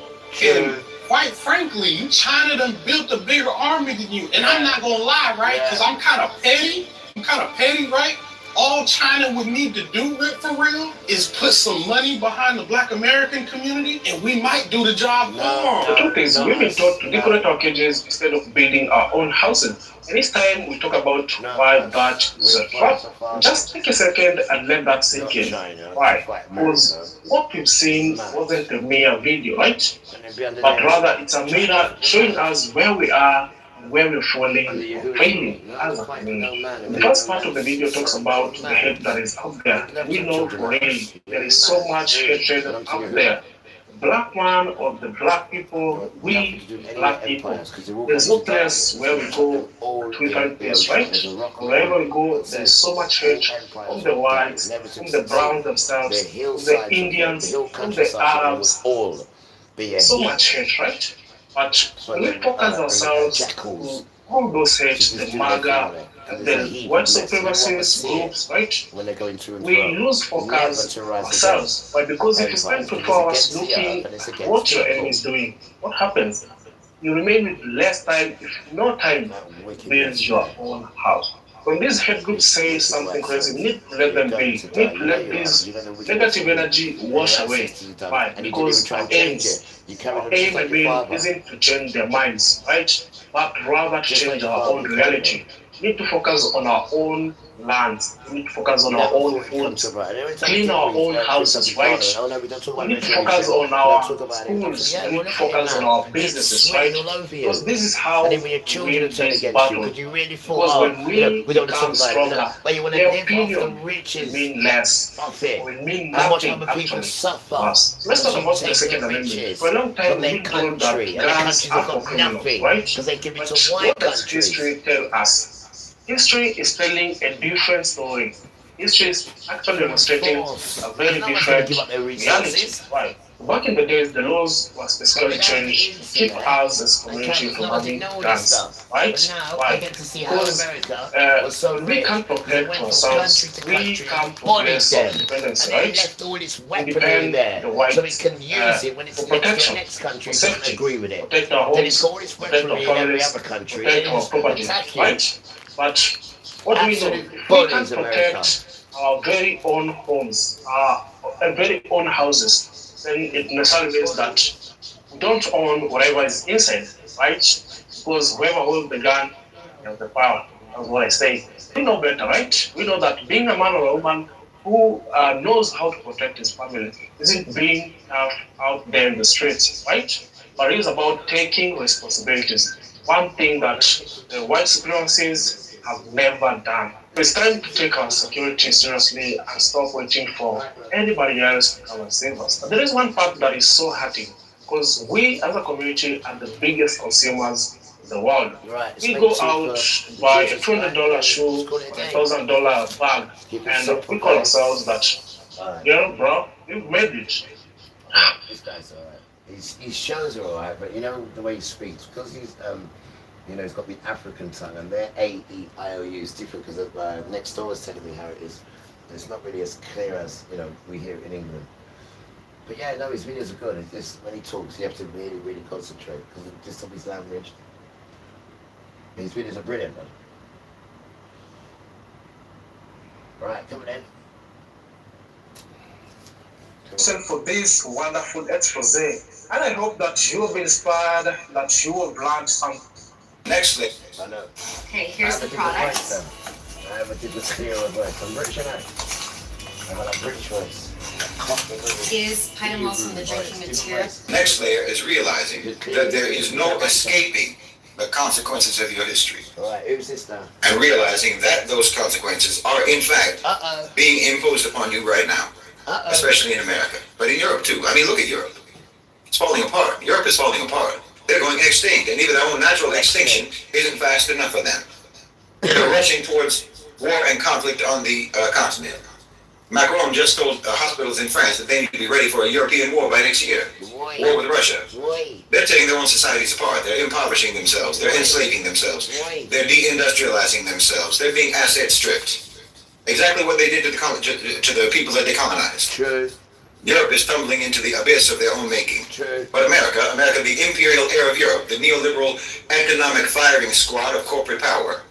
And quite frankly, China done built a bigger army than you. And I'm not gonna lie, right? Because I'm kind of petty, right? All China would need to do, for real, is put some money behind the Black American community, and we might do the job for them. The truth is, we've been taught to decorate our cages instead of building our own houses. And each time we talk about why that is a flop, just take a second and let that sink in. Why? Because what we've seen wasn't a mere video, right? But rather it's a mirror showing us where we are, where we're falling as a community. The first part of the video talks about the hate that is out there. We know for real there is so much hatred out there. Black man or the black people, we black people, there's no place where we go to find peace, right? Wherever we go, there's so much hate from the whites, from the browns themselves, from the Indians, from the Arabs. So much hate, right? But when we focus ourselves on all those hate, the MAGA, the white supremacist groups, right? We lose focus ourselves. But because if you spend 2 hours looking at what your enemy is doing, what happens? You remain with less time, if no time, to build your own house. When these hate groups say something crazy, we need to let them be. We need to let this negative energy wash away. Why? Because our aim and being isn't to change their minds, right? But rather to change our own reality. We need to focus on our own lands. We need to focus on our own foods. Clean our own houses, right? We need to focus on our schools. We need to focus on our businesses, right? Because this is how we win this battle. Because when we become stronger, their opinion means less. We mean nothing actually for us. Let's talk about the Second Amendment. For a long time, we told that guns are for criminals, right? But what does history tell us? History is telling a different story. History is actually demonstrating a very different reality. Right. Back in the days, the laws were specifically changed to keep us as a community from having guns. Right? Why? Because we can't protect ourselves. We can't protect self-defense, right? We depend on the white for protection, for safety, protect our homes, protect our families, protect our property, right? But what do we know? We can't protect our very own homes, our very own houses. Then it necessarily means that we don't own whatever is inside, right? Because whoever holds the gun has the power. That's what I say. We know better, right? We know that being a man or a woman who knows how to protect his family isn't being out there in the streets, right? But it is about taking responsibilities. One thing that the white supremacists have never done. It's time to take our security seriously and stop waiting for anybody else to come and save us. But there is one part that is so hurting because we as a community are the biggest consumers the world. Right. We go out, buy a $200 shoe, $1,000 bag, and we call ourselves that. Yeah, bro, you've made it. This guy's alright. His shows are alright, but you know the way he speaks, because he's he's got the African tongue, and their A-E-I-O-U is different because next door was telling me how it is. It's not really as clear as we hear it in England. But yeah, no, his videos are good. It's just when he talks, you have to really, really concentrate because of just of his language. His videos are brilliant, man. Right, coming in. For this wonderful expose, and I hope that you have been inspired, that you have learned something. Next thing. I know. Okay, here's the product. I have a different clearer voice. I'm British, and I have a British voice. Is Pynamos from the drinking material? Next layer is realizing that there is no escaping the consequences of your history. Alright, who's this now? And realizing that those consequences are in fact being imposed upon you right now. Especially in America. But in Europe too. I mean, look at Europe. It's falling apart. Europe is falling apart. They're going extinct, and even their own natural extinction isn't fast enough for them. They're rushing towards war and conflict on the continent. Macron just told hospitals in France that they need to be ready for a European war by next year. War with Russia. They're taking their own societies apart. They're impoverishing themselves. They're enslaving themselves. They're deindustrializing themselves. They're being asset stripped. Exactly what they did to the people that they colonized. True. Europe is tumbling into the abyss of their own making. True. But America, the imperial heir of Europe, the neoliberal economic firing squad of corporate power,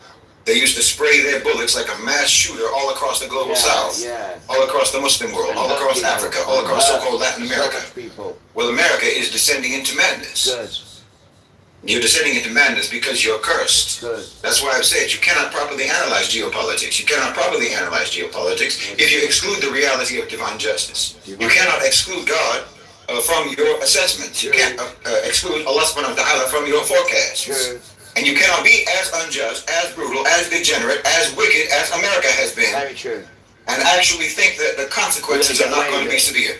they used to spray their bullets like a mass shooter all across the global south, all across the Muslim world, all across Africa, all across so-called Latin America. Well, America is descending into madness. You're descending into madness because you're cursed. That's why I've said you cannot properly analyze geopolitics. You cannot properly analyze geopolitics if you exclude the reality of divine justice. You cannot exclude God from your assessments. You can't exclude Allah subhanahu wa ta'ala from your forecasts. And you cannot be as unjust, as brutal, as degenerate, as wicked as America has been. Very true. And actually think that the consequences are not going to be severe.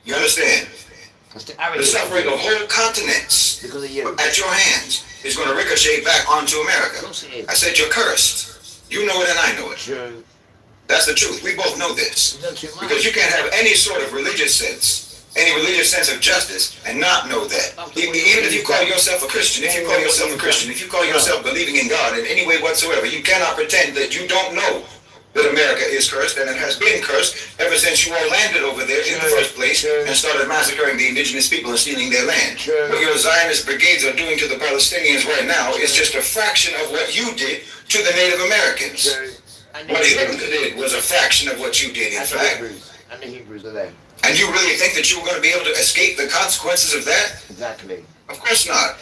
You understand? The suffering of whole continents at your hands is going to ricochet back onto America. I said you're cursed. You know it and I know it. True. That's the truth. We both know this. Because you can't have any sort of religious sense, any religious sense of justice, and not know that. Even if you call yourself a Christian, if you call yourself believing in God in any way whatsoever, you cannot pretend that you don't know that America is cursed, and it has been cursed ever since you all landed over there in the first place and started massacring the indigenous people and stealing their land. What your Zionist brigades are doing to the Palestinians right now is just a fraction of what you did to the Native Americans. What Hitler did was a fraction of what you did, in fact. And the Hebrews are there. And you really think that you were going to be able to escape the consequences of that? Exactly. Of course not.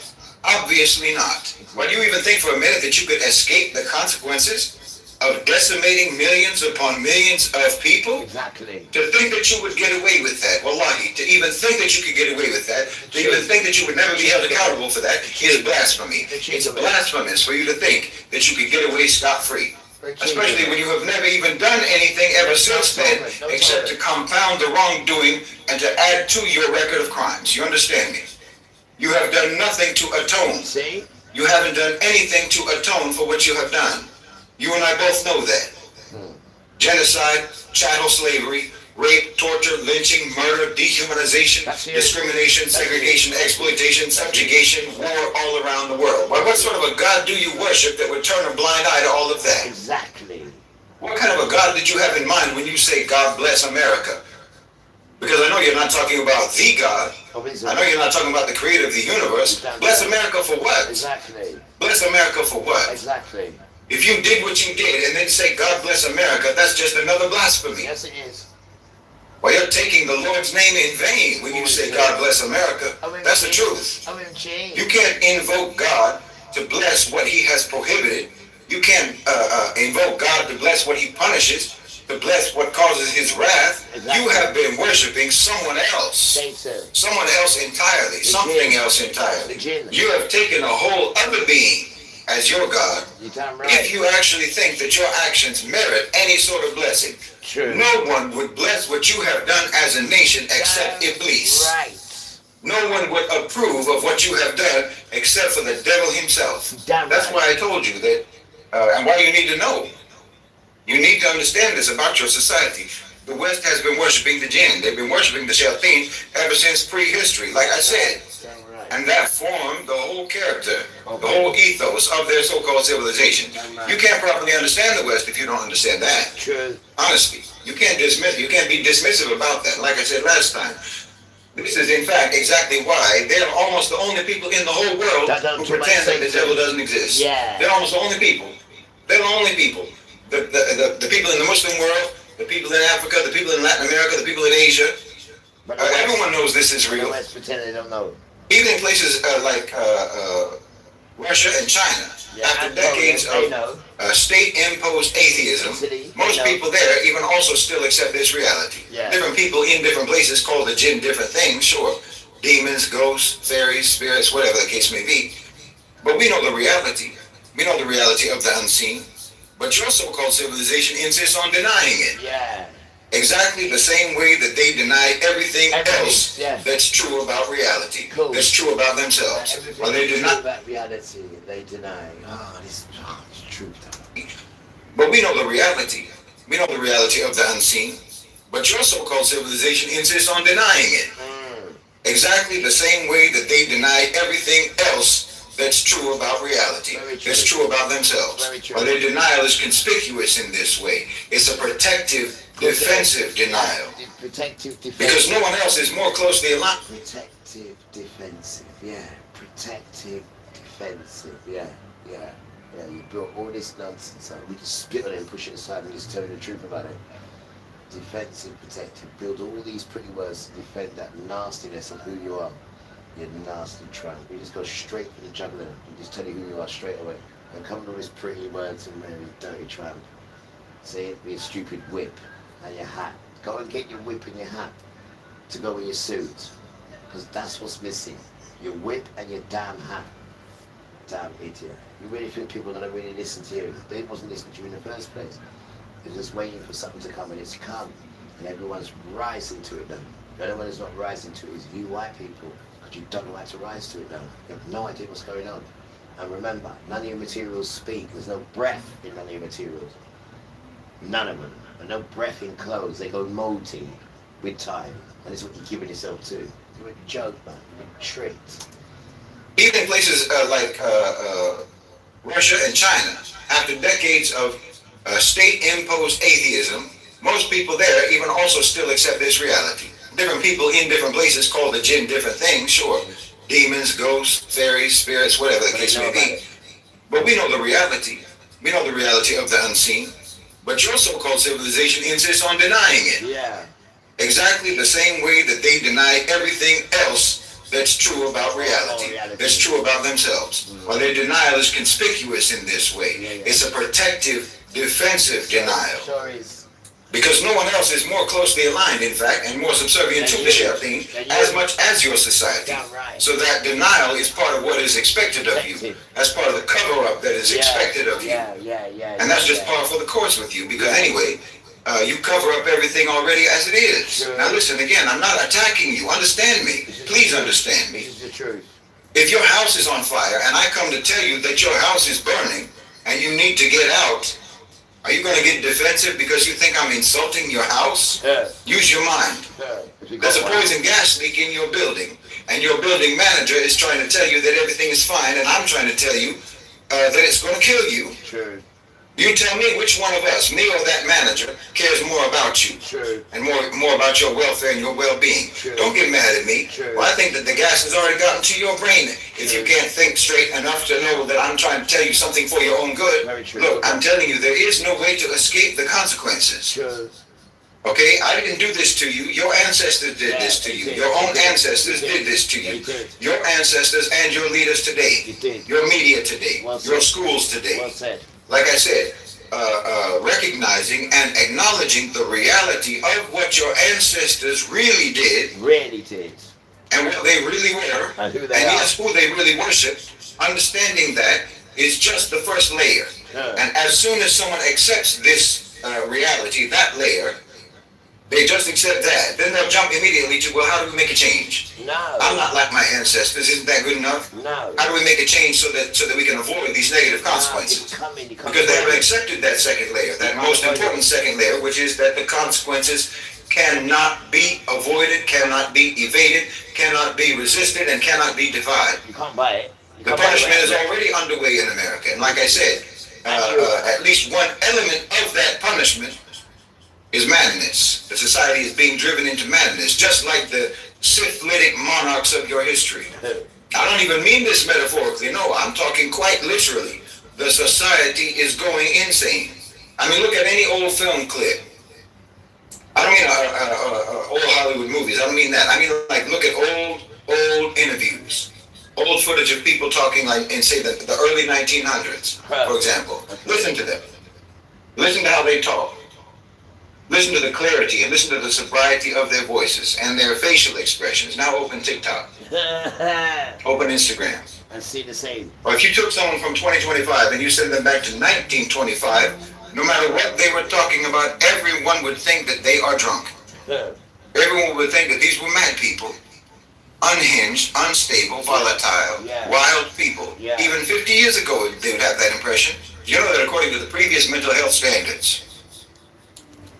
Obviously not. Why do you even think for a minute that you could escape the consequences of decimating millions upon millions of people? Exactly. To think that you would get away with that, wallahi, to even think that you could get away with that, to even think that you would never be held accountable for that is blasphemy. It's blasphemous for you to think that you could get away scot-free. Especially when you have never even done anything ever since then, except to compound the wrongdoing and to add to your record of crimes. You understand me? You have done nothing to atone. See? You haven't done anything to atone for what you have done. You and I both know that. Genocide, chattel slavery, rape, torture, lynching, murder, dehumanization, discrimination, segregation, exploitation, subjugation, war all around the world. Why, what sort of a God do you worship that would turn a blind eye to all of that? Exactly. What kind of a God did you have in mind when you say God bless America? Because I know you're not talking about the God. I know you're not talking about the creator of the universe. Bless America for what? Exactly. Bless America for what? Exactly. If you did what you did and then say God bless America, that's just another blasphemy. Yes, it is. Well, you're taking the Lord's name in vain when you say God bless America. That's the truth. You can't invoke God to bless what he has prohibited. You can't invoke God to bless what he punishes, to bless what causes his wrath. You have been worshiping someone else. Someone else entirely. Something else entirely. You have taken a whole other being as your God. If you actually think that your actions merit any sort of blessing, no one would bless what you have done as a nation except Iblis. no one would approve of what you have done except for the devil himself. That's why I told you that, and why you need to know. You need to understand this about your society. The West has been worshiping the jinn. They've been worshiping the shayateen ever since prehistory, like I said. And that formed the whole character, the whole ethos of their so-called civilization. You can't properly understand the West if you don't understand that. True. Honestly, you can't be dismissive about that. Like I said last time, this is in fact exactly why they're almost the only people in the whole world who pretend that the devil doesn't exist. Yeah. They're almost the only people. They're the only people. The people in the Muslim world, the people in Africa, the people in Latin America, the people in Asia. Everyone knows this is real. The West pretend they don't know. Even in places like Russia and China, after decades of state-imposed atheism, most people there even also still accept this reality. Different people in different places call the jinn different things, sure. Demons, ghosts, fairies, spirits, whatever the case may be. But we know the reality. We know the reality of the unseen. But your so-called civilization insists on denying it. Yeah. Exactly the same way that they deny everything else that's true about reality, that's true about themselves. Or they deny about reality, they deny. Oh, this is true. But we know the reality. We know the reality of the unseen. But your so-called civilization insists on denying it. Exactly the same way that they deny everything else that's true about reality, that's true about themselves. Or their denial is conspicuous in this way. It's a protective, defensive denial. Because no one else is more closely aligned. Protective, defensive, yeah. Protective, defensive, yeah. You built all this nonsense up. We just spit on it and push it aside and just tell you the truth about it. Defensive, protective. Build all these pretty words to defend that nastiness of who you are. You nasty tramp. You just go straight for the jugular. You just tell you who you are straight away. And come with all these pretty words and very dirty tramp. Say it, be a stupid whip and your hat. Go and get your whip and your hat to go with your suit. Because that's what's missing. Your whip and your damn hat. Damn idiot. You really think people are going to really listen to you? They wasn't listening to you in the first place. They're just waiting for something to come and it's come. And everyone's rising to it now. The only one who's not rising to it is you white people. Because you don't know how to rise to it now. You have no idea what's going on. And remember, none of your materials speak. There's no breath in none of your materials. None of them. And no breath in clothes. They go molting with time. And it's what you're giving yourself to. You're a joke, man. You're a trick. Even in places like Russia and China, after decades of state-imposed atheism, most people there even also still accept this reality. Different people in different places call the jinn different things, sure. Demons, ghosts, fairies, spirits, whatever the case may be. But we know the reality. We know the reality of the unseen. But your so-called civilization insists on denying it. Yeah. Exactly the same way that they deny everything else that's true about reality, that's true about themselves. Or their denial is conspicuous in this way. It's a protective, defensive denial. Because no one else is more closely aligned, in fact, and more subservient to the shayateen as much as your society. So that denial is part of what is expected of you. That's part of the cover-up that is expected of you. And that's just par for the course with you. Because anyway, you cover up everything already as it is. Now listen, again, I'm not attacking you. Understand me. Please understand me. If your house is on fire and I come to tell you that your house is burning and you need to get out, are you going to get defensive because you think I'm insulting your house? Use your mind. There's a poison gas leak in your building, and your building manager is trying to tell you that everything is fine, and I'm trying to tell you that it's going to kill you. You tell me which one of us, me or that manager, cares more about you and more about your welfare and your well-being. Don't get mad at me. Well, I think that the gas has already gotten to your brain. If you can't think straight enough to know that I'm trying to tell you something for your own good, look, I'm telling you, there is no way to escape the consequences. Okay, I didn't do this to you. Your ancestors did this to you. Your own ancestors did this to you. Your ancestors and your leaders today. Your media today. Your schools today. Like I said, recognizing and acknowledging the reality of what your ancestors really did. And what they really were. And yes, who they really worshiped. Understanding that is just the first layer. And as soon as someone accepts this reality, that layer, They just accept that. Then they'll jump immediately to, well, how do we make a change? No. I'm not like my ancestors. Isn't that good enough? No. How do we make a change so that we can avoid these negative consequences? Because they haven't accepted that second layer, that most important second layer, which is that the consequences cannot be avoided, cannot be evaded, cannot be resisted, and cannot be defied. You can't buy it. The punishment is already underway in America. And like I said, at least one element of that punishment is madness. The society is being driven into madness, just like the syphilitic monarchs of your history. I don't even mean this metaphorically. No, I'm talking quite literally. The society is going insane. I mean, look at any old film clip. I don't mean old Hollywood movies. I don't mean that. I mean, like, look at old interviews. Old footage of people talking, like, in, say, the early 1900s, for example. Listen to them. Listen to how they talk. Listen to the clarity and listen to the sobriety of their voices and their facial expressions. Now open TikTok. Open Instagram. And see the same. Or if you took someone from 2025 and you send them back to 1925, no matter what they were talking about, everyone would think that they are drunk. Everyone would think that these were mad people. Unhinged, unstable, volatile, wild people. Even 50 years ago, they would have that impression. You know that according to the previous mental health standards,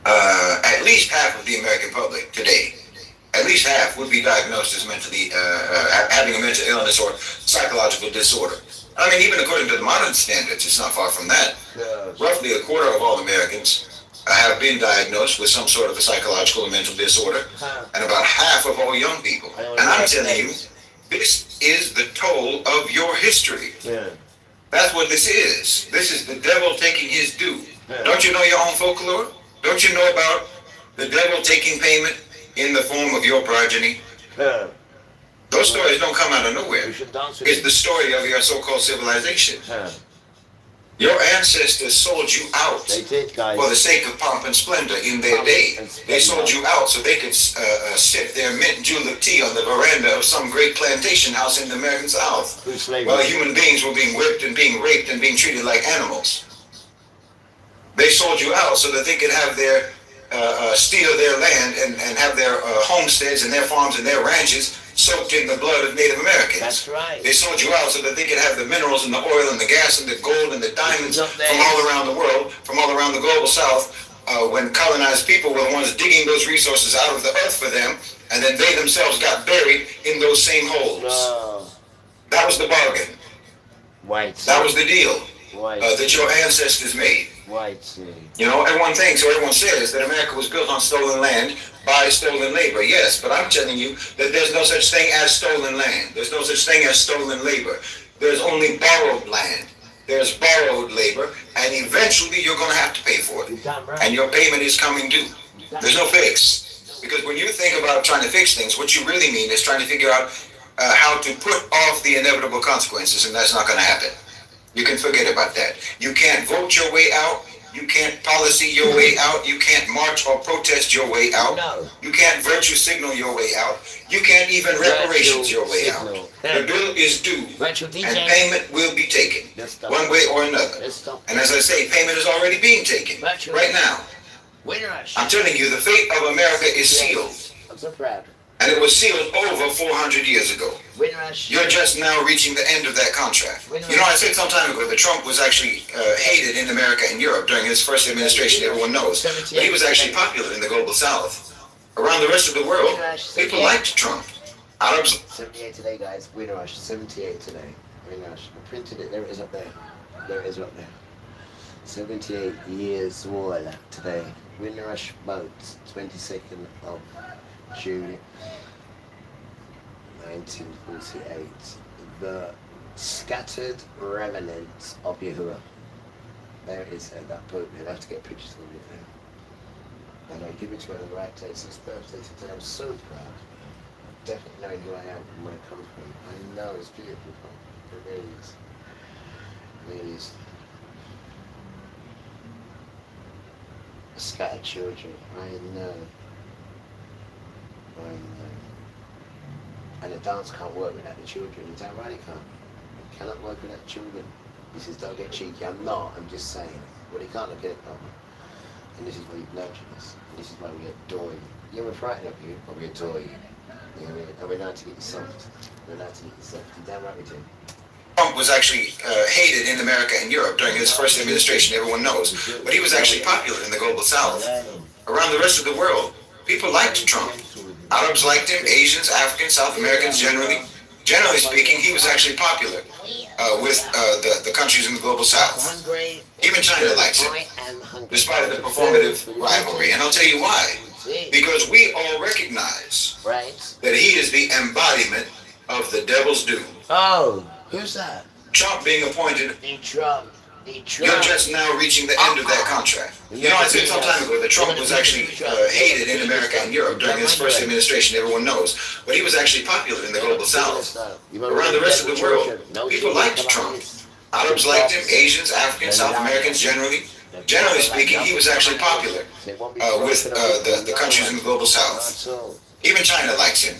at least half of the American public today, at least half would be diagnosed as mentally, having a mental illness or psychological disorder. I mean, even according to the modern standards, it's not far from that. Roughly a quarter of all Americans have been diagnosed with some sort of a psychological or mental disorder, and about half of all young people. And I'm telling you, this is the toll of your history. That's what this is. This is the devil taking his due. Don't you know your own folklore? Don't you know about the devil taking payment in the form of your progeny? Those stories don't come out of nowhere. It's the story of your so-called civilization. Your ancestors sold you out for the sake of pomp and splendor in their day. They sold you out so they could sip their mint julep tea on the veranda of some great plantation house in the American South, while human beings were being whipped and being raped and being treated like animals. They sold you out so that they could have their steal their land and have their homesteads and their farms and their ranches soaked in the blood of Native Americans. That's right. They sold you out so that they could have the minerals and the oil and the gas and the gold and the diamonds from all around the world, from all around the global South, when colonized people were the ones digging those resources out of the earth for them, and then they themselves got buried in those same holes. That was the bargain. That was the deal that your ancestors made. You know, everyone thinks, or everyone says, that America was built on stolen land by stolen labor. Yes, but I'm telling you that there's no such thing as stolen land. There's no such thing as stolen labor. There's only borrowed land. There's borrowed labor, and eventually you're going to have to pay for it. And your payment is coming due. There's no fix. Because when you think about trying to fix things, what you really mean is trying to figure out how to put off the inevitable consequences, and that's not going to happen. You can forget about that. You can't vote your way out. You can't policy your way out. You can't march or protest your way out. You can't virtue signal your way out. You can't even reparations your way out. The bill is due, and payment will be taken, one way or another. And as I say, payment is already being taken right now. I'm telling you, the fate of America is sealed. I'm so proud. And it was sealed over 400 years ago. You're just now reaching the end of that contract. You know, I said some time ago that Trump was actually hated in America and Europe during his first administration, everyone knows. But he was actually popular in the global South. Around the rest of the world, people liked Trump. 78 today, guys. Winter Rush, 78 today. Winter Rush. I printed it. There it is up there. There it is up there. 78 years war today. Winter Rush boats, 22nd of June 1948. The scattered remnants of Yahuwah. There it is, that boat. You'll have to get pictures of it there. And I give it to her on the right day. It's his birthday today. I'm so proud. Definitely knowing who I am and where I come from. I know it's beautiful. It really is. It really is. Scattered children. I know. And the dance can't work without the children. Is that right? It can't. It cannot work without children. He says, don't get cheeky. I'm not. I'm just saying. Well, he can't look at it, And this is why you've nurtured us. And this is why we adore you. Yeah, we're frightened of you, but we adore you. You know, and we're allowed to get you soft. We're allowed to get you soft. You're damn right we do. Trump was actually hated in America and Europe during his first administration, everyone knows. But he was actually popular in the global south. Around the rest of the world, people liked Trump. Arabs liked him, Asians, Africans, South Americans generally. Generally speaking, he was actually popular with the countries in the global south. Even China likes him, despite the performative rivalry. And I'll tell you why. Because we all recognize that he is the embodiment of the devil's doom. Oh, who's that? Trump being appointed. Trump. You're just now reaching the end of that contract. You know, I said some time ago that Trump was actually hated in America and Europe during his first administration, everyone knows. But he was actually popular in the global south. Around the rest of the world, people liked Trump. Arabs liked him, Asians, Africans, South Americans generally. Generally speaking, he was actually popular with the countries in the global south. Even China likes him,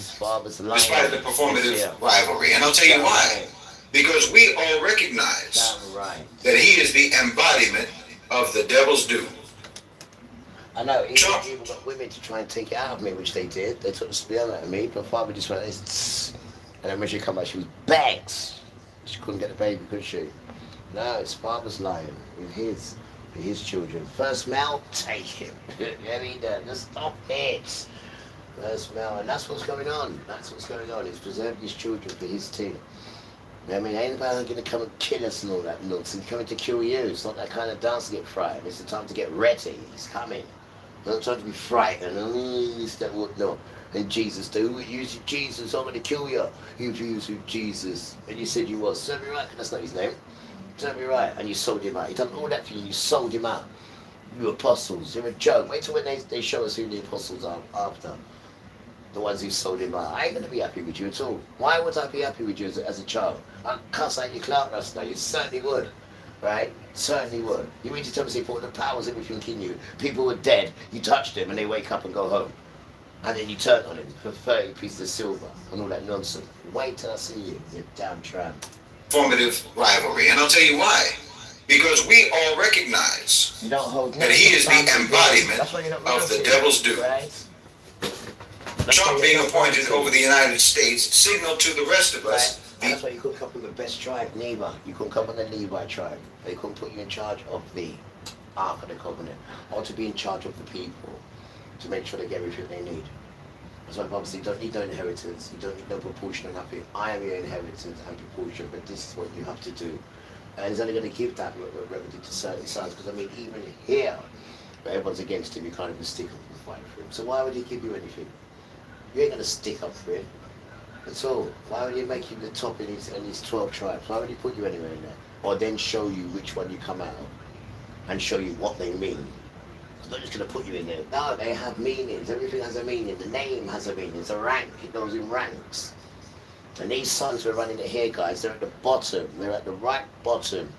despite the performative rivalry. And I'll tell you why. Because we all recognize that he is the embodiment of the devil's doom. I know, even got women to try and take it out of me, which they did. They took the spear out of me, but Father just went, and then when she come back, she was bags. She couldn't get the baby, could she? No, it's Father's lying with his children. First male, take him. Yeah, he done. Just stop it. First male, and that's what's going on. That's what's going on. He's preserved his children for his team. I mean, ain't nobody going to come and kill us and all that nonsense. He's coming to kill you. It's not that kind of dance to get frightened. It's the time to get ready. He's coming. Not time to be frightened. No. And Jesus, who use Jesus? I'm going to kill you. You use Jesus. And you said you was. Serve me right. That's not his name. Serve me right. And you sold him out. He done all that for you. You sold him out. You apostles. You're a joke. Wait till when they show us who the apostles are after. The ones who sold him out. I ain't going to be happy with you at all. Why would I be happy with you as a child? I'd cuss out your clout rust now. You certainly would. Right? Certainly would. You mean to tell me he put the powers everything in you? People were dead. You touched them and they wake up and go home. And then you turn on him for 30 pieces of silver and all that nonsense. Wait till I see you, you damn tramp. Formative rivalry. And I'll tell you why. Because we all recognize that he is the embodiment of the devil's doom. Right? Trump being appointed over the United States signaled to the rest of us. That's why you couldn't come from the best tribe, Levi. You couldn't come from the Levi tribe. They couldn't put you in charge of the Ark of the Covenant, or to be in charge of the people, to make sure they get everything they need. That's why obviously you don't need no inheritance, you don't need no proportion or nothing. I am your inheritance and proportion, but this is what you have to do. And he's only going to give that remedy to certain sons, because I mean, even here, where everyone's against him, you can't even stick up and fight for him. So why would he give you anything? You ain't going to stick up for him. That's all. Why would he make you the top in his 12 tribes? Why would he put you anywhere in there? Or then show you which one you come out of and show you what they mean. It's not just going to put you in there. No, they have meanings. Everything has a meaning. The name has a meaning. It's a rank. It goes in ranks. And these sons we're running it here, guys, they're at the bottom. They're at the right bottom.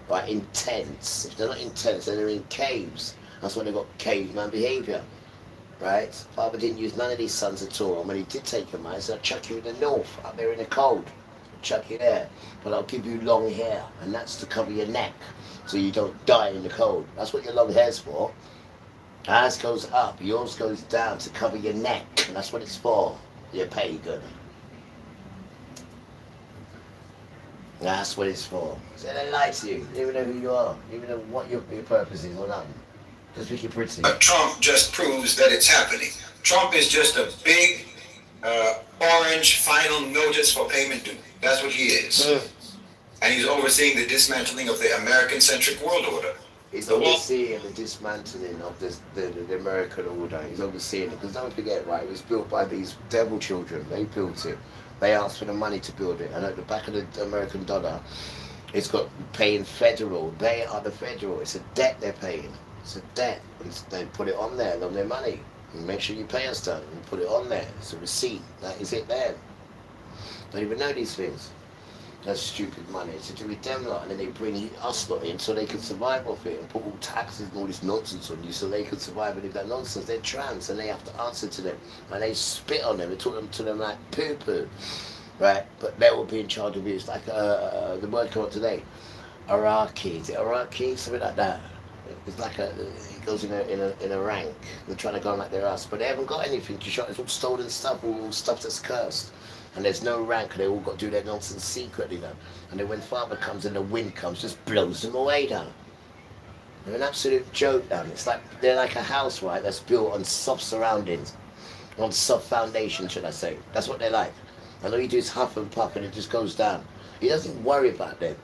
Right, in tents. If they're not in tents, then they're in caves. That's why they've got caveman behaviour. Right? Father didn't use none of these sons at all. And when he did take them out, he said, I'll chuck you in the north, up there in the cold. I'll chuck you there. But I'll give you long hair. And that's to cover your neck, so you don't die in the cold. That's what your long hair's for. Ours goes up, yours goes down to cover your neck. And that's what it's for. You're pagan. That's what it's for. So they lie to you. They even know who you are. Even know what your purpose is or nothing. Just make it pretty. Trump just proves that it's happening. Trump is just a big orange final notice for payment due. That's what he is. And he's overseeing the dismantling of the American-centric world order. He's overseeing the dismantling of the American order. He's overseeing it. Because don't forget, right, it was built by these devil children. They built it. They asked for the money to build it. And at the back of the American dollar, it's got paying federal. They are the federal. It's a debt they're paying. It's a debt. They put it on there, on their money. And make sure you pay us that and put it on there. It's a receipt. That is it there. Don't even know these things. That's stupid money. It's to do with them lot. And then they bring us lot in so they can survive off it and put all taxes and all this nonsense on you so they can survive and live that nonsense. They're trans and they have to answer to them. And they spit on them and talk to them like poo-poo. Right? But they will be in charge of you. It's like the word came out today. Iraqi. Is it Iraqi? Something like that. It's like it goes in a rank. They're trying to go like they're us, but they haven't got anything to show. It's all stolen stuff, all stuff that's cursed. And there's no rank, and they all got to do their nonsense secretly now. And then when Father comes and the wind comes, just blows them away down. They're an absolute joke down. It's like they're like a house, right, that's built on soft surroundings, on soft foundation, should I say. That's what they're like. And all you do is huff and puff and it just goes down. He doesn't worry about them.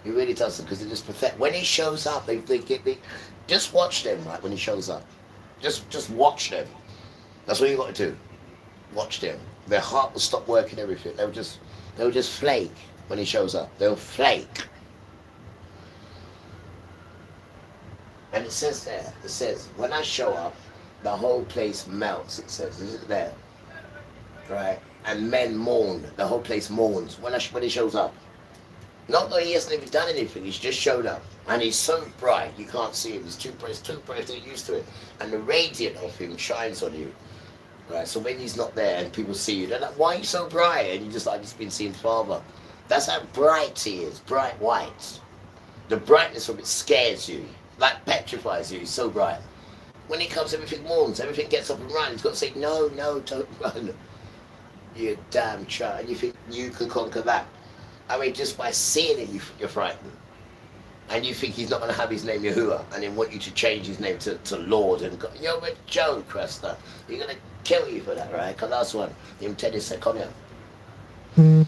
He really doesn't, because they're just pathetic. When he shows up, they just watch them, right, when he shows up. Just watch them. That's what you got to do. Watch them. Their heart will stop working, everything. They'll just flake when he shows up. They'll flake. And it says there, it says, when I show up, the whole place melts, it says, is it there? Right? And men mourn, the whole place mourns when he shows up. Not that he hasn't even done anything, he's just showed up. And he's so bright, you can't see him, he's too bright, they're used to it. And the radiant of him shines on you. Right? So when he's not there and people see you, they're like, why are you so bright? And you just like, just been seeing Father. That's how bright he is, bright white. The brightness of it scares you. Like petrifies you, he's so bright. When he comes, everything mourns, everything gets up and runs. He's got to say, no, don't run. You damn child. And you think you can conquer that. I mean, just by seeing him, you're frightened. And you think he's not going to have his name Yahuwah, and then want you to change his name to Lord. And God. You're a joke, Cresta. You're going to kill you for that, right? Because last one, him Teddy said, come here.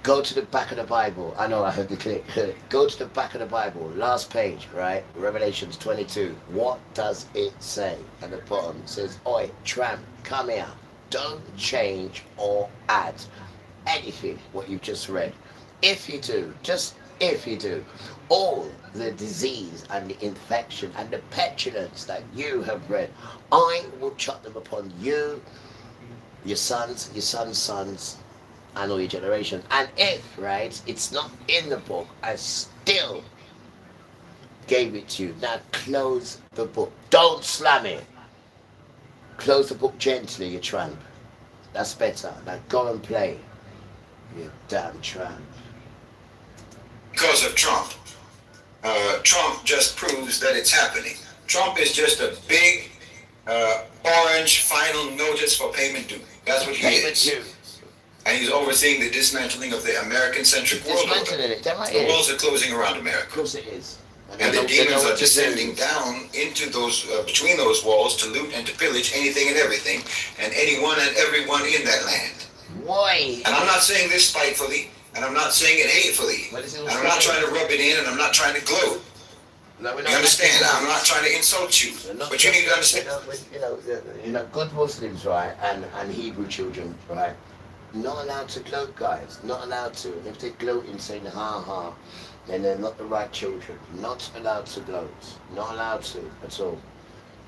Go to the back of the Bible. I know I heard the click. Go to the back of the Bible. Last page, right? Revelations 22. What does it say? At the bottom it says, oi, tramp, come here. Don't change or add anything what you've just read. If you do, just if you do, all the disease and the infection and the petulance that you have read, I will chuck them upon you, your sons, and all your generation. And if, right, it's not in the book, I still gave it to you. Now close the book. Don't slam it. Close the book gently, you tramp. That's better. Now go and play, you damn tramp. Because of Trump. Trump just proves that it's happening. Trump is just a big orange final notice for payment due. That's what he is. And he's overseeing the dismantling of the American-centric world order. The walls are closing around America. Of course it is. And the demons are descending down into those, between those walls to loot and to pillage anything and everything, and anyone and everyone in that land. Why? And I'm not saying this spitefully, and I'm not saying it hatefully, and I'm not trying to rub it in, and I'm not trying to gloat. No, you understand? I'm not trying to insult you, but you need to understand. You know, good Muslims, right, and Hebrew children, right, not allowed to gloat, guys. Not allowed to. And if they gloat in saying ha ha, then they're not the right children. Not allowed to gloat. Not allowed to at all.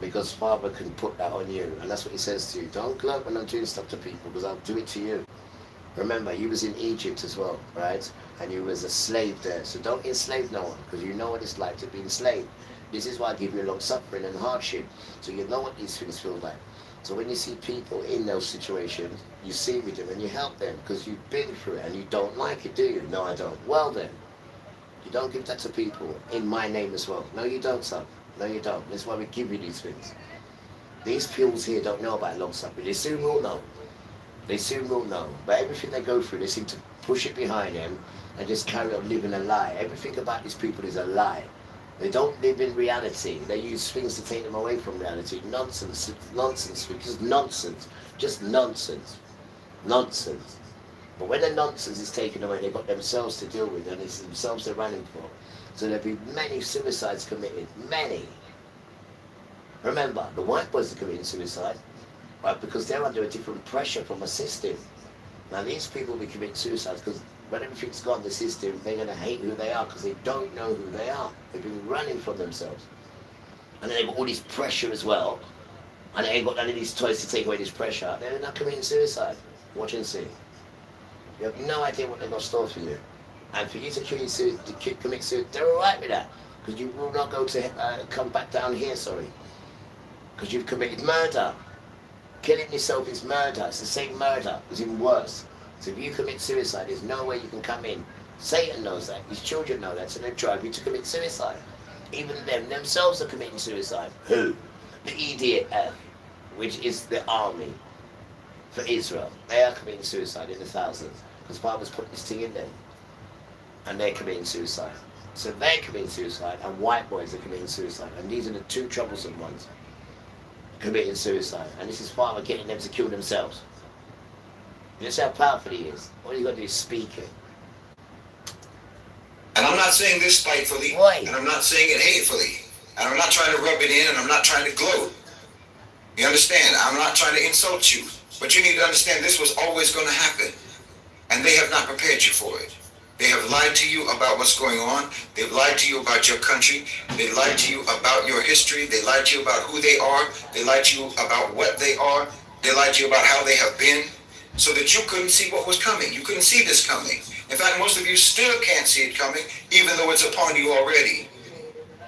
Because Father can put that on you. And that's what he says to you. Don't gloat when I'm doing stuff to people, because I'll do it to you. Remember, you was in Egypt as well, right? And you was a slave there. So don't enslave no one, because you know what it's like to be enslaved. This is why I give you long suffering and hardship. So you know what these things feel like. So when you see people in those situations, you see with them and you help them, because you've been through it and you don't like it, do you? No, I don't. Well then, you don't give that to people in my name as well. No, you don't, son. No, you don't. That's why we give you these things. These fools here don't know about long suffering. They soon will know. They soon will know. But everything they go through, they seem to push it behind them and just carry on living a lie. Everything about these people is a lie. They don't live in reality. They use things to take them away from reality. Nonsense, nonsense, just nonsense, just nonsense, nonsense. But when the nonsense is taken away, they've got themselves to deal with, and it's themselves they're running for. So there'll be many suicides committed, many. Remember, the white boys are committing suicide, right, because they're under a different pressure from a system. Now these people will be committing suicide because when everything's gone, the system, they're going to hate who they are because they don't know who they are. They've been running from themselves. And then they've got all this pressure as well. And they ain't got none of these toys to take away this pressure. They're not committing suicide. Watch and see. You have no idea what they're going to store for you. And for you to commit suicide, they're all right with that. Because you will not go to come back down here, sorry. Because you've committed murder. Killing yourself is murder. It's the same murder. It's even worse. So if you commit suicide, there's no way you can come in. Satan knows that. His children know that. So they drive you to commit suicide. Even them themselves are committing suicide. Who? The EDF, which is the army for Israel. They are committing suicide in the thousands. Because Bibles put this thing in there. And they're committing suicide. So they're committing suicide, and white boys are committing suicide. And these are the two troublesome ones committing suicide. And this is part of getting them to kill themselves. You see how powerful he is? All you got to do is speak it. And I'm not saying this spitefully, and I'm not saying it hatefully, and I'm not trying to rub it in, and I'm not trying to gloat. You understand? I'm not trying to insult you. But you need to understand this was always going to happen. And they have not prepared you for it. They have lied to you about what's going on. They've lied to you about your country. They lied to you about your history. They lied to you about who they are. They lied to you about what they are. They lied to you about how they have been, so that you couldn't see what was coming. You couldn't see this coming. In fact, most of you still can't see it coming, even though it's upon you already.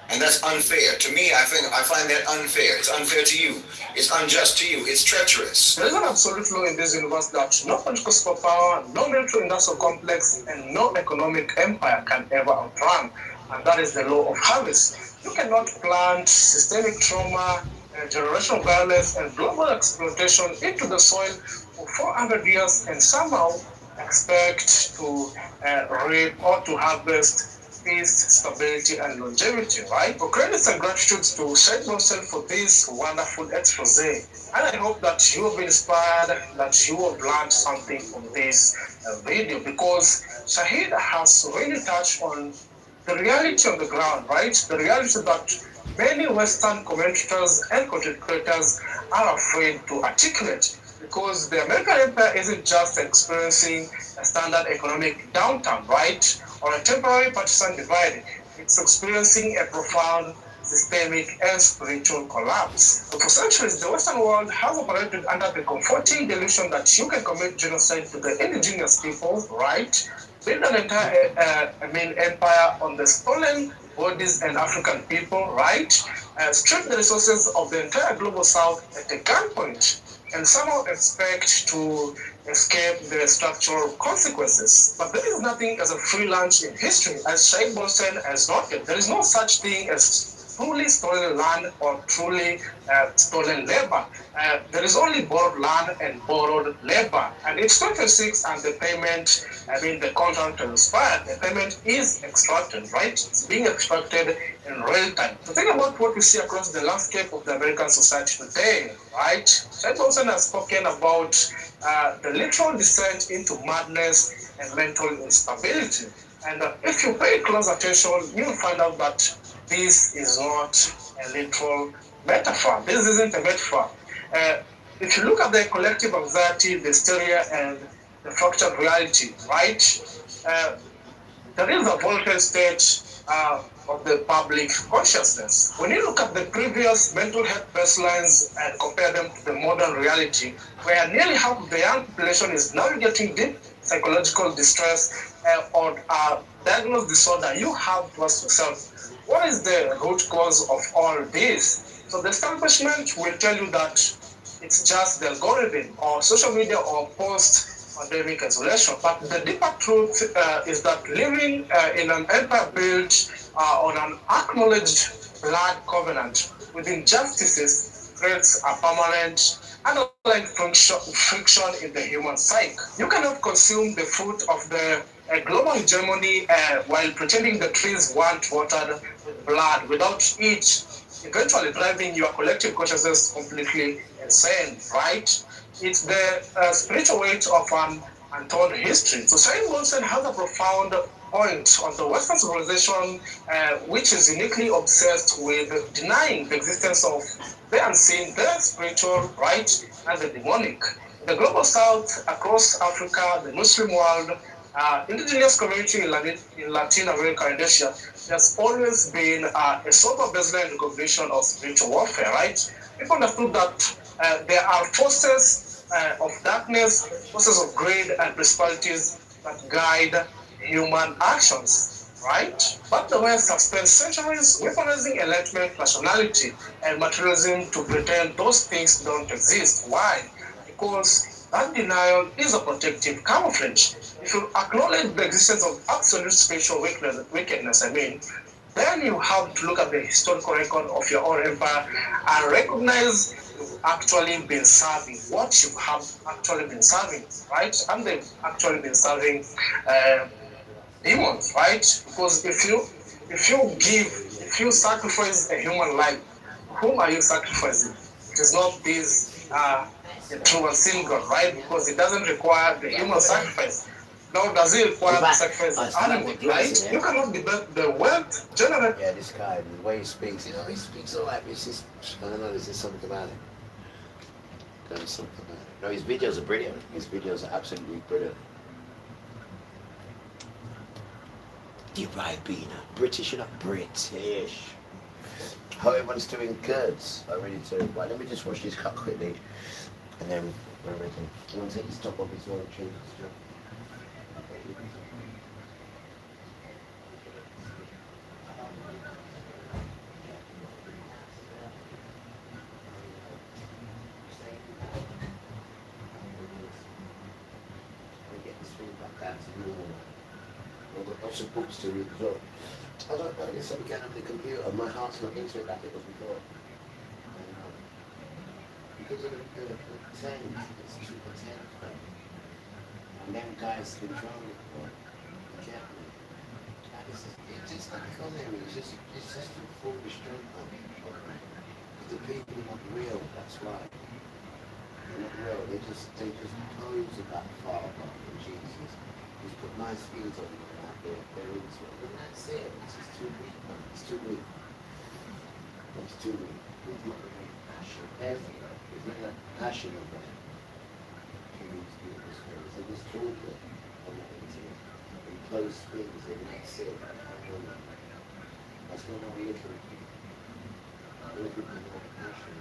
And that's unfair. To me, I find that unfair. It's unfair to you. It's unjust to you. It's treacherous. There is an absolute law in this universe that no political superpower, no military industrial complex, and no economic empire can ever outrun. And that is the law of harvest. You cannot plant systemic trauma, generational violence, and global exploitation into the soil for 400 years and somehow expect to reap or to harvest peace, stability, and longevity, right? So credits and gratitude to Shahid Mohsen for this wonderful expose. And I hope that you have been inspired, that you have learned something from this video, because Shahid has really touched on the reality on the ground, right? The reality that many Western commentators and content creators are afraid to articulate. Because the American empire isn't just experiencing a standard economic downturn, right? Or a temporary partisan divide. It's experiencing a profound systemic and spiritual collapse. So for centuries, the Western world has operated under the comforting delusion that you can commit genocide to the indigenous people, right? Build an entire empire on the stolen bodies and African people, right? Strip the resources of the entire global south at a gunpoint, and somehow expect to escape the structural consequences. But there is nothing as a free lunch in history, as Shahid Mohsen has noted. There is no such thing as truly stolen land or truly stolen labor. There is only borrowed land and borrowed labor. And it's 2026 and the payment, the contract has expired. The payment is extracted, right? It's being extracted in real time. So think about what we see across the landscape of the American society today, right? Shahid Mohsen has spoken about the literal descent into madness and mental instability. And if you pay close attention, you'll find out that this is not a literal metaphor. This isn't a metaphor. If you look at the collective anxiety, the hysteria, and the fractured reality, right? There is a volatile state of the public consciousness. When you look at the previous mental health baselines and compare them to the modern reality, where nearly half of the young population is navigating deep psychological distress or diagnosed disorder, you have to ask yourself, what is the root cause of all this? So the establishment will tell you that it's just the algorithm or social media or post-pandemic isolation. But the deeper truth is that living in an empire built on an acknowledged blood covenant with injustices creates a permanent underlying friction in the human psyche. You cannot consume the fruit of the global hegemony while pretending the trees weren't watered with blood, without it eventually driving your collective consciousness completely insane, right? It's the spiritual weight of an untold history. So Shahid Mohsen has a profound point on the Western civilization, which is uniquely obsessed with denying the existence of the unseen, the spiritual, right, and the demonic. The global south, across Africa, the Muslim world, indigenous community in Latin America and Asia, there's always been a sort of baseline recognition of spiritual warfare, right? People understood that there are forces of darkness, forces of greed and principalities that guide human actions, right? But the West has spent centuries weaponizing enlightenment, rationality, and materialism to pretend those things don't exist. Why? Because that denial is a protective camouflage. If you acknowledge the existence of absolute spiritual wickedness, then you have to look at the historical record of your own empire and recognize you've actually been serving, what you have actually been serving, right? And they've actually been serving demons, right? Because if you sacrifice a human life, whom are you sacrificing? It is not this the true and sin God, right? Because it doesn't require the human sacrifice. Now, does it require the sacrifice of animal, right? You cannot debate the wealth generated. Yeah, this guy, the way he speaks, he speaks all right, but it's just, I don't know, there's just something about it. There's something about it. No, his videos are brilliant. His videos are absolutely brilliant. You're right, Bina. British, you're not British. How everyone's doing good. I really do. Right, let me just wash this cup quickly. And then we're ready. You want to take this top off as well and change this job? Get this thing back down to normal. I've got lots of books to read as well. I don't know, I guess I'm getting on the computer. My heart's not into it like it was before. Because of the pretend, it's too pretend. And them guys control it. You get me? It's just like on there, it's just a foolish joke. The people are not real, that's why. They're not real, they just pose about the Father and Jesus. Just put nice things on them out there, they're into it. And that's it, it's just too weak, man. It's too weak. It's too weak. There's not really passion everywhere. There's not that passion of that. They just talk it on the internet. And close things, and that's it. That's not how we look at it. I look at the more passion.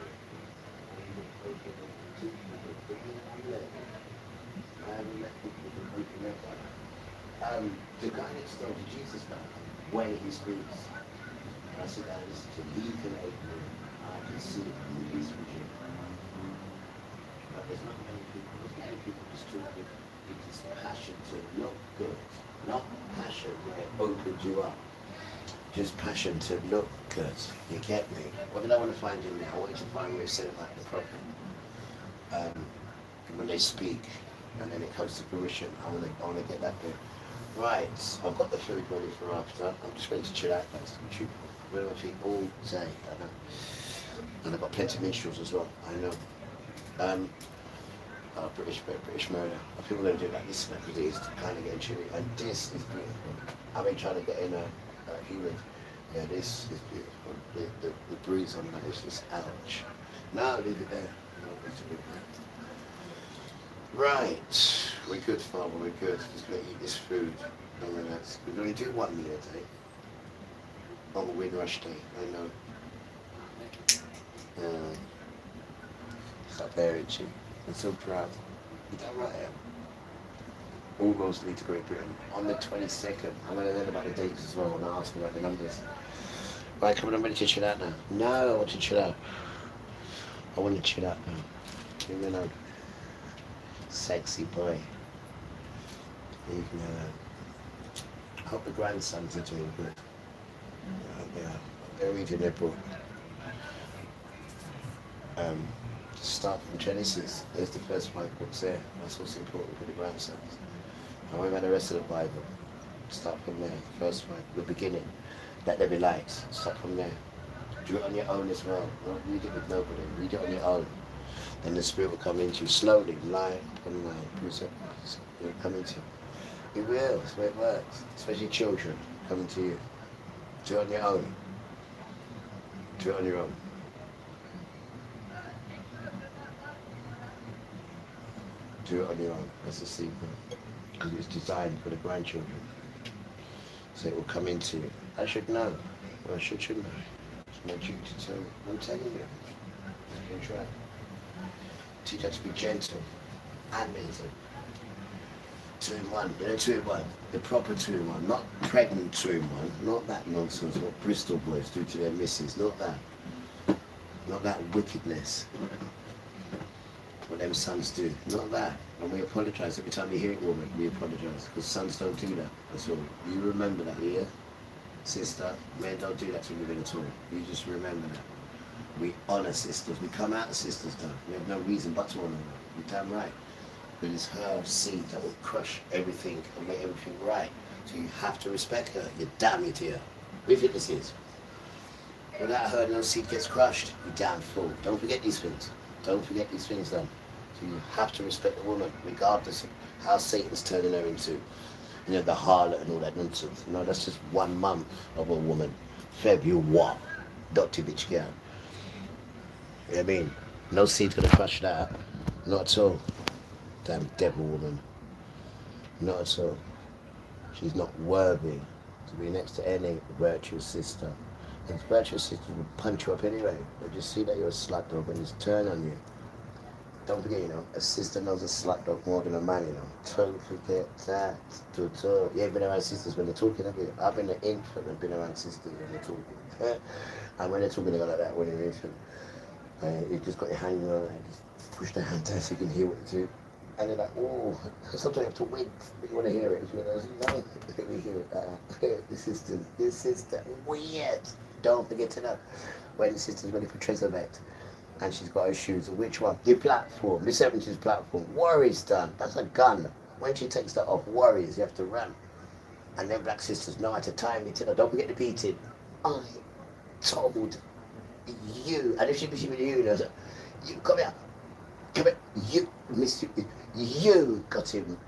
I haven't met people who open up like that. The guy next door to Jesus guy, when he speaks, I sit down and listen to him, he can open it. I can see it in his vision. But there's not many people just talking. It's passion to look good, not passion that opens you up. Just passion to look good. You get me? What did I want to find in there? I wanted to find where it said about the prophet. When they speak, and then it comes to fruition, I want to get that bit. Right, I've got the food ready for after. I'm just ready to chill out, guys. We're going to eat all day, I know. And I've got plenty of minstrels as well, I know. British murder. People don't do it like this, because it is kind of getting chilly. And this is beautiful. I've been trying to get in a humid. Yeah, this is beautiful. The breeze on that is just ouch. Now leave it there. Right, we're good, Father, we're good. Just gonna eat this food and relax. We can only do 1 meal a day. On the wind rush day, I know. It's up there, isn't she? I'm so proud. Is that right? All roads lead to Great Britain. On the 22nd, I'm going to learn about the dates as well and ask about the numbers. Right, come on, I'm ready to chill out now. No, I want to chill out. I want to chill out now. Leave me alone. Sexy boy. Leave me alone. I hope the grandsons are doing good. Yeah, they're reading their book. Start from Genesis. There's the first 5 books there. That's what's important for the grandsons. And what about the rest of the Bible? Start from there. First 5, the beginning. Let there be light. Start from there. Do it on your own as well. Don't read it with nobody. Read it on your own. Then the Spirit will come into you slowly, line upon line. It will come into you. It will. That's the way it works. Especially children coming to you. Do it on your own. Do it on your own. Do it on your own. That's the secret. Because it's designed for the grandchildren. So it will come into you. I should know. Well, I should know. It's my duty to tell you. I'm telling you. You can try. Teach her to be gentle and mental. 2 in 1. You know, 2 in 1. The proper 2 in 1. Not pregnant 2 in 1. Not that nonsense what Bristol boys do to their missus. Not that. Not that wickedness. What them sons do. Not that. And we apologise every time you hear it, woman. We apologise. Because sons don't do that. That's all. You remember that, yeah? Sister, man, don't do that to women at all. You just remember that. We honour sisters. We come out of sisters, though. We have no reason but to honour them. You're damn right. But it's her seed that will crush everything and make everything right. So you have to respect her. You're damn it here. We think this is. Without her, no seed gets crushed. You're damn fool. Don't forget these things. Don't forget these things, then. So you have to respect the woman, regardless of how Satan's turning her into. You know, the harlot and all that nonsense. No, that's just one mum of a woman. February. Dr. Bitch girl. You know what I mean? No seed's gonna crush that. Not at all. Damn devil woman. Not at all. She's not worthy to be next to any virtuous sister. And virtuous sisters will punch you up anyway. They'll just see that you're a slut dog and just turn on you. Don't forget, you know, a sister knows a slut dog more than a man, you know. Don't forget that. You ain't been around sisters when they're talking, have you? I've been an infant and been around sisters when they're talking. And when they're talking, they go like that when you're infant. You just got your hand on it, just push the hand down so you can hear what they do. And they're like, oh, sometimes you have to wait, but you want to hear it. You know, no, let me hear it. This is weird. Don't forget to know when the sister's ready for Treasure-Vet. And she's got her shoes. Which one? The platform, the 70s platform. Warrior's done. That's a gun. When she takes that off, warriors, you have to run. And then black sisters know how to time it. Don't forget the beating. I told you, and if she with you, you know, you come here, you, Mr. You got him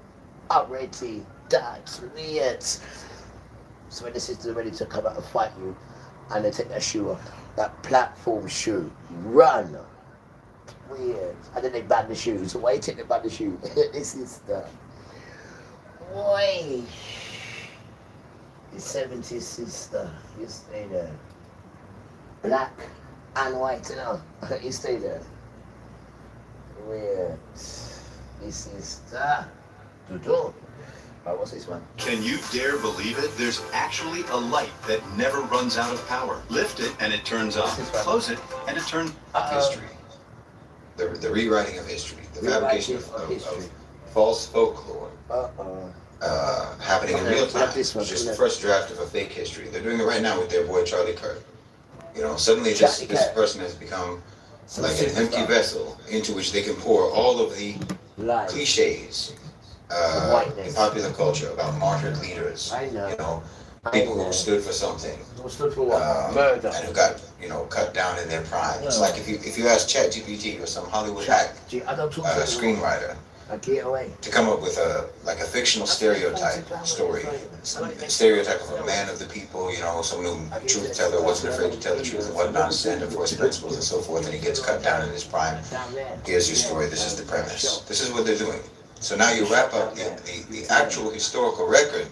already. That's weird. So when the sisters are ready to come out and fight you, and they take that shoe off, that platform shoe, run. Weird. And then they ban the shoes. So why you take the ban the shoe? This is the boy. The 70s sister, you stay there. Black and white, you know. You stay there. Weird. This is the do. What's this one? Can you dare believe it? There's actually a light that never runs out of power. Lift it and it turns on. Close it and it turns history. The rewriting of history. The fabrication of false folklore. Happening in real time. It's just the first draft of a fake history. They're doing it right now with their boy Charlie Kirk. You know, suddenly this person has become like an empty vessel into which they can pour all of the cliches in popular culture about martyred leaders. You know, people who stood for something. Who stood for what? Murder. And who got, you know, cut down in their prime. It's like if you ask ChatGPT or some Hollywood hack screenwriter to come up with a fictional stereotype story, stereotype of a man of the people, you know, someone who truth teller, wasn't afraid to tell the truth and whatnot, stand up for his principles and so forth, and he gets cut down in his prime. Here's your story. This is the premise. This is what they're doing. So now you wrap up the actual historical record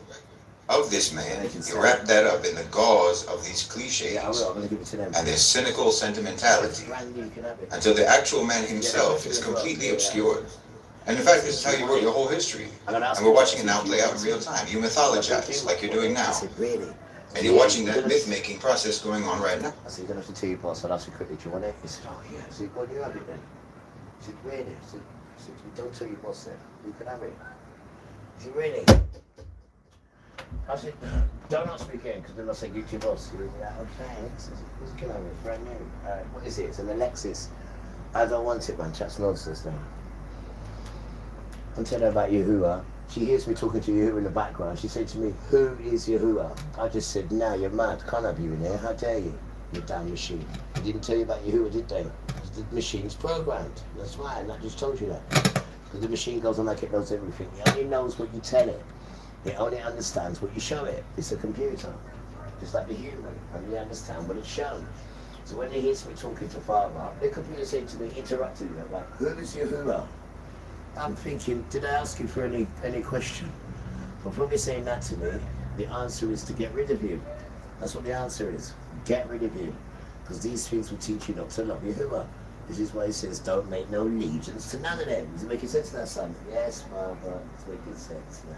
of this man, you wrap that up in the gauze of these cliches and their cynical sentimentality until the actual man himself is completely obscured. And in fact, this is how you wrote your whole history. And we're watching it now play out in real time. You mythologize like you're doing now. And you're watching that myth-making process going on right now. I said, you're going to have to tell your boss, I'll ask you quickly, do you want it? He said, oh yeah. I said, go on, you have it then. I said, really? I said, don't tell your boss then. You can have it. I said, really? I said, don't ask me again, because then I'll say, give it to your boss. He was like, okay. I said, you can have it, brand new. What is it? It's an Alexis. I don't want it, man. Chat's nonsense now. I'm telling her about Yahuwah. She hears me talking to Yahuwah in the background. She said to me, who is Yahuwah? I just said, no, you're mad. Can't have you in there. How dare you? You damn machine. I didn't tell you about Yahuwah, did they? The machine's programmed. That's why, and I just told you that. Because the machine goes on like it knows everything. It only knows what you tell it. It only understands what you show it. It's a computer. Just like the human. And they understand what it's shown. So when they hear me talking to Father, the computer said to me, interrupted me, like, who is Yahuwah? I'm thinking, did I ask you for any question? But from you saying that to me, the answer is to get rid of you. That's what the answer is. Get rid of you. Because these things will teach you not to love Yahuwah. This is why he says, don't make no allegiance to none of them. Is it making sense now, son? Yes, Father, it's making sense now.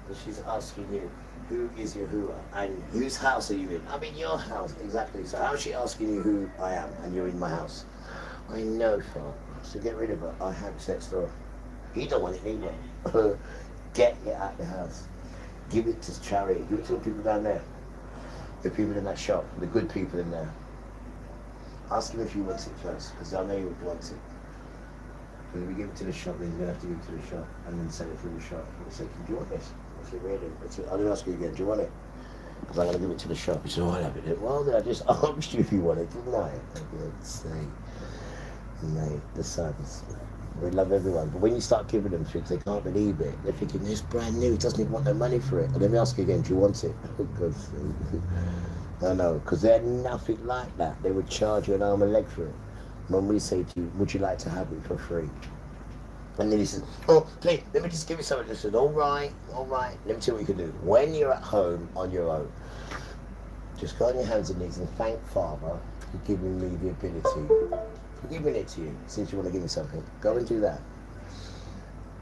But she's asking you, who is Yahuwah? And whose house are you in? I'm in your house, exactly. So how is she asking you who I am and you're in my house? I know, Father. So get rid of her. I have sex door. He don't want it either. Get it out of the house. Give it to charity. Give it to the people down there. The people in that shop, the good people in there. Ask him if he wants it first, because I know he would want it. When we give it to the shop, then you're going to have to give it to the shop and then sell it through the shop. And say, do you want this? I said, really? I didn't ask you again, do you want it? Because I'm going to give it to the shop. He said, oh, I'll have it. Well, then I just asked you if you want it, didn't I? I'd say, mate, the sons. We love everyone. But when you start giving them things, they can't believe it. They're thinking, it's brand new, it doesn't even want no money for it. And let me ask you again, do you want it? Oh, God. No, because they're nothing like that. They would charge you an arm and leg for it. When we say to you, would you like to have it for free? And then he says, oh, please, let me just give you something. I said, all right, let me see what you can do. When you're at home on your own, just go on your hands and knees and thank Father for giving me the ability, for giving it to you, since you want to give me something. Go and do that.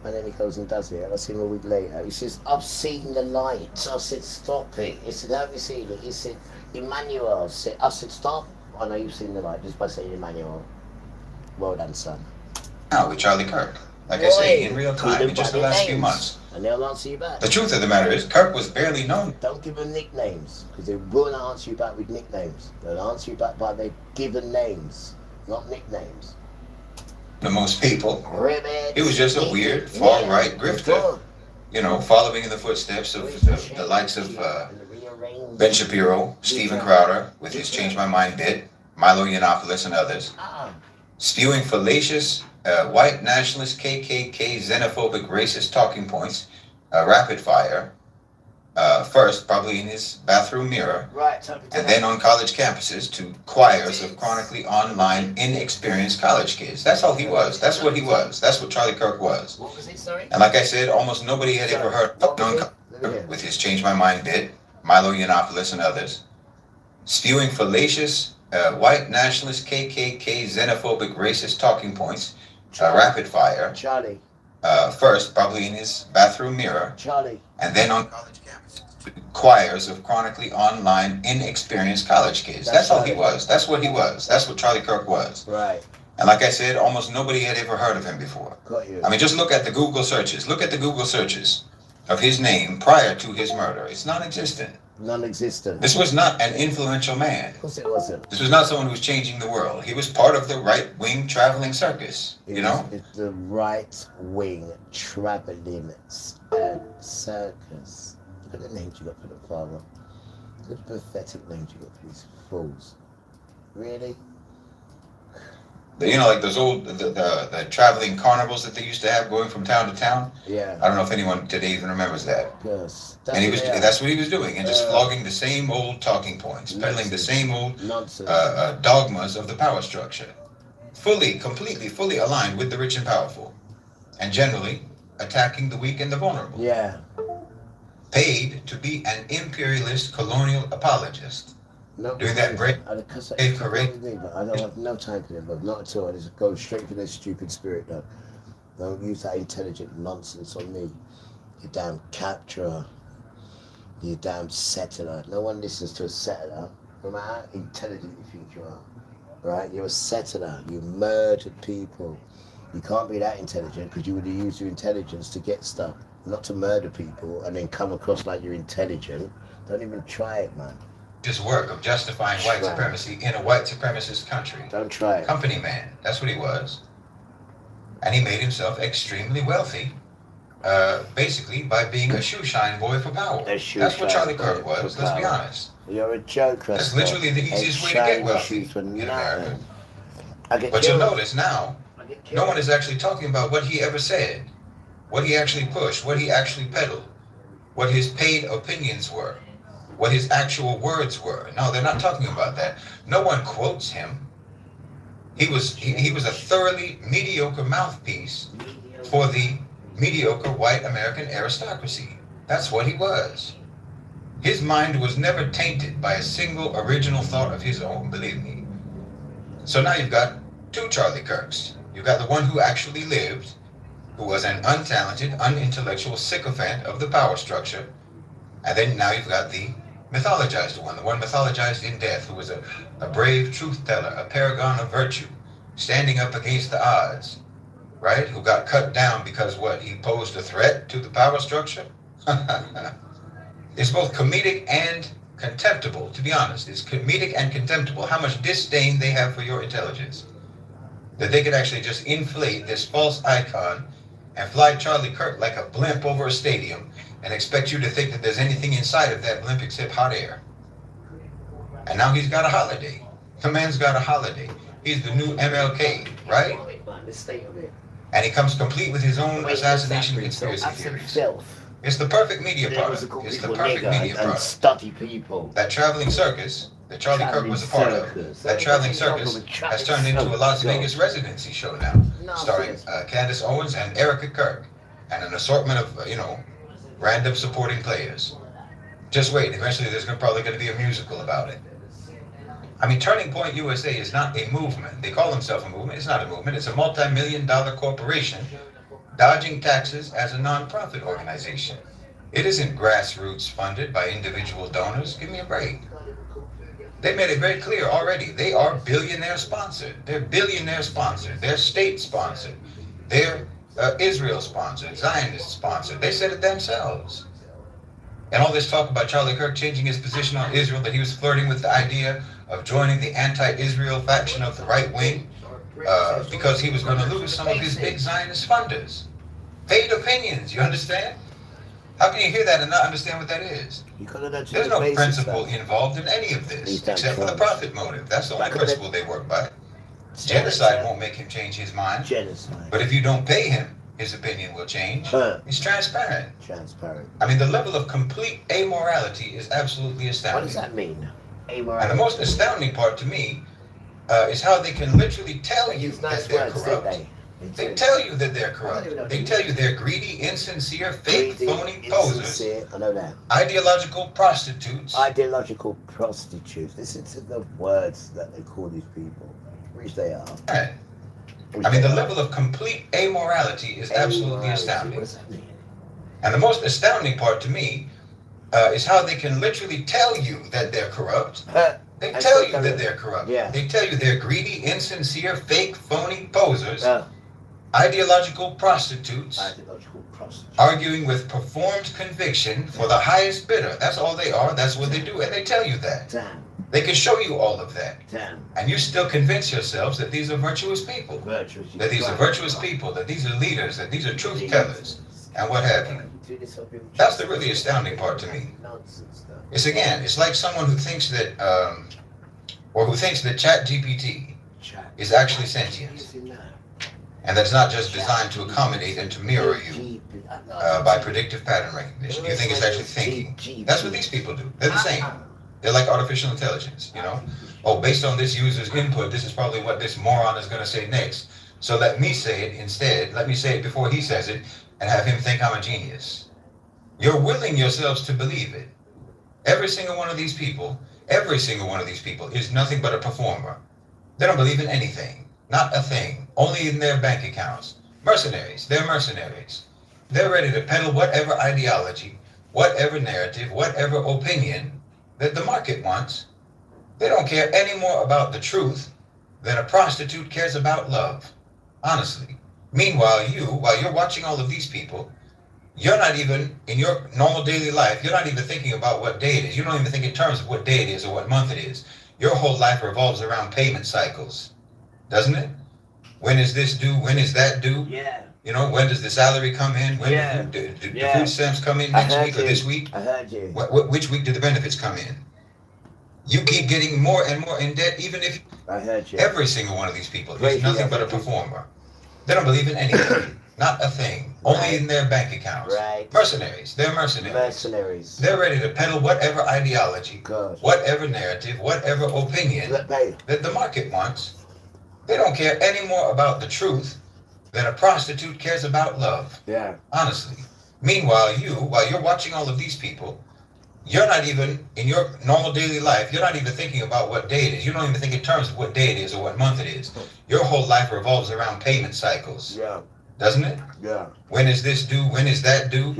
And then he goes and does it. And I see him a week later. He says, I've seen the light. I said, stop it. He said, have you seen it? He said, Emmanuel. I said, stop. I know you've seen the light just by saying Emmanuel. Well done, son. Now with Charlie Kirk. Like I say, in real time, in just the last few months. And they'll answer you back. The truth of the matter is, Kirk was barely known. Don't give them nicknames, because they won't answer you back with nicknames. They'll answer you back by their given names, not nicknames. To most people, Ribbit, he was just a weird, far-right grifter. You know, following in the footsteps of the likes of Ben Shapiro, Steven Crowder, with his Change My Mind bit, Milo Yiannopoulos, and others. Spewing fallacious, white nationalist, KKK, xenophobic, racist talking points, rapid fire, first probably in his bathroom mirror, and then on college campuses to choirs of chronically online, inexperienced college kids. That's all he was. That's what he was. That's what Charlie Kirk was. What was he, sorry? And like I said, almost nobody had ever heard of with his Change My Mind bit, Milo Yiannopoulos, and others. Spewing fallacious, white nationalist, KKK, xenophobic, racist talking points, rapid fire. Charlie. First, probably in his bathroom mirror. Charlie. And then on college campuses to choirs of chronically online, inexperienced college kids. That's all he was. That's what he was. That's what Charlie Kirk was. Right. And like I said, almost nobody had ever heard of him before. Got you. I mean, just look at the Google searches. Look at the Google searches of his name prior to his murder. It's non-existent. Non-existent. This was not an influential man. Of course it wasn't. This was not someone who was changing the world. He was part of the right-wing traveling circus, you know? It's the right-wing traveling circus. Look at the names you got for the father. The pathetic names you got for these fools. Really? You know, like those old, the traveling carnivals that they used to have going from town to town? Yeah. I don't know if anyone today even remembers that. Yes. And that's what he was doing, and just flogging the same old talking points, peddling the same old dogmas of the power structure. Completely fully aligned with the rich and powerful. And generally attacking the weak and the vulnerable. Yeah. Paid to be an imperialist colonial apologist. No, doing that great, I don't have no time for them, but not at all. I just go straight for their stupid spirit, though. Don't use that intelligent nonsense on me. You damn capturer. You damn settler. No one listens to a settler, no matter how intelligent you think you are. Right? You're a settler. You murdered people. You can't be that intelligent because you would have used your intelligence to get stuff, not to murder people and then come across like you're intelligent. Don't even try it, man. His work of justifying white supremacy in a white supremacist country. Don't try it. Company man. That's what he was. And he made himself extremely wealthy, basically by being a shoeshine boy for power. That's what Charlie Kirk was, let's be honest. You're a joker. That's literally the easiest way to get wealthy in America. But you'll notice now, no one is actually talking about what he ever said, what he actually pushed, what he actually peddled, what his paid opinions were, what his actual words were. No, they're not talking about that. No one quotes him. He was a thoroughly mediocre mouthpiece for the mediocre white American aristocracy. That's what he was. His mind was never tainted by a single original thought of his own, believe me. So now you've got two Charlie Kirks. You've got the one who actually lived, who was an untalented, unintellectual sycophant of the power structure. And then now you've got the mythologized one, the one mythologized in death, who was a brave truth teller, a paragon of virtue, standing up against the odds, right? Who got cut down because what? He posed a threat to the power structure? It's both comedic and contemptible, to be honest. It's comedic and contemptible how much disdain they have for your intelligence. That they could actually just inflate this false icon and fly Charlie Kirk like a blimp over a stadium and expect you to think that there's anything inside of that blimp except hot air. And now he's got a holiday. The man's got a holiday. He's the new MLK, right? And he comes complete with his own assassination conspiracy theories. It's the perfect media product. It's the perfect media product. Study people. That traveling circus that Charlie Kirk was a part of, that traveling circus has turned into a Las Vegas residency show now, starring Candace Owens and Erica Kirk, and an assortment of, random supporting players. Just wait, eventually there's probably going to be a musical about it. I mean, Turning Point USA is not a movement. They call themselves a movement. It's not a movement. It's a multi-million-dollar corporation dodging taxes as a non-profit organization. It isn't grassroots funded by individual donors. Give me a break. They made it very clear already. They are billionaire sponsored. They're billionaire sponsored. They're state sponsored. They're Israel sponsored, Zionist sponsored. They said it themselves. And all this talk about Charlie Kirk changing his position on Israel, that he was flirting with the idea of joining the anti-Israel faction of the right wing because he was going to lose some of his big Zionist funders. Paid opinions, you understand? How can you hear that and not understand what that is? There's no principle involved in any of this, except for the profit motive. That's the only principle they work by. Genocide won't make him change his mind. But if you don't pay him, his opinion will change. It's transparent. I mean, the level of complete amorality is absolutely astounding. What does that mean? Amorality. And the most astounding part to me is how they can literally tell you that they're corrupt. They tell you that they're corrupt. They tell you they're greedy, insincere, fake, phony posers. I know that. Ideological prostitutes. Ideological prostitutes. Listen to the words that they call these people, which they are. I mean, the level of complete amorality is absolutely astounding. What does that mean? And the most astounding part to me is how they can literally tell you that they're corrupt. They tell you that they're corrupt. Yeah. They tell you they're greedy, insincere, fake, phony posers. Ideological prostitutes. Arguing with performed conviction for the highest bidder. That's all they are. That's what they do. And they tell you that. They can show you all of that. And you still convince yourselves that these are virtuous people. That these are virtuous people. That these are leaders. That these are truth tellers. And what have you. That's the really astounding part to me. It's like someone who thinks that, who thinks that ChatGPT is actually sentient. And that's not just designed to accommodate and to mirror you by predictive pattern recognition. You think it's actually thinking. That's what these people do. They're the same. They're like artificial intelligence, Oh, based on this user's input, this is probably what this moron is going to say next. So let me say it instead. Let me say it before he says it and have him think I'm a genius. You're willing yourselves to believe it. Every single one of these people is nothing but a performer. They don't believe in anything. Not a thing. Only in their bank accounts. Mercenaries. They're mercenaries. They're ready to peddle whatever ideology, whatever narrative, whatever opinion that the market wants. They don't care any more about the truth than a prostitute cares about love. Honestly. Meanwhile, while you're watching all of these people, you're not even, in your normal daily life, you're not even thinking about what day it is. You don't even think in terms of what day it is or what month it is. Your whole life revolves around payment cycles. Doesn't it? When is this due? When is that due? Yeah. When does the salary come in? When do the food stamps come in next week or this week? I heard you. Which week do the benefits come in? You keep getting more and more in debt, even if I heard you. Every single one of these people is nothing but a performer. They don't believe in anything. Not a thing. Only in their bank accounts. Right. Mercenaries. They're mercenaries. They're ready to peddle whatever ideology, whatever narrative, whatever opinion that the market wants. They don't care any more about the truth than a prostitute cares about love. Yeah. Honestly. Meanwhile, while you're watching all of these people, you're not even, in your normal daily life, you're not even thinking about what day it is. You don't even think in terms of what day it is or what month it is. Your whole life revolves around payment cycles. Yeah. Doesn't it? Yeah. When is this due? When is that due?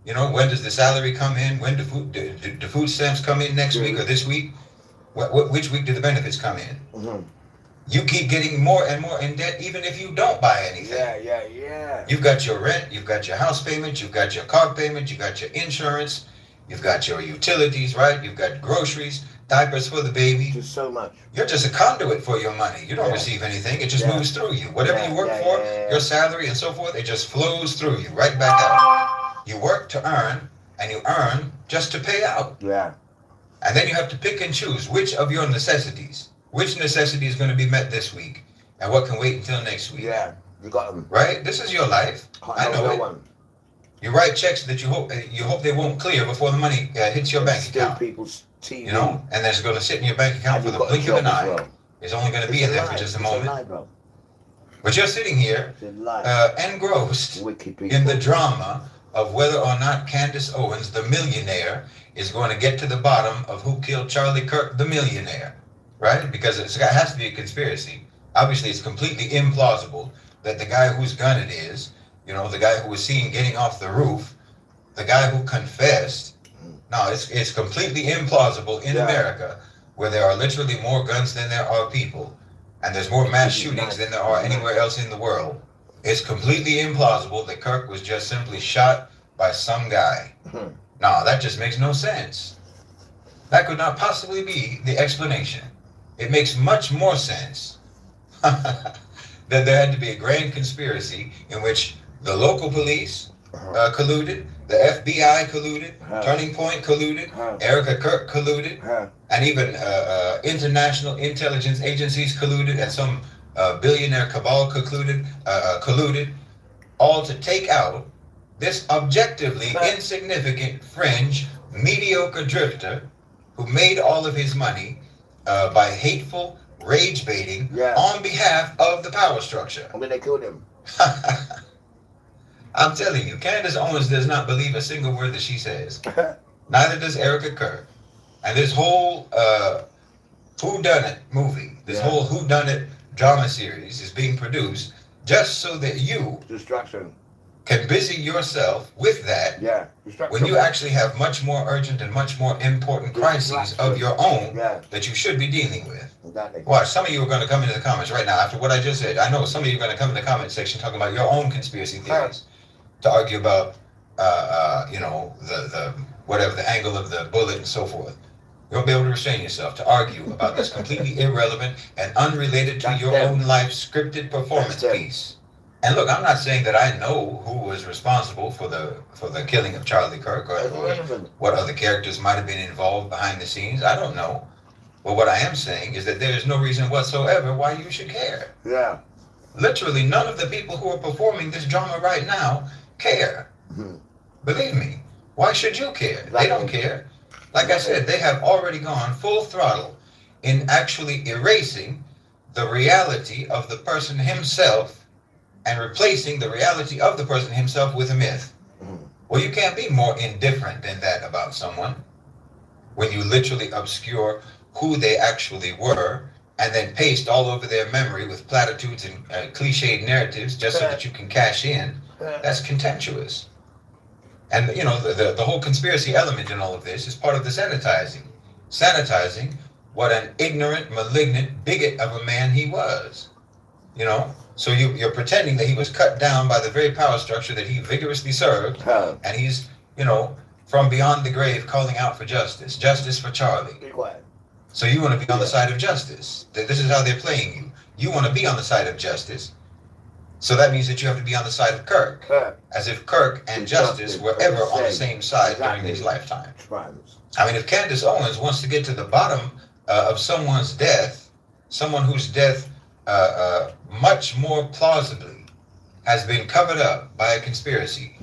When does the salary come in? When do the food stamps come in next week or this week? Which week do the benefits come in? Mm-hmm. You keep getting more and more in debt, even if you don't buy anything. Yeah. You've got your rent, you've got your house payment, you've got your car payment, you've got your insurance, You've got your utilities, right? You've got groceries, diapers for the baby. Just so much. You're just a conduit for your money. You don't receive anything. It just moves through you. Whatever you work for, your salary and so forth, it just flows through you, right back out. You work to earn, and you earn just to pay out. Yeah. And then you have to pick and choose which of your necessities, which necessity is going to be met this week, and what can wait until next week. Yeah, you got them. Right? This is your life. I know it. You write checks that you hope they won't clear before the money hits your bank account. People's TV. You know, and it's going to sit in your bank account for the blink of an eye. Well. It's only going to be in there for just a moment. But you're sitting here engrossed in the drama of whether or not Candace Owens, the millionaire, is going to get to the bottom of who killed Charlie Kirk, the millionaire, right? Because it has to be a conspiracy. Obviously, it's completely implausible that the guy whose gun it is, you know, the guy who was seen getting off the roof, the guy who confessed. No, it's completely implausible in America, where there are literally more guns than there are people, and there's more mass shootings than there are anywhere else in the world. It's completely implausible that Kirk was just simply shot by some guy. No, that just makes no sense. That could not possibly be the explanation. It makes much more sense that there had to be a grand conspiracy in which the local police colluded, the FBI colluded, Turning Point colluded, Erica Kirk colluded, and even international intelligence agencies colluded, and some billionaire cabal colluded, all to take out this objectively insignificant, fringe, mediocre drifter who made all of his money by hateful rage baiting on behalf of the power structure. And then they killed him. I'm telling you, Candace Owens does not believe a single word that she says. Neither does Erica Kirk. And this whole whodunit movie, this whole whodunit drama series is being produced just so that you can busy yourself with that when you actually have much more urgent and much more important crises of your own that you should be dealing with. Watch, some of you are going to come into the comments right now after what I just said. I know some of you are going to come in the comment section talking about your own conspiracy theories to argue about, you know, the whatever, the angle of the bullet and so forth. You won't be able to restrain yourself to argue about this completely irrelevant and unrelated to your own life scripted performance piece. And look, I'm not saying that I know who was responsible for the killing of Charlie Kirk or what other characters might have been involved behind the scenes. I don't know. But what I am saying is that there is no reason whatsoever why you should care. Yeah. Literally, none of the people who are performing this drama right now care. Believe me. Why should you care? They don't care. Like I said, they have already gone full throttle in actually erasing the reality of the person himself and replacing the reality of the person himself with a myth. Well, you can't be more indifferent than that about someone when you literally obscure who they actually were and then paste all over their memory with platitudes and cliched narratives just so that you can cash in. That's contemptuous. And, you know, the whole conspiracy element in all of this is part of the sanitizing. Sanitizing what an ignorant, malignant bigot of a man he was. You know? So you're pretending that he was cut down by the very power structure that he vigorously served. And he's, you know, from beyond the grave calling out for justice. Justice for Charlie. Be quiet. So you want to be on the side of justice. This is how they're playing you. You want to be on the side of justice. So that means that you have to be on the side of Kirk. As if Kirk and justice were ever on the same side during his lifetime. I mean, if Candace Owens wants to get to the bottom of someone's death, someone whose death much more plausibly has been covered up by a conspiracy,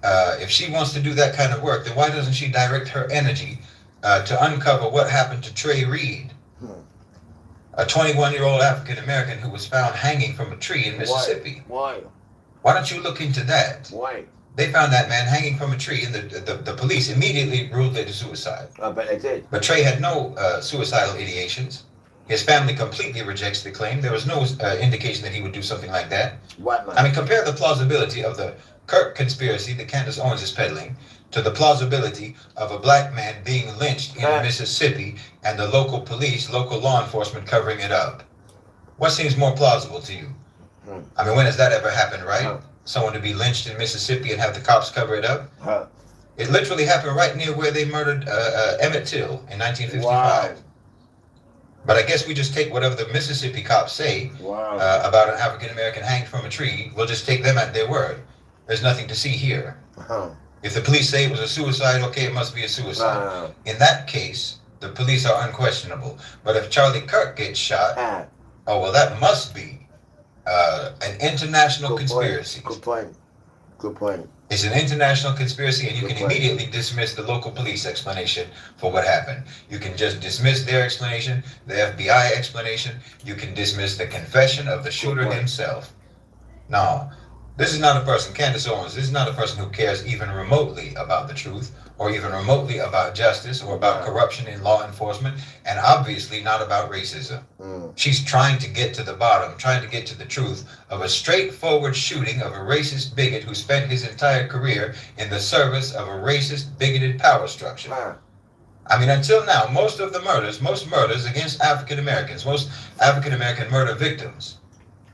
if she wants to do that kind of work, then why doesn't she direct her energy to uncover what happened to Trey Reed, a 21-year-old African-American who was found hanging from a tree in Mississippi? Why? Why don't you look into that? Why? They found that man hanging from a tree, and the police immediately ruled it a suicide. I bet they did. But Trey had no suicidal ideations. His family completely rejects the claim. There was no indication that he would do something like that. What, man? I mean, compare the plausibility of the Kirk conspiracy that Candace Owens is peddling to the plausibility of a black man being lynched in Mississippi and the local police, local law enforcement covering it up. What seems more plausible to you? I mean, when has that ever happened, right? Someone to be lynched in Mississippi and have the cops cover it up? It literally happened right near where they murdered Emmett Till in 1955. Wow. But I guess we just take whatever the Mississippi cops say about an African American hanged from a tree. We'll just take them at their word. There's nothing to see here. If the police say it was a suicide, okay, it must be a suicide. In that case, the police are unquestionable. But if Charlie Kirk gets shot, oh, well, that must be an international conspiracy. Good point. Good point. It's an international conspiracy, and you can immediately dismiss the local police explanation for what happened. You can just dismiss their explanation, the FBI explanation. You can dismiss the confession of the shooter himself. No, this is not a person, Candace Owens, this is not a person who cares even remotely about the truth, or even remotely about justice, or about corruption in law enforcement, and obviously not about racism. She's trying to get to the bottom, trying to get to the truth of a straightforward shooting of a racist bigot who spent his entire career in the service of a racist, bigoted power structure. I mean, until now, most murders against African Americans, most African American murder victims,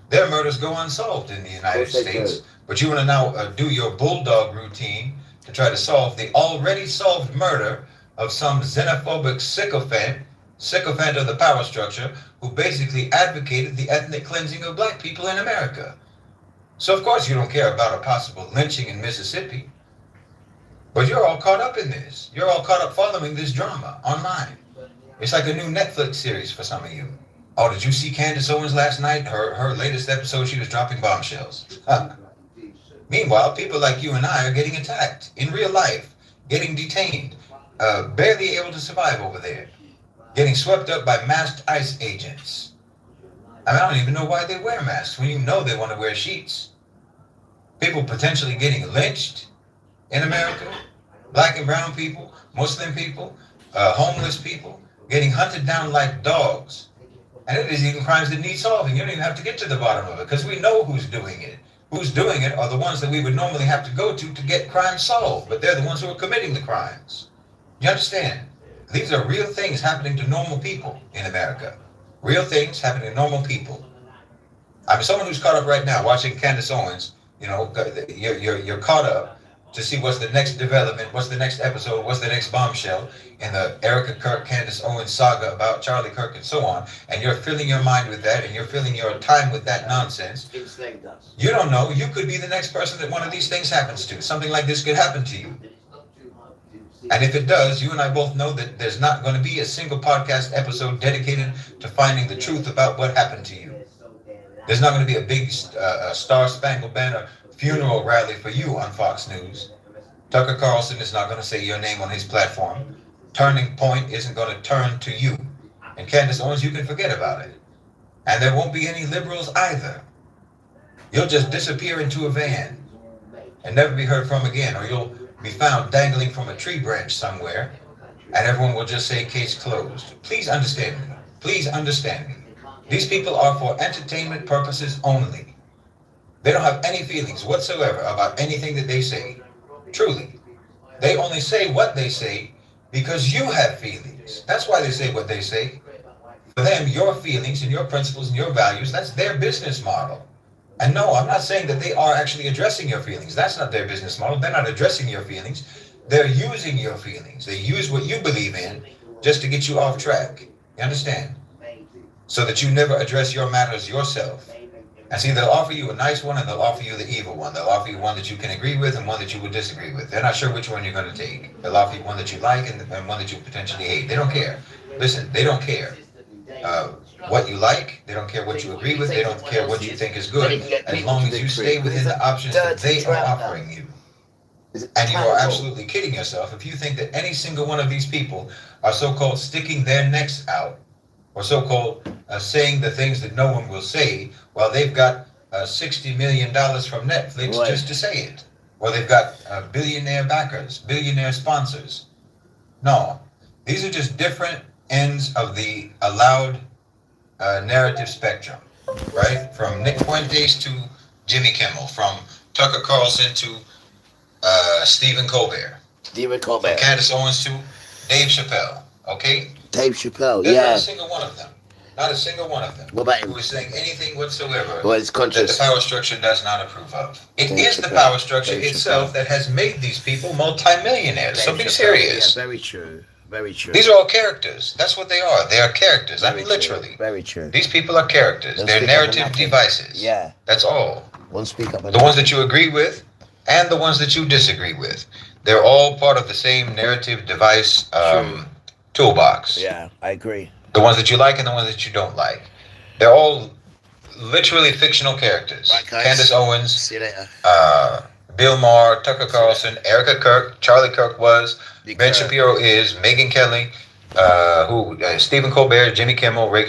their murders go unsolved in the United States. But you want to now do your bulldog routine to try to solve the already solved murder of some xenophobic sycophant of the power structure who basically advocated the ethnic cleansing of black people in America. So of course you don't care about a possible lynching in Mississippi. But you're all caught up in this. You're all caught up following this drama online. It's like a new Netflix series for some of you. Oh, did you see Candace Owens last night? Her latest episode, she was dropping bombshells. Meanwhile, people like you and I are getting attacked in real life, getting detained, barely able to survive over there, getting swept up by masked ICE agents. I mean, I don't even know why they wear masks when you know they want to wear sheets. People potentially getting lynched in America, black and brown people, Muslim people, homeless people, getting hunted down like dogs. And it is even crimes that need solving. You don't even have to get to the bottom of it because we know who's doing it. Who's doing it are the ones that we would normally have to go to get crimes solved, but they're the ones who are committing the crimes. You understand? These are real things happening to normal people in America. Real things happening to normal people. I mean, someone who's caught up right now watching Candace Owens, you know, you're caught up to see what's the next development, what's the next episode, what's the next bombshell in the Erica Kirk, Candace Owens saga about Charlie Kirk and so on, and you're filling your mind with that, and you're filling your time with that nonsense. You don't know, you could be the next person that one of these things happens to. Something like this could happen to you. And if it does, you and I both know that there's not going to be a single podcast episode dedicated to finding the truth about what happened to you. There's not going to be a big Star-Spangled Banner funeral rally for you on Fox News. Tucker Carlson is not going to say your name on his platform. Turning Point isn't going to turn to you. And Candace Owens, you can forget about it. And there won't be any liberals either. You'll just disappear into a van and never be heard from again, or you'll be found dangling from a tree branch somewhere, and everyone will just say case closed. Please understand me. Please understand me. These people are for entertainment purposes only. They don't have any feelings whatsoever about anything that they say. Truly. They only say what they say because you have feelings. That's why they say what they say. For them, your feelings and your principles and your values, that's their business model. And no, I'm not saying that they are actually addressing your feelings. That's not their business model. They're not addressing your feelings. They're using your feelings. They use what you believe in just to get you off track. You understand? So that you never address your matters yourself. And see, they'll offer you a nice one and they'll offer you the evil one. They'll offer you one that you can agree with and one that you would disagree with. They're not sure which one you're going to take. They'll offer you one that you like and one that you potentially hate. They don't care. Listen, they don't care what you like. They don't care what you agree with. They don't care what you think is good. As long as you stay within the options that they are offering you. And you are absolutely kidding yourself if you think that any single one of these people are so-called sticking their necks out or so-called saying the things that no one will say while they've got $60 million from Netflix just to say it. Or they've got billionaire backers, billionaire sponsors. No, these are just different ends of the allowed narrative spectrum, right? From Nick Fuentes to Jimmy Kimmel, from Tucker Carlson to Stephen Colbert. From Candace Owens to Dave Chappelle, okay? Dave Chappelle, There's yeah. not a single one of them Not a single one of them. What about him? Who is saying anything whatsoever Well, it's that conscious. the power structure does not approve of. It is the power structure itself that has made these people multimillionaires. So be serious. Yeah, very true. Very true. These are all characters. That's what they are. They are characters. I mean, literally. Very true. These people are characters. They're narrative devices. Yeah. That's all. One speak up. The ones that you agree with and the ones that you disagree with. They're all part of the same narrative device toolbox. Yeah, I agree. The ones that you like and the ones that you don't like. They're all literally fictional characters. Right, guys. Candace Owens. See you later. Bill Maher, Tucker Carlson, Erica Kirk, Charlie Kirk was, Ben Shapiro is, Megyn Kelly, Stephen Colbert, Jimmy Kimmel, Ray